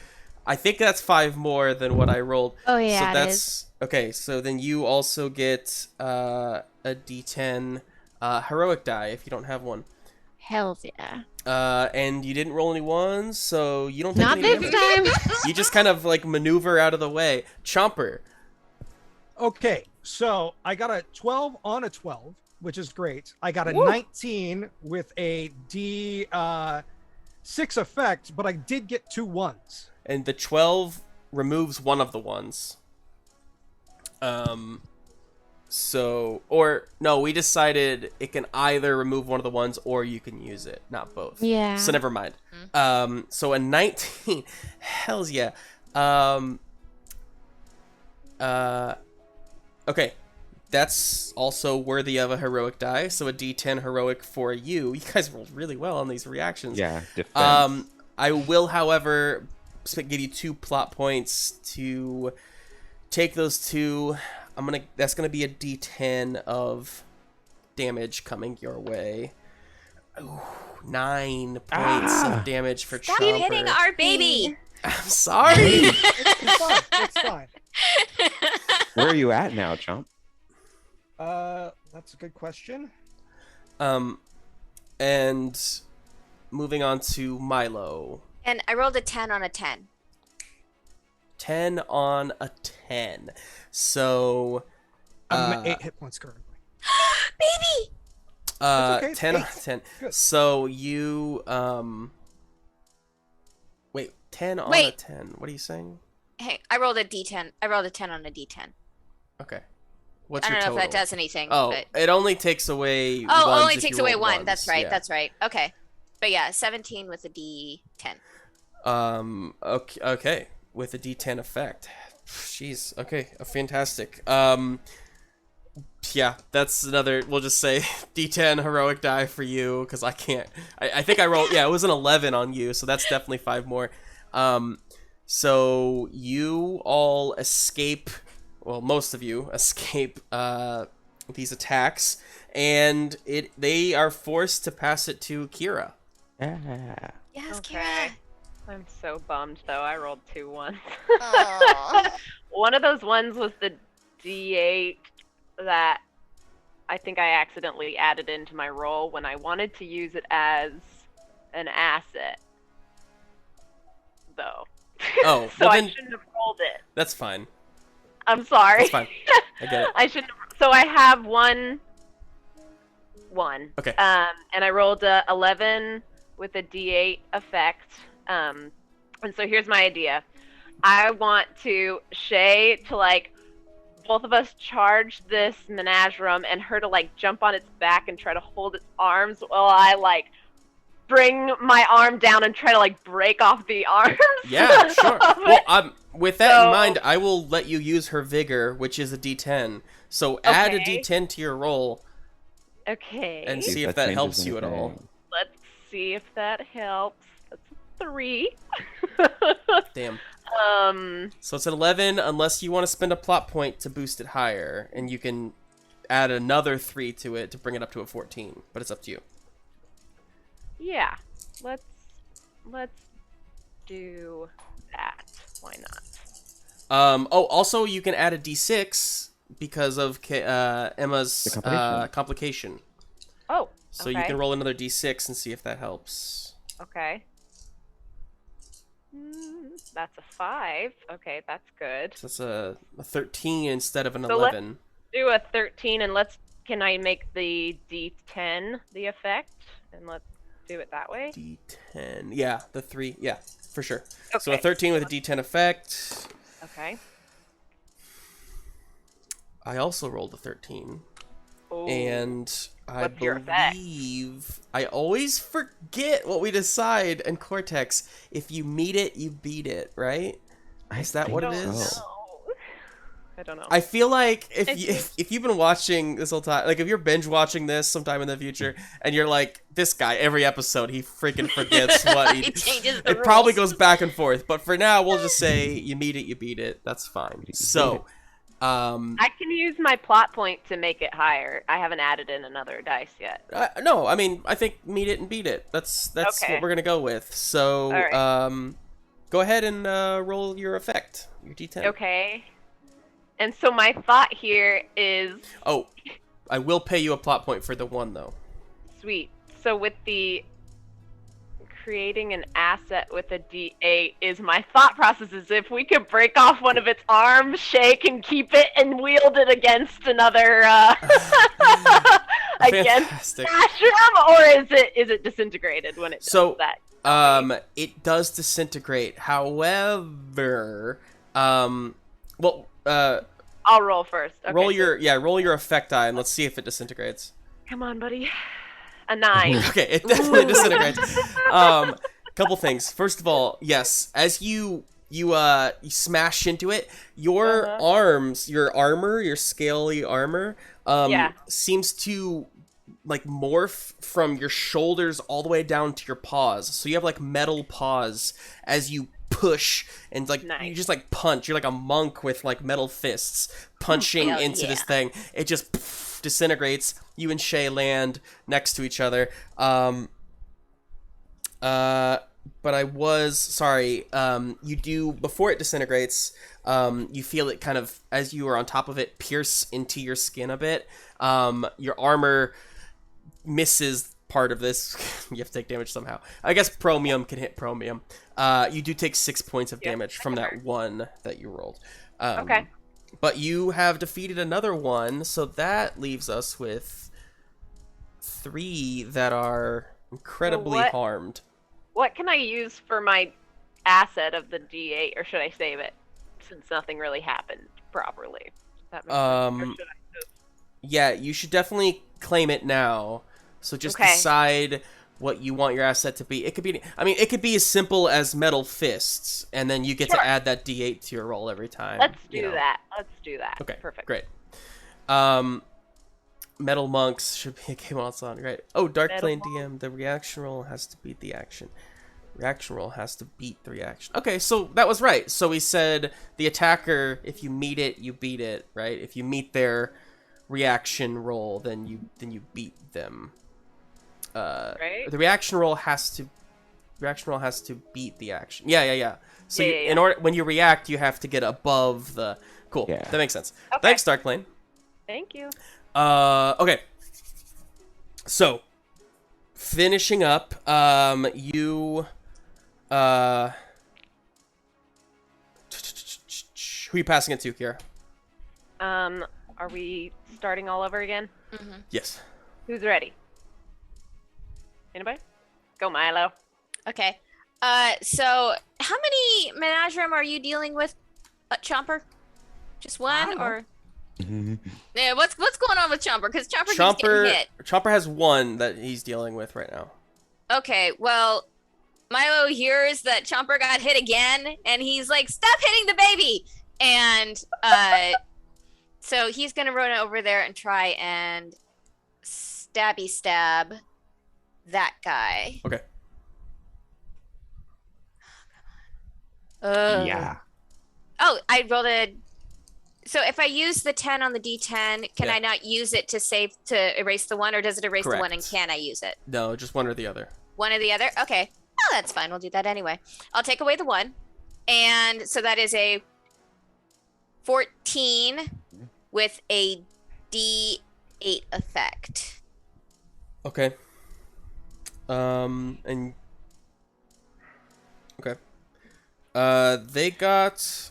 I think that's 5 more than what I rolled. Oh yeah, so that's it is. okay. So then you also get a D10 heroic die if you don't have one. Hells yeah. And you didn't roll any ones, so you don't take Not any this damage. time. You just kind of like maneuver out of the way. Chomper. Okay, so I got a 12 on a 12, which is great. I got a 19 with a D6 effect, but I did get 2 ones. And the 12 removes one of the ones. So, or no, we decided it can either remove one of the ones or you can use it, not both. Yeah. So never mind. So a 19, hells yeah. Okay, that's also worthy of a heroic die. So a D10 heroic for you. You guys rolled really well on these reactions. Yeah, defense. I will, however, give you 2 plot points to take those 2. That's gonna be a D10 of damage coming your way. Ooh, 9 points of damage for Stop Chomper. hitting our baby. I'm sorry. It's fine. It's fine. Where are you at now, Chomp? That's a good question. And moving on to Milo. And I rolled a 10 on a 10. 10 on a 10. So, I'm at 8 hit points currently. Baby! okay, 10 on 8. 10. Good. So you, wait, 10 on a 10. What are you saying? Hey, I rolled a D10. I rolled a 10 on a D10. Okay. What's I your don't know total? if that does anything. Oh, but... it only takes away Oh, ones only if takes you away roll 1. ones. That's right. Yeah. That's right. Okay. But yeah, 17 with a D10. Okay. With a D10 effect. Jeez. Okay. Fantastic. Yeah, that's another, we'll just say D10 heroic die for you, because I can't, I think I rolled, yeah, it was an 11 on you, so that's definitely 5 more. So you all escape, well, most of you escape these attacks, and they are forced to pass it to Kira. Yeah. Yes, Okay. Kira. I'm so bummed, though. I rolled 2 ones. Aw. One of those ones was the D8 that I think I accidentally added into my roll when I wanted to use it as an asset, though. Oh, so well I then- shouldn't have rolled it. That's fine. I'm sorry. That's fine. I get it. I shouldn't have. So I have one. Okay. And I rolled a 11 with a D8 effect. And so here's my idea. I want to Shay to like both of us charge this Menagerum and her to like jump on its back and try to hold its arms while I like bring my arm down and try to like break off the arms. Yeah, sure. Well, with that in mind, I will let you use her vigor, which is a D10. So add a D10 to your roll. Okay. And see if that helps you at all. Let's see if that helps. That's a 3. Damn. So it's an 11 unless you want to spend a plot point to boost it higher, and you can add another 3 to it to bring it up to a 14, but it's up to you. Yeah. Let's do that. Why not? Also you can add a D6 because of Emma's complication. Oh. So you can roll another D6 and see if that helps. Okay. That's a 5. Okay, that's good. So that's a 13 instead of an 11. Let's do a 13, and can I make the D10 the effect? And let's do it that way. D10. Yeah, the 3. Yeah, for sure. Okay. So a 13 with a D10 effect. Okay. I also rolled a 13. Ooh. And I What's your effect? believe I always forget what we decide in Cortex. If you meet it, you beat it, right? Is that what it is? I don't know. I feel like if you've been watching this whole time, like if you're binge watching this sometime in the future, and you're like, this guy every episode he freaking forgets what he changes the it rules. probably goes back and forth. But for now, we'll just say you meet it, you beat it. That's fine. So. I can use my plot point to make it higher. I haven't added in another dice yet. No, I mean, I think meet it and beat it. That's Okay. what we're gonna go with. So, All go ahead and roll your effect, your D10. Okay. And so my thought here is... Oh, I will pay you a plot point for the 1, though. Sweet. So with the creating an asset with a D8 is my thought process is if we could break off one of its arms, shake and keep it and wield it against another against Menagerum, or is it disintegrated when it does that? It does disintegrate. However, I'll roll first. Okay, roll your effect die and let's see if it disintegrates. Come on, buddy. A 9. Okay, it definitely disintegrates. Couple things. First of all, yes, as you smash into it, your arms, your armor, your scaly armor, seems to like morph from your shoulders all the way down to your paws. So you have like metal paws as you push and like you just like punch. You're like a monk with like metal fists punching into this thing. It just disintegrates. You and Shay land next to each other. But I was sorry. You do before it disintegrates. You feel it kind of as you are on top of it pierce into your skin a bit. Your armor misses part of this. You have to take damage somehow. I guess Chromium can hit Chromium. You do take 6 points of damage from that 1 that you rolled. Okay. But you have defeated another one, so that leaves us with 3 that are incredibly harmed. What can I use for my asset of the D8, or should I save it since nothing really happened properly? That makes sense. Or should I just... Yeah, you should definitely claim it now. So just decide what you want your asset to be. It could be, I mean, it could be as simple as metal fists, and then you get to add that D8 to your roll every time. Let's do that. Let's do that. Okay, perfect. Great. Metal monks should be a game on song, right? Oh, Dark Plane DM, the reaction roll has to beat the action. Reaction roll has to beat the reaction. Okay, so that was right. So we said the attacker, if you meet it, you beat it, right? If you meet their reaction roll, then you beat them. Right? The reaction roll has to beat the action. Yeah. So Yeah. in order when you react, you have to get above the. Cool. Yeah. That makes sense. Okay. Thanks, Darkplane. Thank you. Okay. So, finishing up, you, who are you passing it to, Kira? Are we starting all over again? Mm-hmm. Yes. Who's ready? Anybody? Go, Milo. Okay. So how many Menagerum are you dealing with, Chomper? Just one, or Yeah, what's going on with Chomper? Because Chomper keeps getting hit. Chomper has one that he's dealing with right now. Okay, well, Milo hears that Chomper got hit again, and he's like, "Stop hitting the baby!" And so he's gonna run over there and try and stab that guy. Okay. Yeah. Oh, I rolled a. So if I use the 10 on the D10, can Yeah. I not use it to erase the 1, or does it erase the 1 and Correct. can I use it? No, just one or the other. One or the other? Okay. Oh, that's fine. We'll do that anyway. I'll take away the 1. And so that is a 14 with a D8 effect. Okay. And okay. They got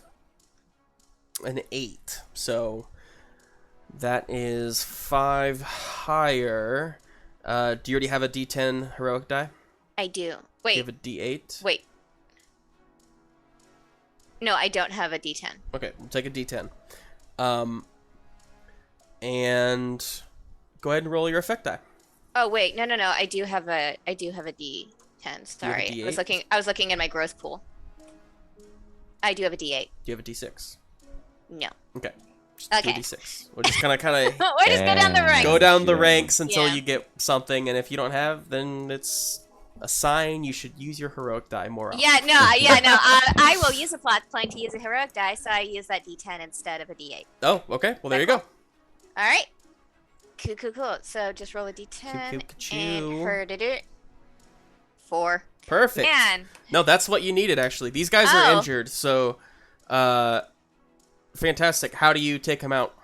an 8, so that is 5 higher. Do you already have a D10 heroic die? I do. Do Wait. you have a D8? Wait. No, I don't have a D10. Okay, we'll take a D10. And go ahead and roll your effect die. Oh wait, no. I do have a D10. Sorry, D8? I was looking in my growth pool. I do have a D8. Do you have a D6? No. Okay. Just do Okay. D6. We'll just kind of We'll just go down the ranks. go down the ranks until Yeah. you get something, and if you don't have, then it's a sign you should use your heroic die more often. Yeah, no. I will use a plot point to use a heroic die, so I use that D10 instead of a D8. Oh, okay. Well, there you go. All right. Cool. So just roll a D10 Choo-choo-ka-choo. and herded it. 4. Perfect. Man. No, that's what you needed, actually. These guys are Oh. injured, so fantastic. How do you take them out?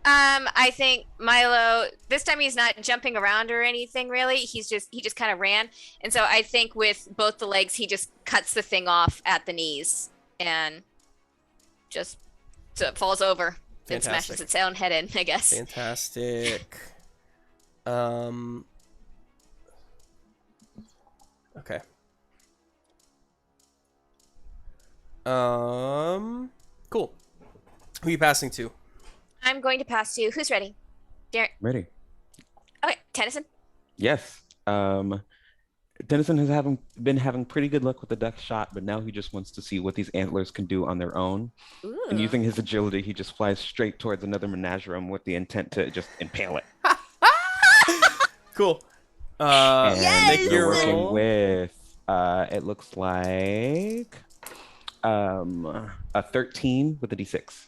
I think Milo, this time he's not jumping around or anything really. He just kind of ran. And so I think with both the legs, he just cuts the thing off at the knees and just so it falls over and Fantastic. smashes its own head in, I guess. Fantastic. Okay. Cool. Who are you passing to? I'm going to pass to who's ready? Ready? Okay, Tennison. Yes. Tennison has been having pretty good luck with the duck shot, but now he just wants to see what these antlers can do on their own. Ooh. And using his agility, he just flies straight towards another Menagerum with the intent to just impale it. Cool. And Make we're your working roll. with, it looks like a 13 with a D6.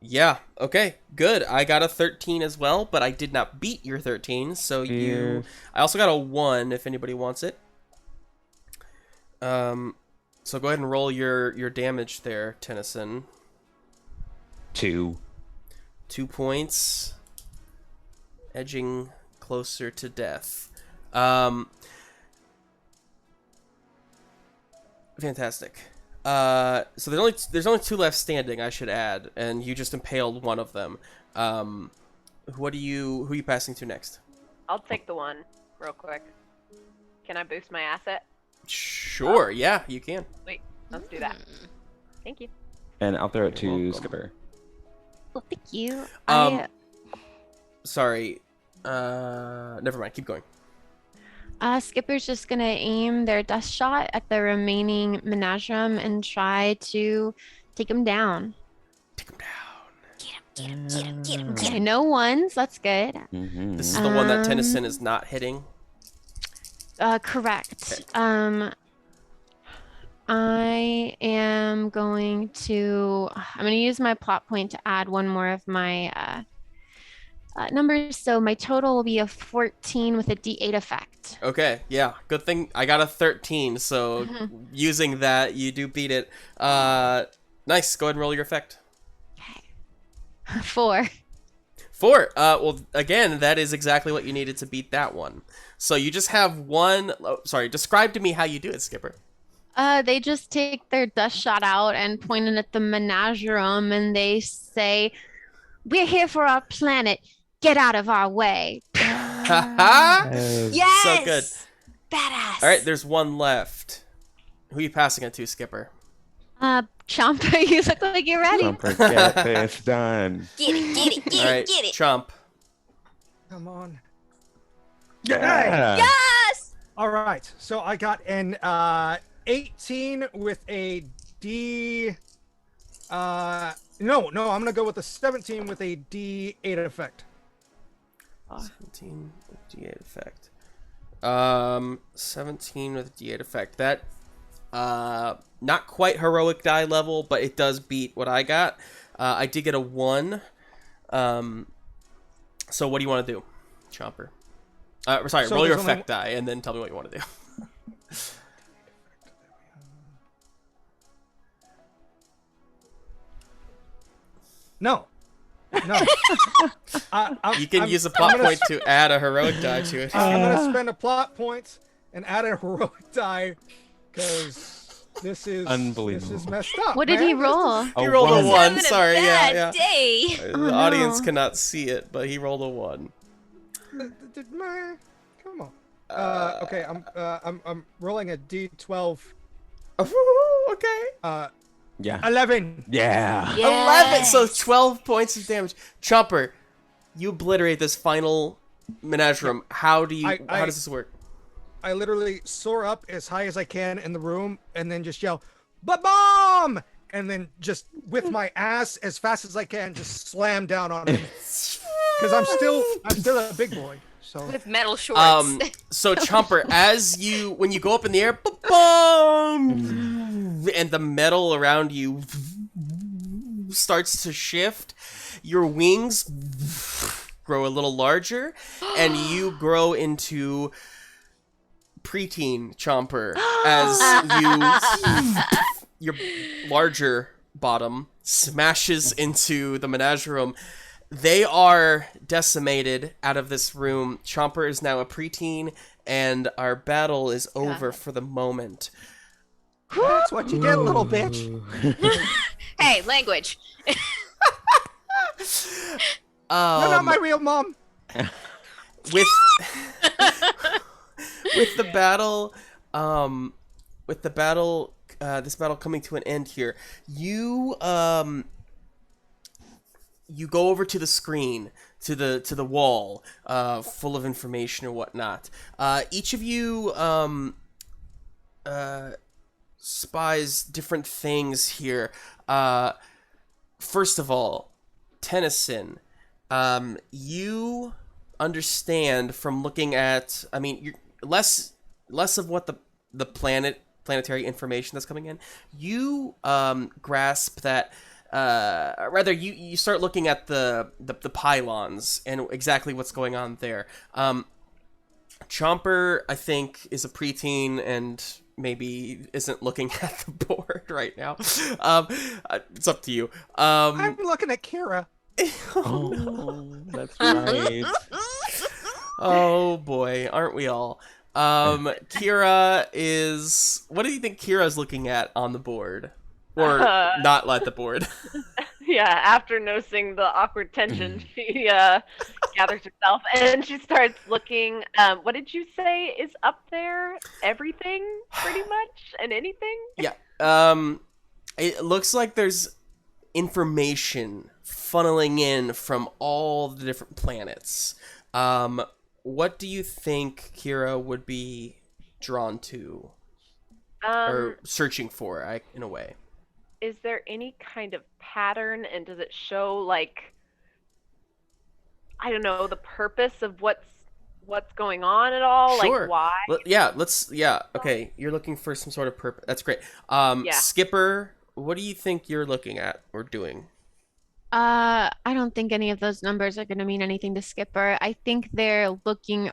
Yeah, okay, good. I got a 13 as well, but I did not beat your 13, so Yeah. I also got a 1 if anybody wants it. So go ahead and roll your damage there, Tennison. 2. 2 points. Edging closer to death. Fantastic. So there's only 2 left standing, I should add, and you just impaled one of them. Who are you passing to next? I'll take the 1 real quick. Can I boost my asset? Sure, yeah, you can. Wait, let's do that. Thank you. And I'll throw it to welcome. Skipper. Well, thank you. Sorry. Never mind, keep going. Skipper's just gonna aim their dust shot at the remaining Menagerum and try to take him down. Take him down. Get him. Okay, no ones. That's good. Mhm. This is the one that Tennison is not hitting. Correct. I am going to. I'm going to use my plot point to add one more of my numbers. So my total will be a 14 with a D8 effect. Okay, yeah, good thing I got a 13, so using that, you do beat it. Nice, go ahead and roll your effect. 4. 4. Well, again, that is exactly what you needed to beat that one. So you just have one. Oh, sorry, describe to me how you do it, Skipper. They just take their dust shot out and point it at the Menagerum, and they say, "We're here for our planet. Get out of our way." Haha. Yes. So good. Badass. All right, there's one left. Who are you passing it to, Skipper? Chomper, you look like you're ready. Chomper, get this done. Get it, get it, get All it, right, get it. Chomp. Come on. Yeah. Yes! All right. So I got an 18 with a D. No, I'm gonna go with a 17 with a D8 effect. 17 with D8 effect. 17 with D8 effect. That not quite heroic die level, but it does beat what I got. I did get a 1. So what do you want to do, Chomper? Sorry, So roll your there's only effect die and then tell me what you want to do. No. You can use a plot point to add a heroic die to it. I'm gonna spend a plot point and add a heroic die because this is Unbelievable. This is messed up. What did he man. roll? He rolled a one. 1. Having a Sorry, bad yeah. day. The Oh, audience no. cannot see it, but he rolled a 1. Come on. Okay, I'm rolling a D12. Okay. Yeah. 11. Yeah. 11, so 12 points of damage. Chomper, you obliterate this final Menagerum. How does this work? I literally soar up as high as I can in the room and then just yell, "Ba-bomb!" And then just with my ass as fast as I can, just slam down on him. Because I'm still a big boy. So With metal shorts. So Chomper, when you go up in the air, boom, and the metal around you starts to shift, your wings grow a little larger, and you grow into preteen Chomper as your larger bottom smashes into the Menagerum. They are decimated out of this room. Chomper is now a preteen, and our battle is over for the moment. that's what you get, little bitch. Hey, language. You're not my real mom. With the battle, this battle coming to an end here, you go over to the screen, to the wall, full of information or whatnot. Each of you spies different things here. First of all, Tennison, you understand from looking at, you're less of what the planetary information that's coming in. You grasp that. Rather, you start looking at the pylons and exactly what's going on there. Chomper, I think, is a preteen and maybe isn't looking at the board right now. It's up to you. I'm looking at Kira. Oh, that's right. Oh boy, aren't we all? Kira is. What do you think Kira's looking at on the board, or not at the board? Yeah, after noticing the awkward tension, she gathers herself and she starts looking. What did you say is up there? Everything, pretty much, and anything? Yeah. It looks like there's information funneling in from all the different planets. What do you think Kira would be drawn to or searching for, in a way? Is there any kind of pattern, and does it show, like, I don't know, the purpose of what's going on at all? Sure. Like, why? Okay, you're looking for some sort of purpose. That's great. Yeah. Skipper, what do you think you're looking at or doing? I don't think any of those numbers are going to mean anything to Skipper. I think they're looking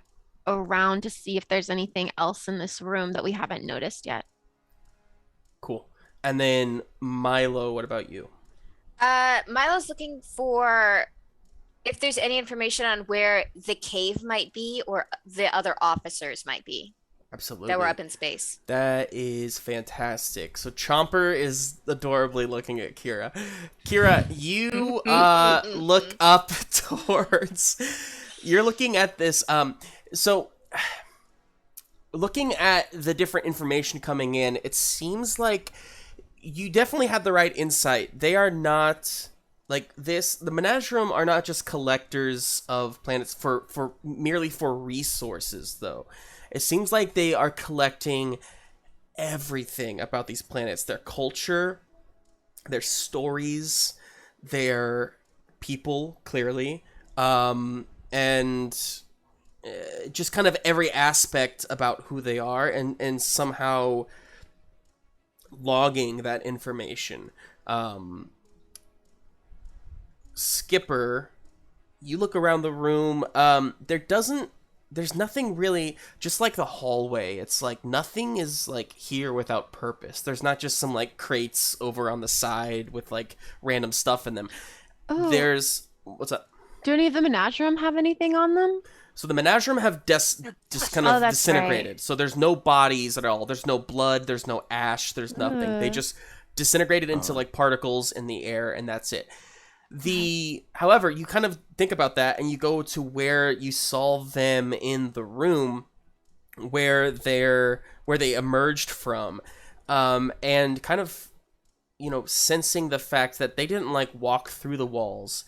around to see if there's anything else in this room that we haven't noticed yet. Cool. And then Milo, what about you? Milo's looking for if there's any information on where the cave might be or the other officers might be Absolutely. that were up in space. That is fantastic. So Chomper is adorably looking at Kira. Kira, you look up towards. You're looking at this. So looking at the different information coming in, it seems like you definitely had the right insight. They are not like this. The Menagerum are not just collectors of planets for merely for resources, though. It seems like they are collecting everything about these planets: their culture, their stories, their people, clearly, and just kind of every aspect about who they are, and somehow logging that information. Skipper, you look around the room. There's nothing really, just like the hallway. It's like nothing is like here without purpose. There's not just some like crates over on the side with like random stuff in them. Oh, There's, what's up? do any of the Menagerum have anything on them? So the Menagerum have just kind of Oh, that's disintegrated. right. So there's no bodies at all. There's no blood. There's no ash. There's nothing. They just disintegrated into like particles in the air, and that's it. However, you kind of think about that, and you go to where you saw them in the room, where they emerged from, and kind of, sensing the fact that they didn't like walk through the walls.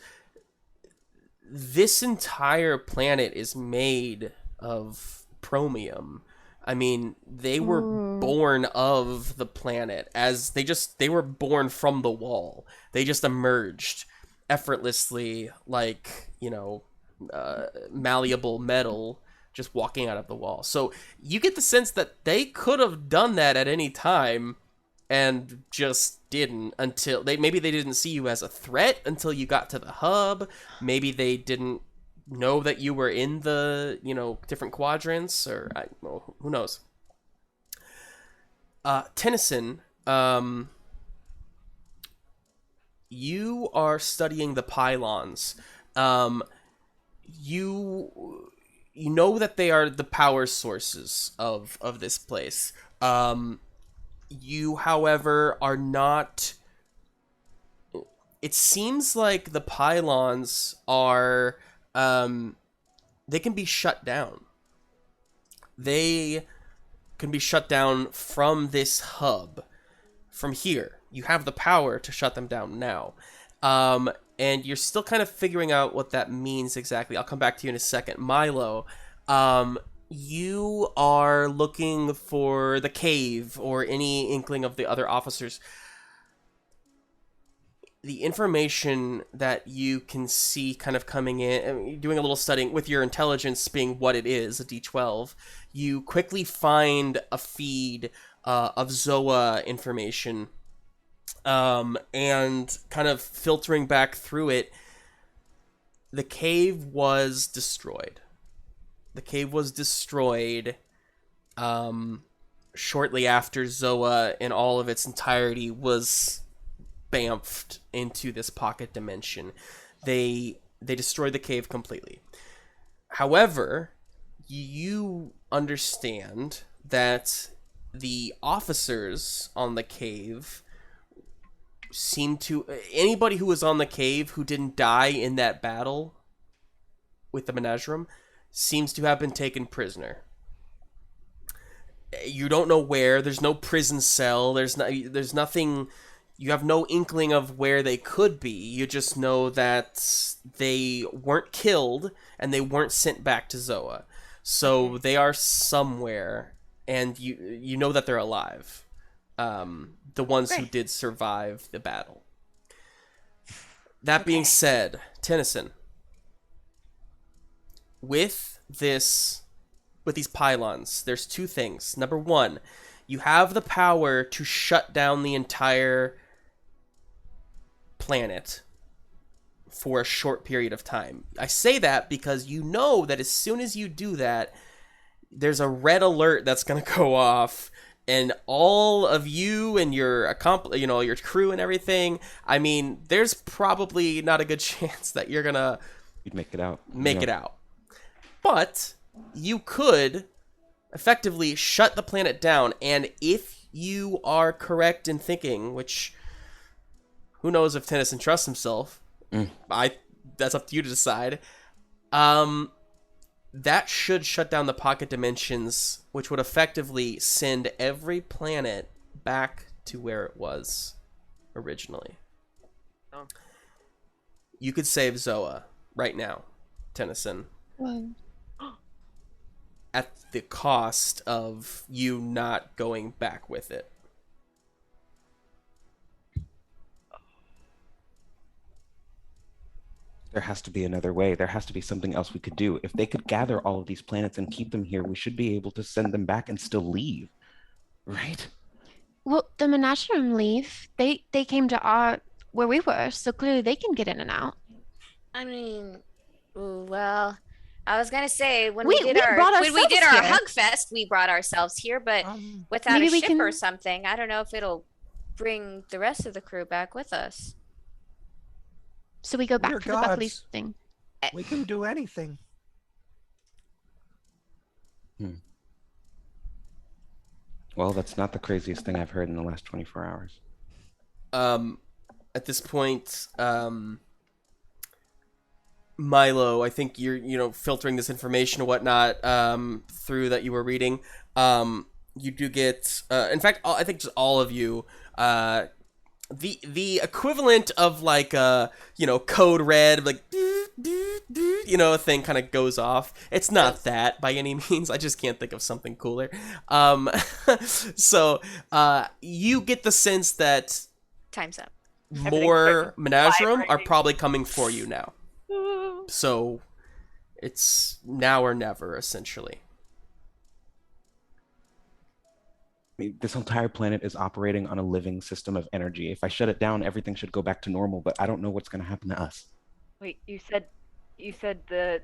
This entire planet is made of chromium. I mean, they were born of the planet as they were born from the wall. They just emerged effortlessly, like, malleable metal just walking out of the wall. So you get the sense that they could have done that at any time and just didn't until maybe they didn't see you as a threat until you got to the hub. Maybe they didn't know that you were in the, different quadrants, or who knows. Tennison, you are studying the pylons. You know that they are the power sources of this place. You, however, are not... It seems like the pylons are... they can be shut down. They can be shut down from this hub. From here. You have the power to shut them down now. And you're still kind of figuring out what that means exactly. I'll come back to you in a second. Milo, you are looking for the cave or any inkling of the other officers. The information that you can see kind of coming in, I mean, doing a little studying with your intelligence being what it is, a D12, you quickly find a feed of Zoa information, and kind of filtering back through it. The cave was destroyed. The cave was destroyed shortly after Zoa in all of its entirety was bamfed into this pocket dimension. They destroyed the cave completely. However, you understand that the officers on the cave anybody who was on the cave who didn't die in that battle with the Menagerum seems to have been taken prisoner. You don't know where. There's no prison cell. There's nothing. You have no inkling of where they could be. You just know that they weren't killed and they weren't sent back to Zoa. So they are somewhere, and you know that they're alive. The ones who did survive the battle. That being said, Tennison, with these pylons, there's two things. Number one, you have the power to shut down the entire planet for a short period of time. I say that because you know that as soon as you do that, there's a red alert that's going to go off, and all of you and your your crew and everything, I mean, there's probably not a good chance that you'd make it out. It out. But you could effectively shut the planet down, and if you are correct in thinking, which who knows if Tennison trusts himself, that's up to you to decide. That should shut down the pocket dimensions, which would effectively send every planet back to where it was originally. Oh. You could save Zoa right now, Tennison, Well, at the cost of you not going back with it. There has to be another way. There has to be something else we could do. If they could gather all of these planets and keep them here, we should be able to send them back and still leave. Right? well, the Menagerum leave. They came to our where we were, so clearly they can get in and out. I mean, ooh, well, I was gonna say when We we did brought our ourselves here. Hug Fest, we brought ourselves here, but without Maybe a we ship can- or something, I don't know if it'll bring the rest of the crew back with us. So we go back We're for the Buckley gods. thing. We can do anything. Well, that's not the craziest thing I've heard in the last 24 hours. At this point, Milo, I think you're filtering this information and whatnot through that you were reading. You do get, in fact, I think just all of you, the equivalent of like code red, like a thing kind of goes off. It's not that by any means. I just can't think of something cooler. So you get the sense that Time's up. more Menagerum are probably coming for you now. So it's now or never, essentially. I mean, this entire planet is operating on a living system of energy. If I shut it down, everything should go back to normal, but I don't know what's going to happen to us. Wait, you said the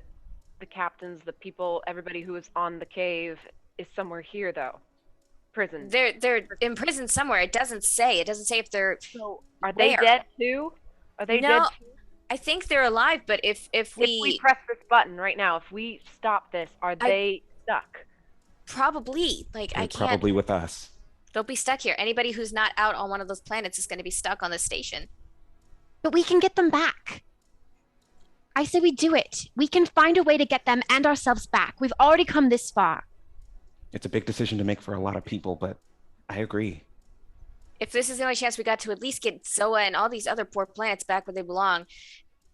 captains, the people, everybody who was on the cave is somewhere here though. Prison. They're imprisoned somewhere. It doesn't say. It doesn't say if they're. So are they Where? dead too? Are they No, dead too? I think they're alive, but if If we press this button right now, if we stop this, are they stuck? probably like I They're can't. probably with us. They'll be stuck here. Anybody who's not out on one of those planets is going to be stuck on the station. But we can get them back. I say we do it. We can find a way to get them and ourselves back. We've already come this far. It's a big decision to make for a lot of people, but I agree. If this is the only chance we got to at least get Zoa and all these other poor planets back where they belong,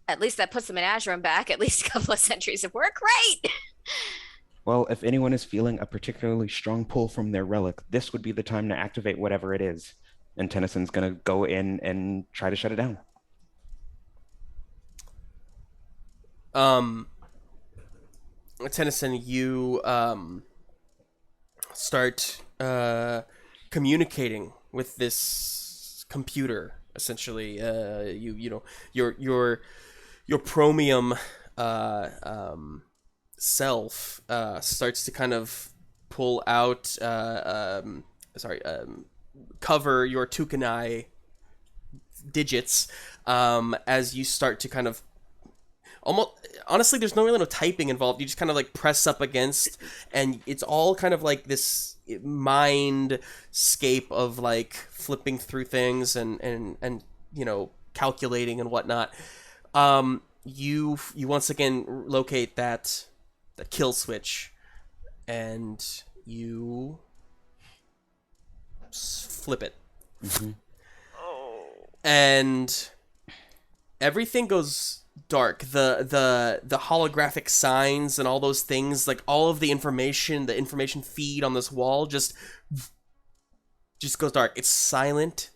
at least that puts the Menagerum back at least a couple of centuries of work, right? Well, if anyone is feeling a particularly strong pull from their relic, this would be the time to activate whatever it is. And Tennison's going to go in and try to shut it down. Tennison, you start communicating with this computer. Essentially, your Promium self starts to kind of pull out, cover your Tukanai digits as you start to kind of honestly, there's no really no typing involved. You just kind of like press up against, and it's all kind of like this mindscape of like flipping through things and calculating and whatnot. You once again locate that kill switch, and you flip it, and everything goes dark. The holographic signs and all those things, like all of the information feed on this wall just goes dark. It's silent.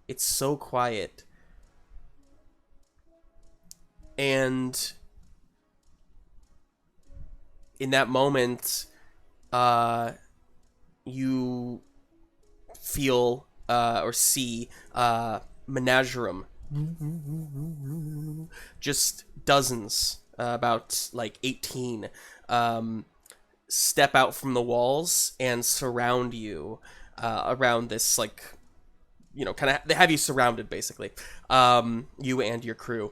It's so quiet. And in that moment, you feel or see Menagerum. Just dozens, about like 18, step out from the walls and surround you around this, like, kind of, they have you surrounded basically, you and your crew.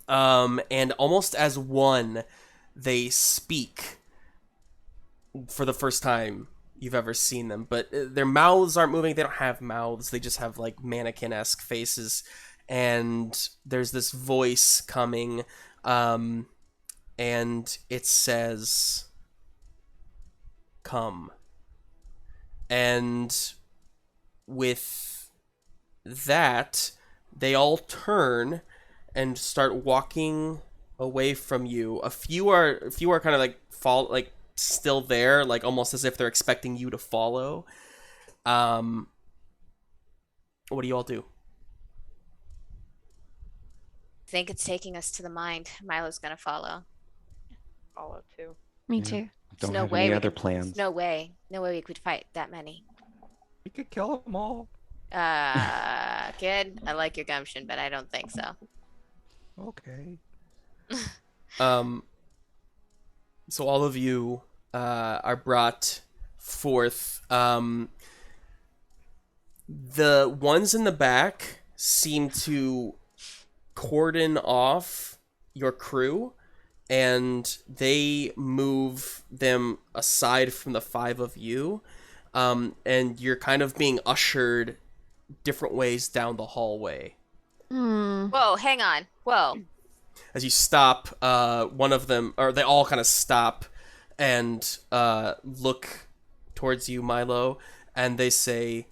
And almost as one, they speak for the first time you've ever seen them, but their mouths aren't moving. They don't have mouths. They just have like mannequin-esque faces. And there's this voice coming, and it says, "Come." And with that, they all turn and start walking away from you. A few are kind of like still there, like almost as if they're expecting you to follow. What do you all do? I think it's taking us to the mind. Milo's gonna follow. Follow too. Me Yeah. too. Don't no have way any we other could- plans. No way we could fight that many. We could kill them all. Kid, I like your gumption, but I don't think so. Okay. So all of you are brought forth. The ones in the back seem to cordon off your crew, and they move them aside from the five of you, and you're kind of being ushered different ways down the hallway. Whoa, hang on. Whoa. As you stop, one of them, or they all kind of stop and look towards you, Milo, and they say,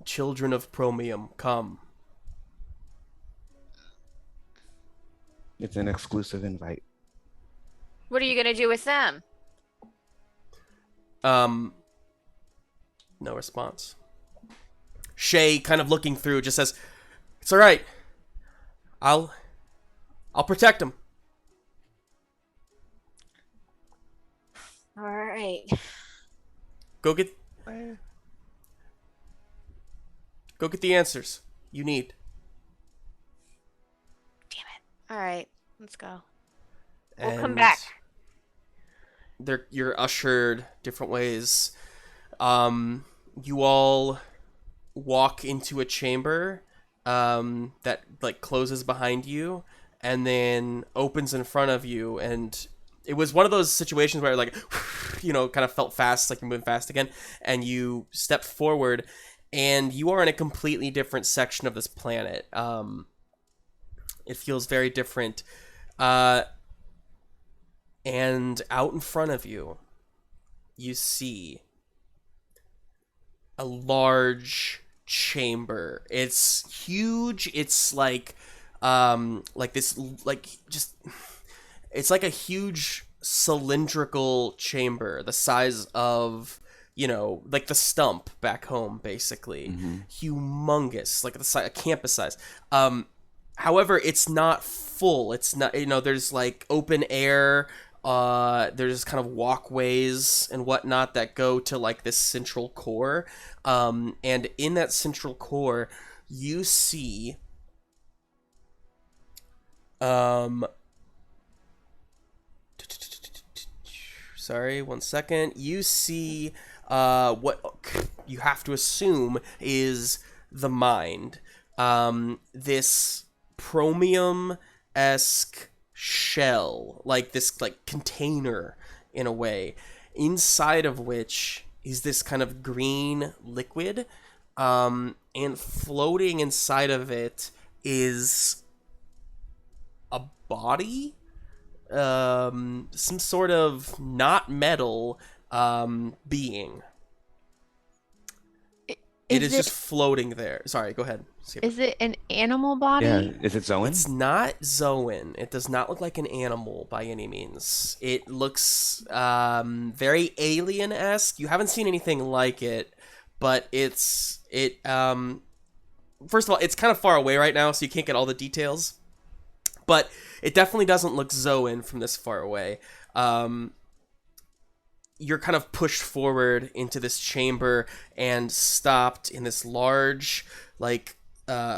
"Children of Promium, come." It's an exclusive invite. What are you gonna do with them? No response. Shay, kind of looking through, just says, "It's all right. I'll protect him." All right. Go get the answers you need. Damn it. All right. Let's go. We'll come back. You're ushered different ways. You all walk into a chamber that like closes behind you and then opens in front of you, and it was one of those situations where like kind of felt fast, like you're moving fast again, and you stepped forward and you are in a completely different section of this planet. It feels very different. And out in front of you, you see a large chamber. It's huge. It's like this, like just, it's like a huge cylindrical chamber, the size of, like the stump back home, basically. Humongous, like the size, a campus size. However, it's not full. It's not, there's like open air. There's kind of walkways and whatnot that go to like this central core. And in that central core, you see, sorry, 1 second. You see, what you have to assume is the mind. This Promium-esque shell, like this like container in a way, inside of which is this kind of green liquid, and floating inside of it is a body, some sort of not metal being. It is just floating there. Sorry, go ahead. Is it an animal body? Yeah, is it Zoan? It's not Zoan. It does not look like an animal by any means. It looks very alien-esque. You haven't seen anything like it, but first of all, it's kind of far away right now, so you can't get all the details. But it definitely doesn't look Zoan from this far away. You're kind of pushed forward into this chamber and stopped in this large, like,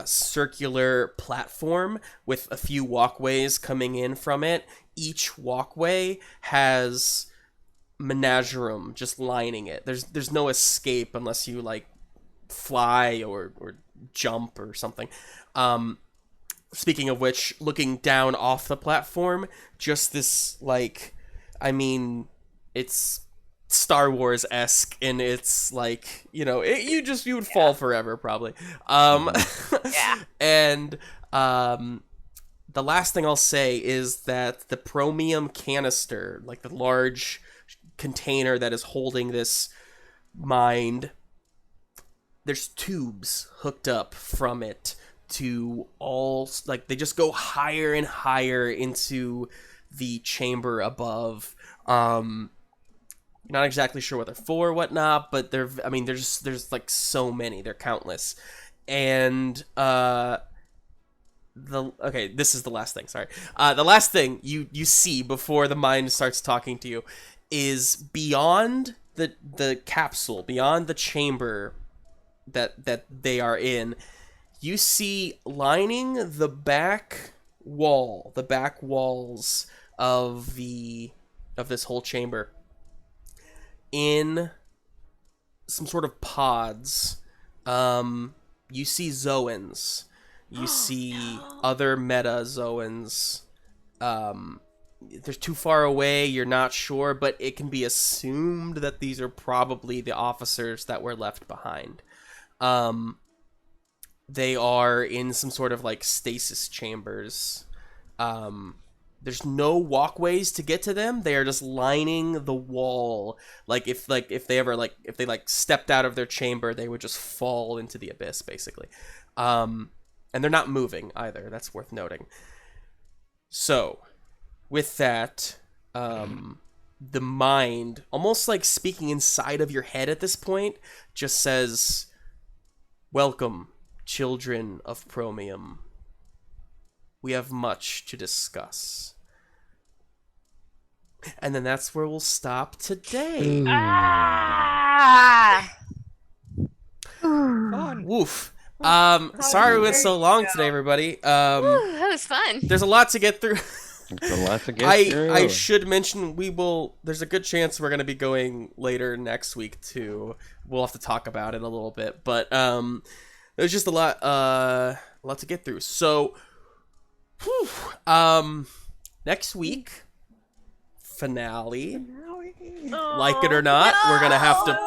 circular platform with a few walkways coming in from it. Each walkway has Menagerum just lining it. There's no escape unless you like fly or jump or something. Speaking of which, looking down off the platform, just this like, I mean, it's Star Wars-esque, and it's like, you would fall forever probably. Yeah. And the last thing I'll say is that the Promium canister, like the large container that is holding this mind, there's tubes hooked up from it to all, like, they just go higher and higher into the chamber above. You're not exactly sure what they're for or whatnot, but there's like so many, they're countless. And this is the last thing, sorry. The last thing you see before the mind starts talking to you is beyond the capsule, beyond the chamber that they are in, you see lining the back walls of this whole chamber, in some sort of pods, you see Zoans. You see other meta Zoans. They're too far away, you're not sure, but it can be assumed that these are probably the officers that were left behind. They are in some sort of like stasis chambers. There's no walkways to get to them. They are just lining the wall. If they stepped out of their chamber, they would just fall into the abyss, basically. And they're not moving either. That's worth noting. So, with that, the mind, almost like speaking inside of your head at this point, just says, "Welcome, children of Promium. We have much to discuss." And then that's where we'll stop today. Fun. Woof. Sorry we went so long today, everybody. That was fun. There's a lot to get through. It's a lot to get through. I should mention there's a good chance we're going to be going later next week too. We'll have to talk about it a little bit, but there's just a lot to get through. So next week, finale. Like it or not, we're going to have to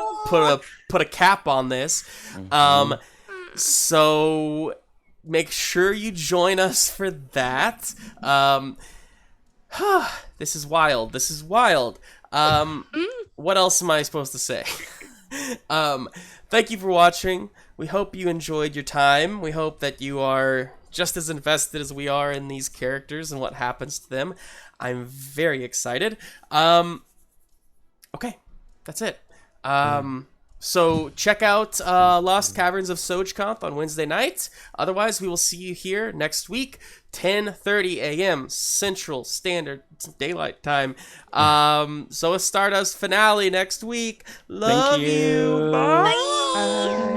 put a cap on this. So make sure you join us for that. This is wild. What else am I supposed to say? Thank you for watching. We hope you enjoyed your time. We hope that you are just as invested as we are in these characters and what happens to them. I'm very excited. Okay, that's it. So check out Lost Caverns of Sojkamp on Wednesday night. Otherwise, we will see you here next week, 10:30 a.m. Central Standard Daylight Time. So a Stardust finale next week. Love Thank you. Bye. Bye.